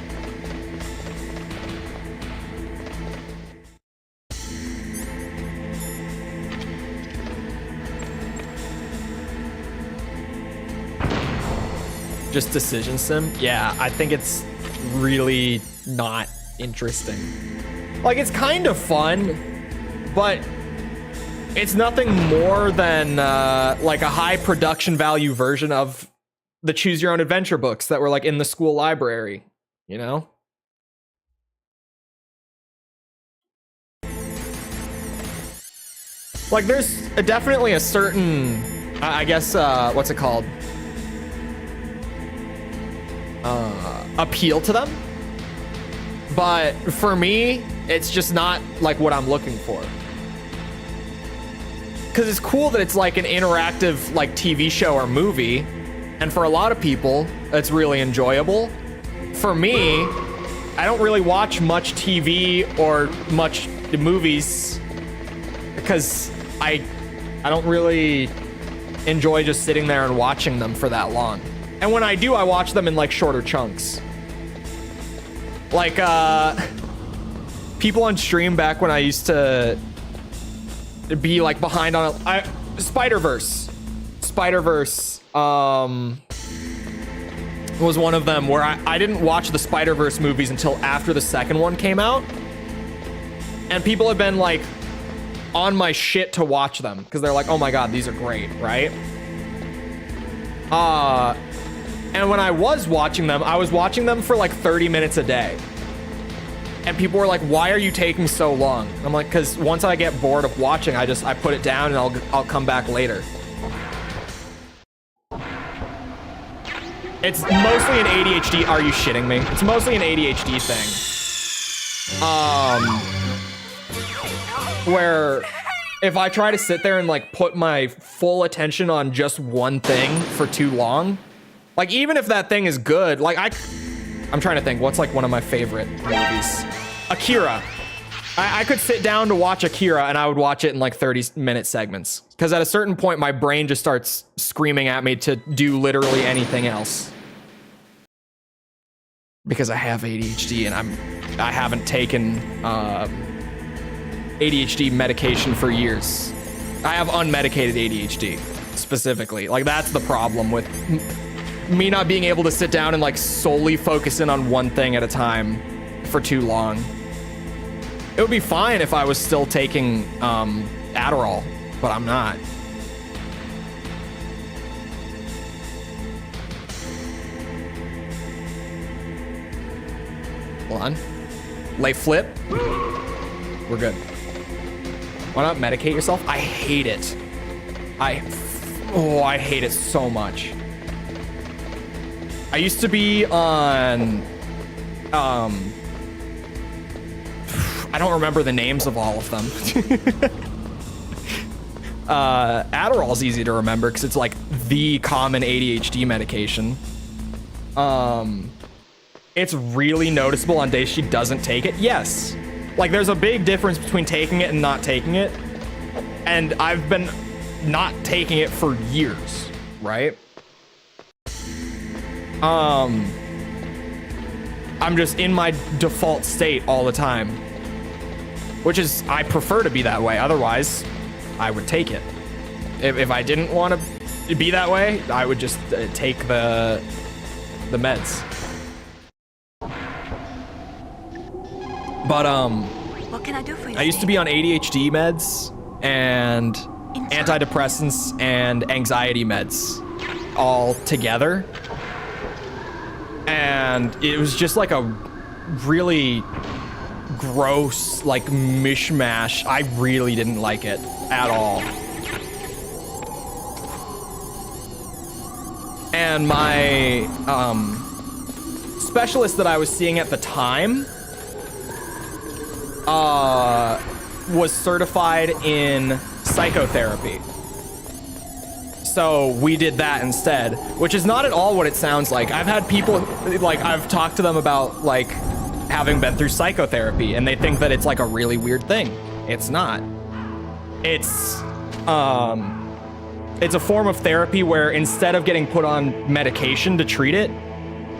Just decision sim? Yeah, I think it's really not interesting. Like, it's kind of fun, but it's nothing more than like a high production value version of the choose your own adventure books that were like in the school library, you know? Like, there's definitely a certain, I guess, what's it called? Appeal to them. But for me, it's just not like what I'm looking for. Because it's cool that it's like an interactive like TV show or movie. And for a lot of people, it's really enjoyable. For me, I don't really watch much TV or much movies because I don't really enjoy just sitting there and watching them for that long. And when I do, I watch them in like shorter chunks. Like people on stream back when I used to be like behind on Spider-Verse was one of them where I didn't watch the Spider-Verse movies until after the second one came out. And people have been like on my shit to watch them because they're like, oh my god, these are great, right? And when I was watching them, I was watching them for like 30 minutes a day. And people were like, why are you taking so long? I'm like, because once I get bored of watching, I put it down and I'll come back later. It's mostly an ADHD. Are you shitting me? It's mostly an ADHD thing. Where if I try to sit there and like put my full attention on just one thing for too long, like even if that thing is good, like I'm trying to think, what's like one of my favorite movies? Akira. I could sit down to watch Akira and I would watch it in like 30-minute segments. Because at a certain point, my brain just starts screaming at me to do literally anything else. Because I have ADHD and I haven't taken ADHD medication for years. I have unmedicated ADHD, specifically. Like, that's the problem with me not being able to sit down and like solely focus in on one thing at a time for too long. It would be fine if I was still taking Adderall, but I'm not. Hold on. Lay flip. We're good. Why not medicate yourself? I hate it. I hate it so much. I used to be on I don't remember the names of all of them. Adderall's easy to remember because it's like the common ADHD medication. It's really noticeable on days she doesn't take it. Yes. Like, there's a big difference between taking it and not taking it. And I've been not taking it for years, right? I'm just in my default state all the time. Which is, I prefer to be that way. Otherwise, I would take it. If I didn't want to be that way, I would just take the meds. But What can I do for you? I used to be on ADHD meds and antidepressants and anxiety meds all together. And it was just like a really gross, like, mishmash. I really didn't like it at all. And my specialist that I was seeing at the time was certified in psychotherapy. So we did that instead, which is not at all what it sounds like. I've had people, like, I've talked to them about, like, having been through psychotherapy, and they think that it's, like, a really weird thing. It's not. It's a form of therapy where instead of getting put on medication to treat it,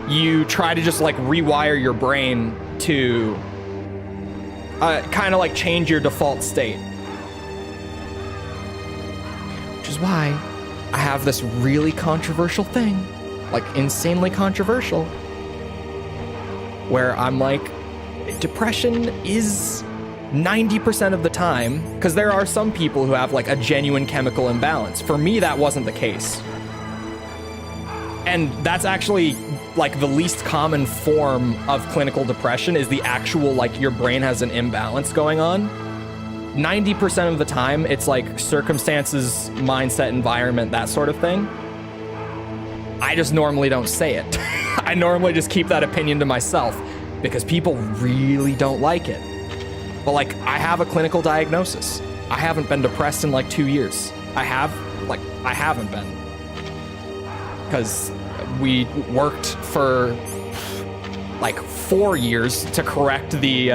you try to just, like, rewire your brain to kind of, like, change your default state. Which is why I have this really controversial thing, like insanely controversial, where I'm like, depression is 90% of the time, because there are some people who have like a genuine chemical imbalance. For me, that wasn't the case. And that's actually like the least common form of clinical depression, is the actual, like, your brain has an imbalance going on. 90% of the time, it's like circumstances, mindset, environment, that sort of thing. I just normally don't say it. I normally just keep that opinion to myself because people really don't like it. But, like, I have a clinical diagnosis. I haven't been depressed in like 2 years. I haven't been. Because we worked for like 4 years to correct the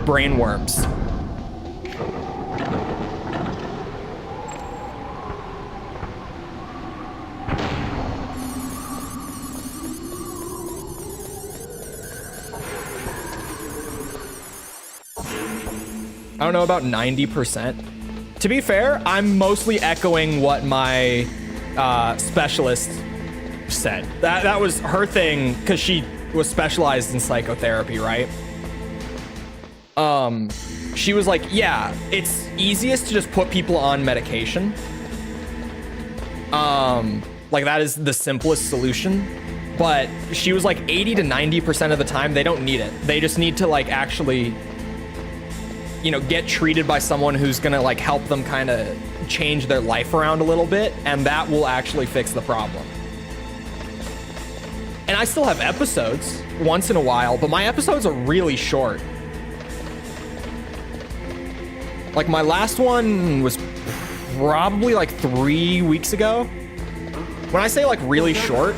brain worms. I don't know about 90%. To be fair, I'm mostly echoing what my specialist said. That was her thing, because she was specialized in psychotherapy, right? She was like, yeah, it's easiest to just put people on medication. Like, that is the simplest solution. But she was like 80 to 90% of the time, they don't need it. They just need to, like, actually, you know, get treated by someone who's gonna, like, help them kind of change their life around a little bit, and that will actually fix the problem. And I still have episodes once in a while, but my episodes are really short. Like, my last one was probably like 3 weeks ago. When I say like really short,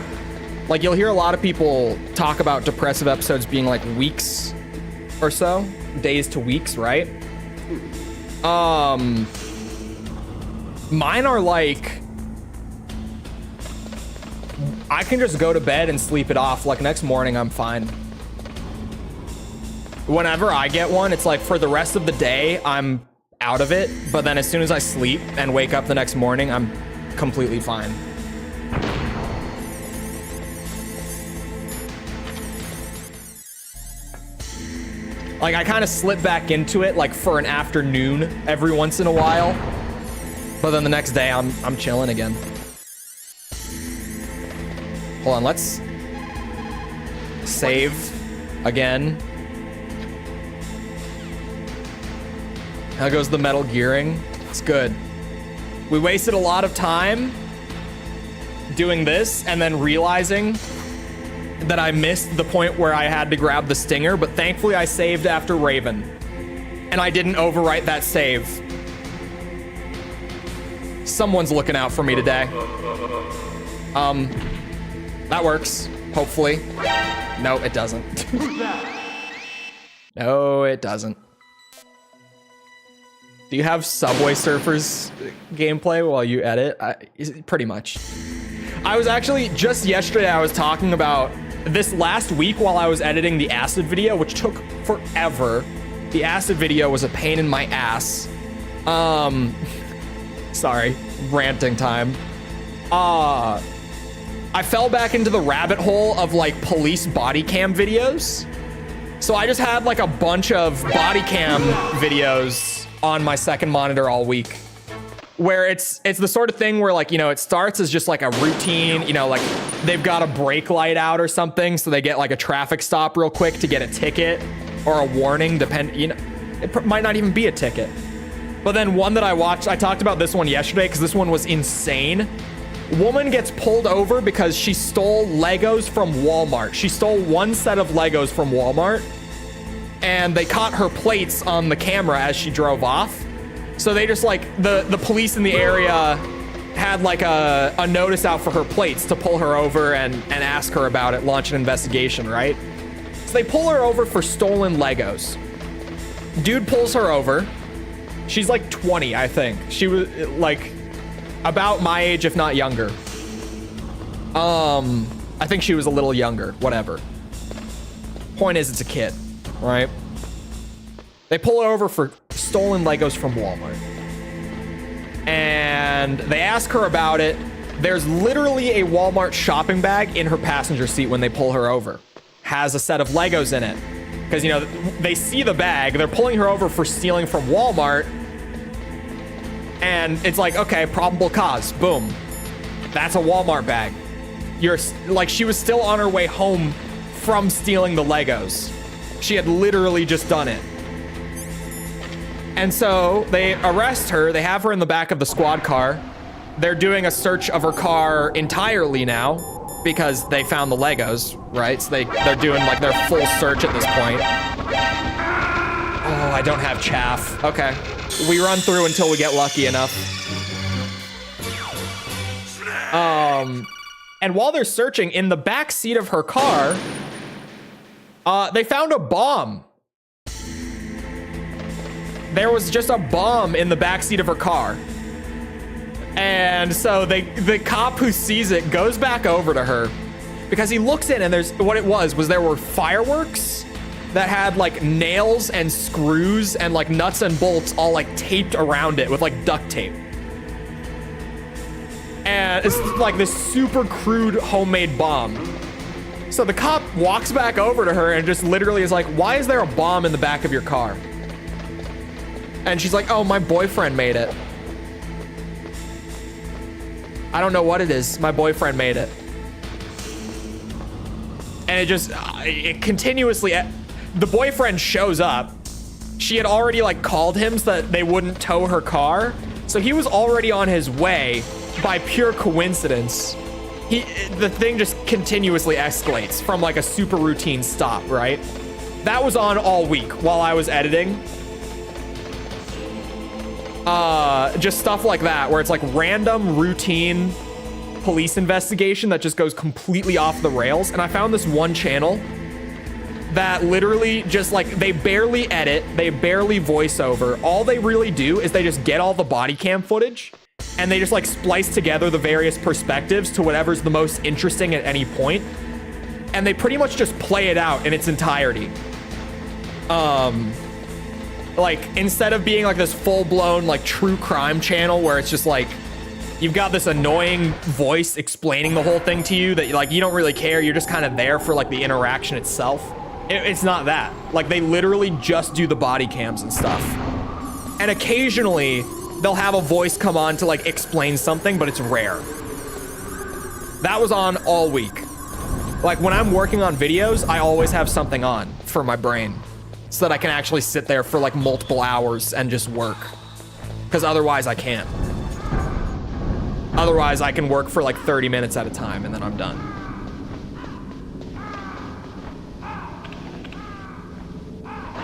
like, you'll hear a lot of people talk about depressive episodes being like weeks or so, days to weeks, right? Mine are like, I can just go to bed and sleep it off. Like, next morning, I'm fine. Whenever I get one, it's like for the rest of the day, I'm out of it. But then as soon as I sleep and wake up the next morning, I'm completely fine. Like, I kind of slip back into it, like, for an afternoon every once in a while. But then the next day, I'm chilling again. Hold on, let's save again. How goes the metal gearing? It's good. We wasted a lot of time doing this and then realizing that I missed the point where I had to grab the stinger, but thankfully I saved after Raven. And I didn't overwrite that save. Someone's looking out for me today. That works, hopefully. No, it doesn't. No, it doesn't. Do you have Subway Surfers gameplay while you edit? Pretty much. I was actually, just yesterday, I was talking about this last week while I was editing the acid video, which took forever. The acid video was a pain in my ass. Sorry, ranting time. I fell back into the rabbit hole of like police body cam videos. So I just had like a bunch of body cam videos on my second monitor all week, where it's the sort of thing where, like, you know, it starts as just like a routine, you know, like they've got a brake light out or something, so they get like a traffic stop real quick to get a ticket or a warning, you know, it might not even be a ticket. But then one that I watched, I talked about this one yesterday because this one was insane. Woman gets pulled over because she stole Legos from Walmart. She stole one set of Legos from Walmart. and they caught her plates on the camera as she drove off. So they just like, the police in the area had like a notice out for her plates to pull her over and ask her about it, launch an investigation, right? So they pull her over for stolen Legos. Dude pulls her over. She's like 20, I think. She was like about my age, if not younger. I think she was a little younger, whatever. Point is, it's a kid, right? They pull her over for stolen Legos from Walmart. And they ask her about it. There's literally a Walmart shopping bag in her passenger seat when they pull her over. Has a set of Legos in it. Because, you know, they see the bag. They're pulling her over for stealing from Walmart. And it's like, okay, probable cause. Boom. That's a Walmart bag. You're like, she was still on her way home from stealing the Legos. She had literally just done it. And so they arrest her. They have her in the back of the squad car. They're doing a search of her car entirely now because they found the Legos, right? So they're doing like their full search at this point. Oh, I don't have chaff. Okay. We run through until we get lucky enough. And while they're searching, in the back seat of her car, they found a bomb. There was just a bomb in the backseat of her car. And so the cop who sees it goes back over to her because he looks in and what it was there were fireworks that had like nails and screws and like nuts and bolts all like taped around it with like duct tape. And it's like this super crude homemade bomb. So the cop walks back over to her and just literally is like, why is there a bomb in the back of your car? And she's like, oh, my boyfriend made it. I don't know what it is. My boyfriend made it. And it continuously, the boyfriend shows up. She had already like called him so that they wouldn't tow her car. So he was already on his way. By pure coincidence, the thing just continuously escalates from like a super routine stop, right? That was on all week while I was editing. Just stuff like that, where it's like random routine police investigation that just goes completely off the rails. And I found this one channel that literally just like, they barely edit, they barely voice over. All they really do is they just get all the body cam footage and they just like splice together the various perspectives to whatever's the most interesting at any point. And they pretty much just play it out in its entirety. Like, instead of being like this full-blown like true crime channel where it's just like, you've got this annoying voice explaining the whole thing to you that like you don't really care, you're just kind of there for like the interaction itself. It's not that. Like, they literally just do the body cams and stuff. And occasionally, they'll have a voice come on to like explain something, but it's rare. That was on all week. Like, when I'm working on videos, I always have something on for my brain so that I can actually sit there for like multiple hours and just work. Because otherwise I can't. Otherwise I can work for like 30 minutes at a time and then I'm done.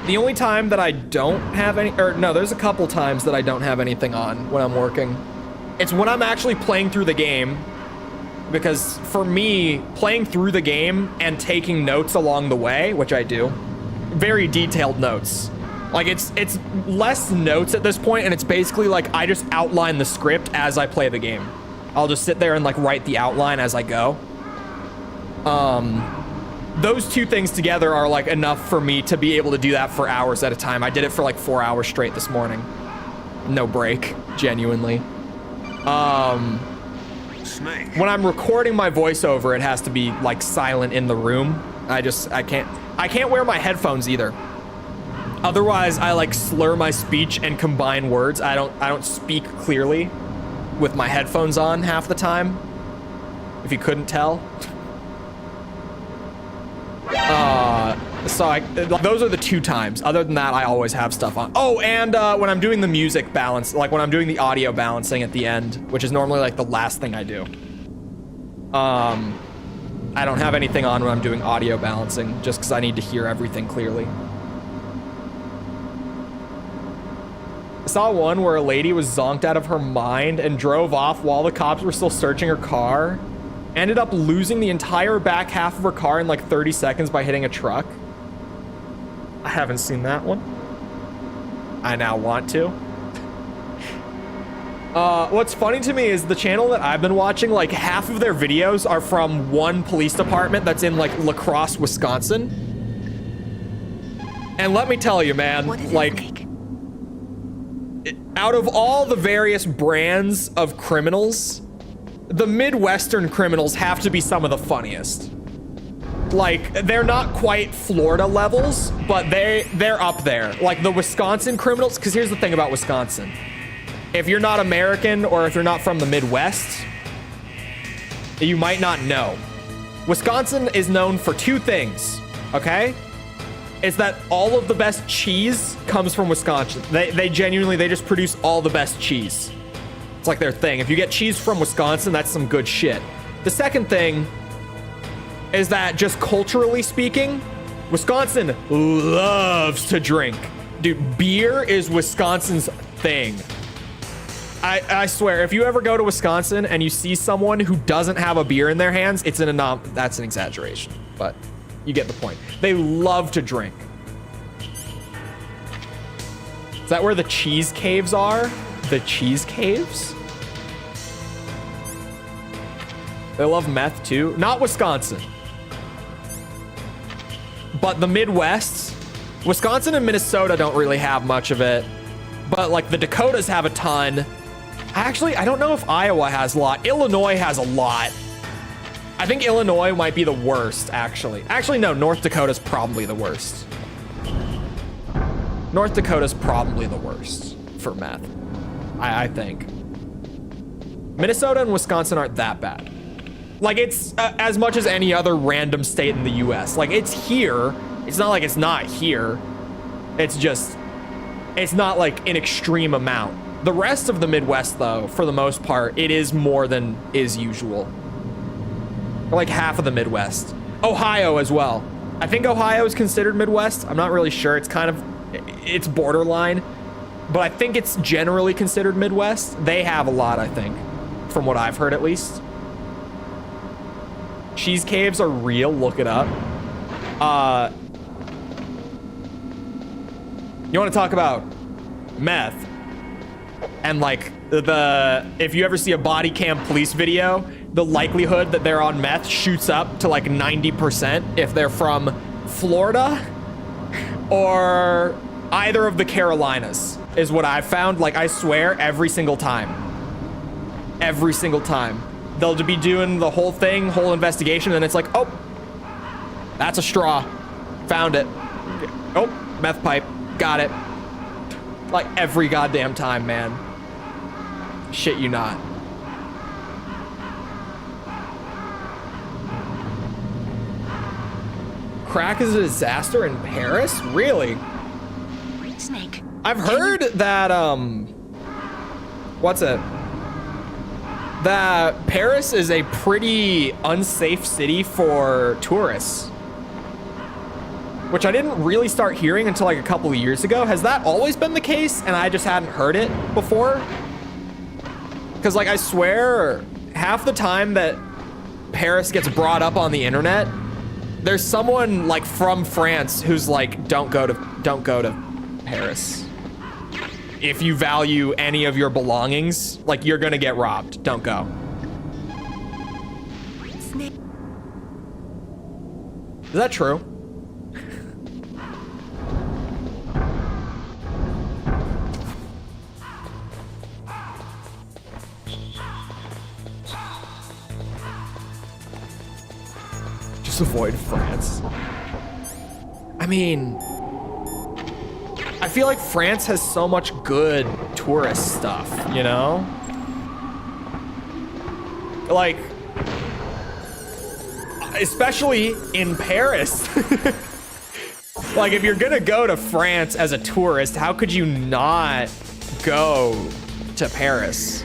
The only time that I don't have any, or no, there's a couple times that I don't have anything on when I'm working. It's when I'm actually playing through the game. Because for me, playing through the game and taking notes along the way, which I do, very detailed notes. Like, it's less notes at this point, and it's basically like I just outline the script as I play the game. I'll just sit there and like write the outline as I go. Those two things together are like enough for me to be able to do that for hours at a time. I did it for like 4 hours straight this morning. No break, genuinely. When I'm recording my voiceover, it has to be like silent in the room. I can't wear my headphones either. Otherwise, I like slur my speech and combine words. I don't speak clearly with my headphones on half the time. If you couldn't tell. Those are the two times. Other than that, I always have stuff on. Oh, and when I'm doing the music balance, like when I'm doing the audio balancing at the end, which is normally like the last thing I do. I don't have anything on when I'm doing audio balancing, just because I need to hear everything clearly. I saw one where a lady was zonked out of her mind and drove off while the cops were still searching her car. Ended up losing the entire back half of her car in like 30 seconds by hitting a truck. I haven't seen that one. I now want to. What's funny to me is the channel that I've been watching, like half of their videos are from one police department that's in like La Crosse, Wisconsin. And let me tell you, man, like, out of all the various brands of criminals, the Midwestern criminals have to be some of the funniest. Like, they're not quite Florida levels, but they're up there. Like the Wisconsin criminals, because here's the thing about Wisconsin. If you're not American or if you're not from the Midwest, you might not know. Wisconsin is known for two things, okay? It's that all of the best cheese comes from Wisconsin. They genuinely, they just produce all the best cheese. It's like their thing. If you get cheese from Wisconsin, that's some good shit. The second thing is that just culturally speaking, Wisconsin loves to drink. Dude, beer is Wisconsin's thing. I swear, if you ever go to Wisconsin and you see someone who doesn't have a beer in their hands, that's an exaggeration, but you get the point. They love to drink. Is that where the cheese caves are? The cheese caves? They love meth too. Not Wisconsin. But the Midwest, Wisconsin and Minnesota don't really have much of it. But like the Dakotas have a ton. Actually, I don't know if Iowa has a lot. Illinois has a lot. I think Illinois might be the worst, actually. Actually, no, North Dakota's probably the worst. North Dakota's probably the worst for meth, I think. Minnesota and Wisconsin aren't that bad. Like, it's as much as any other random state in the US. Like, it's here. It's not like it's not here. It's just, it's not like an extreme amount. The rest of the Midwest, though, for the most part, it is more than is usual. Like half of the Midwest. Ohio as well. I think Ohio is considered Midwest. I'm not really sure. It's kind of, it's borderline. But I think it's generally considered Midwest. They have a lot, I think, from what I've heard at least. Cheese caves are real. Look it up. You want to talk about meth? And like if you ever see a body cam police video, the likelihood that they're on meth shoots up to like 90% if they're from Florida or either of the Carolinas is what I've found. Like, I swear, every single time. Every single time. They'll be doing the whole thing, whole investigation, and it's like, oh, that's a straw. Found it. Oh, meth pipe. Got it. Like, every goddamn time, man. Shit you not. Crack is a disaster in Paris? Really? Snake. I've heard that, what's it? That Paris is a pretty unsafe city for tourists. Which I didn't really start hearing until like a couple of years ago. Has that always been the case and I just hadn't heard it before? Because like, I swear, half the time that Paris gets brought up on the internet, there's someone like from France who's like, don't go to Paris. If you value any of your belongings, like, you're gonna get robbed. Don't go. Snake. Is that true? Just avoid France. I mean, I feel like France has so much good tourist stuff, you know? Like, especially in Paris. Like, if you're gonna go to France as a tourist, how could you not go to Paris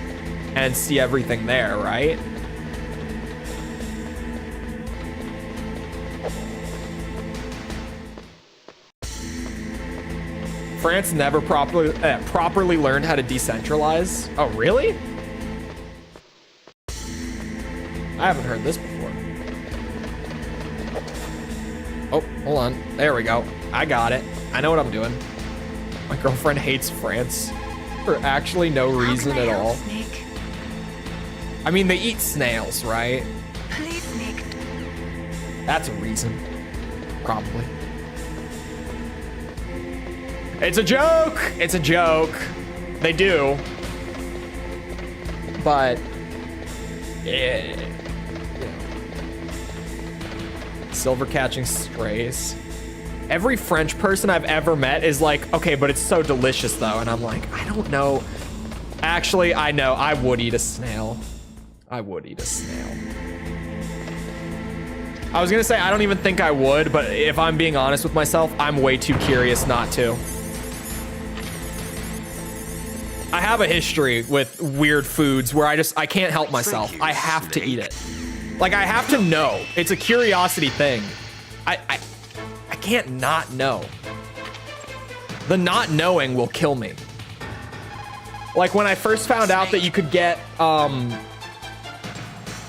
and see everything there, right? France never properly learned how to decentralize. Oh, really? I haven't heard this before. Oh, hold on. There we go. I got it. I know what I'm doing. My girlfriend hates France for actually no reason at all. Snake? I mean, they eat snails, right? Please, Snake. That's a reason. Probably. It's a joke! It's a joke. They do. But... yeah. Silver catching strays. Every French person I've ever met is like, okay, but it's so delicious though. And I'm like, I don't know. Actually, I know. I would eat a snail. I would eat a snail. I was gonna say, I don't even think I would, but if I'm being honest with myself, I'm way too curious not to. I have a history with weird foods where I can't help myself. I have to eat it. Like, I have to know. It's a curiosity thing. I can't not know. The not knowing will kill me. Like, when I first found out that you could get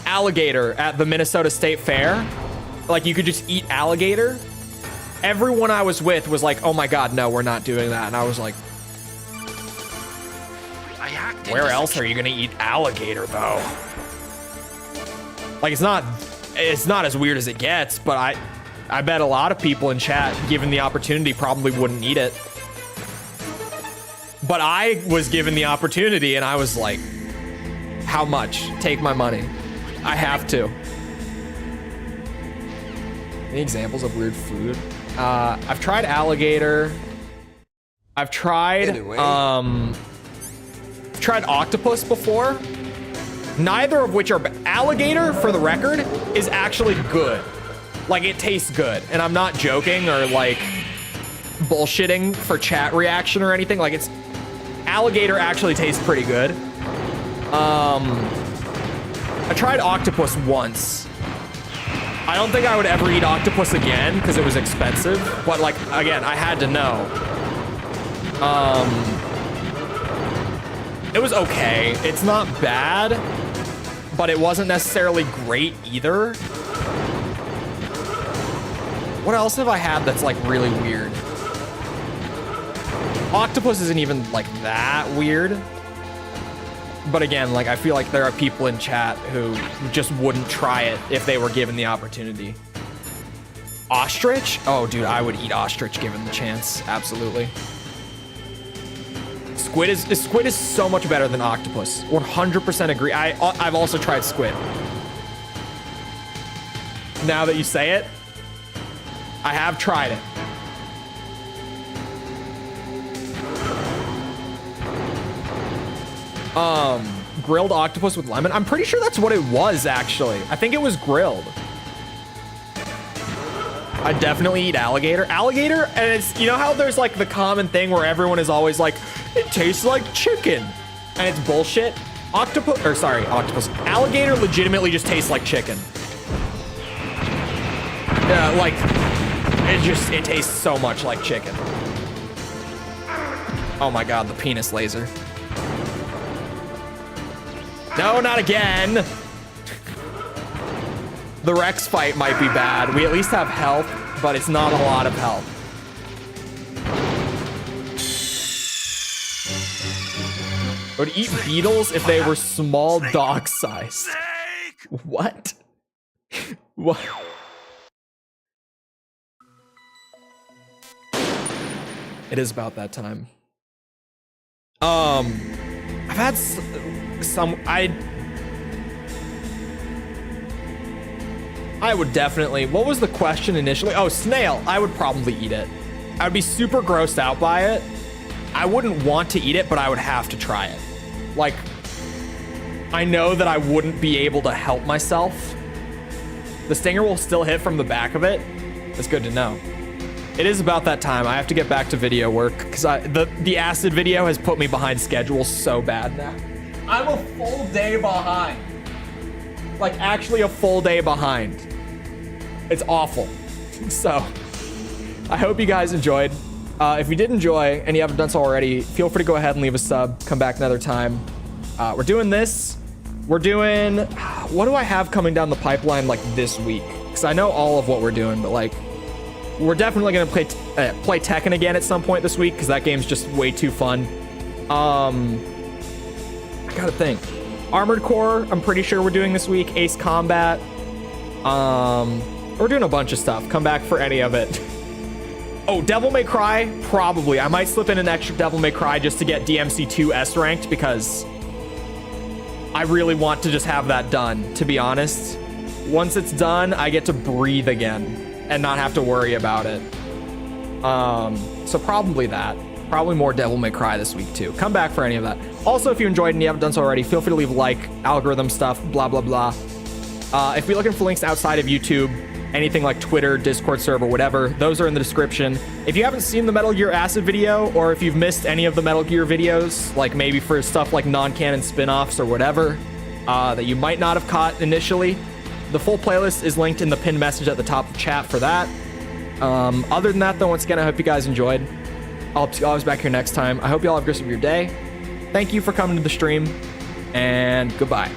alligator at the Minnesota State Fair, like, you could just eat alligator, everyone I was with was like, oh my God, no, we're not doing that. And I was like, where else are you gonna eat alligator, though? Like, it's not as weird as it gets, but I bet a lot of people in chat, given the opportunity, probably wouldn't eat it. But I was given the opportunity, and I was like, how much? Take my money. I have to. Any examples of weird food? I've tried alligator. I've tried, tried octopus before. Neither of which are alligator, for the record, is actually good. Like, it tastes good, and I'm not joking or like bullshitting for chat reaction or anything. Like, it's alligator actually tastes pretty good. I tried octopus once. I don't think I would ever eat octopus again because it was expensive, but like, again, I had to know. It was okay. It's not bad, but it wasn't necessarily great either. What else have I had that's like really weird? Octopus isn't even like that weird. But again, like, I feel like there are people in chat who just wouldn't try it if they were given the opportunity. Ostrich? Oh, dude, I would eat ostrich given the chance. Absolutely. Squid is so much better than octopus. 100% agree. I've also tried squid. Now that you say it, I have tried it. Grilled octopus with lemon. I'm pretty sure that's what it was, actually. I think it was grilled. I definitely eat alligator. Alligator, and it's, you know how there's like the common thing where everyone is always like, it tastes like chicken, and it's bullshit. Octopus. Alligator legitimately just tastes like chicken. Like, it tastes so much like chicken. Oh my God, the penis laser. No, not again. The Rex fight might be bad. We at least have health, but it's not a lot of health. I would eat beetles if they were small dog sized. What? What? It is about that time. I've had some, I would definitely, what was the question initially? Oh, snail. I would probably eat it. I would be super grossed out by it. I wouldn't want to eat it, but I would have to try it. Like, I know that I wouldn't be able to help myself. The stinger will still hit from the back of it. That's good to know. It is about that time. I have to get back to video work because the acid video has put me behind schedule so bad now. I'm a full day behind. Like, actually a full day behind. It's awful. So, I hope you guys enjoyed. If you did enjoy and you haven't done so already, feel free to go ahead and leave a sub. Come back another time. We're doing this. We're doing... What do I have coming down the pipeline like this week? Because I know all of what we're doing, but like... We're definitely going to play Tekken again at some point this week because that game's just way too fun. I gotta think. Armored Core, I'm pretty sure we're doing this week. Ace Combat. We're doing a bunch of stuff. Come back for any of it. Oh, Devil May Cry? Probably. I might slip in an extra Devil May Cry just to get DMC2 S ranked because I really want to just have that done, to be honest. Once it's done, I get to breathe again and not have to worry about it. So probably that. Probably more Devil May Cry this week too. Come back for any of that. Also, if you enjoyed and you haven't done so already, feel free to leave a like, algorithm stuff, blah, blah, blah. If you're looking for links outside of YouTube, anything like Twitter, Discord server, whatever, those are in the description. If you haven't seen the Metal Gear Acid video, or if you've missed any of the Metal Gear videos, like maybe for stuff like non-canon spin-offs or whatever, that you might not have caught initially, the full playlist is linked in the pinned message at the top of the chat for that. Other than that, though, once again, I hope you guys enjoyed. I'll see you always back here next time. I hope you all have a great rest of your day. Thank you for coming to the stream, and goodbye.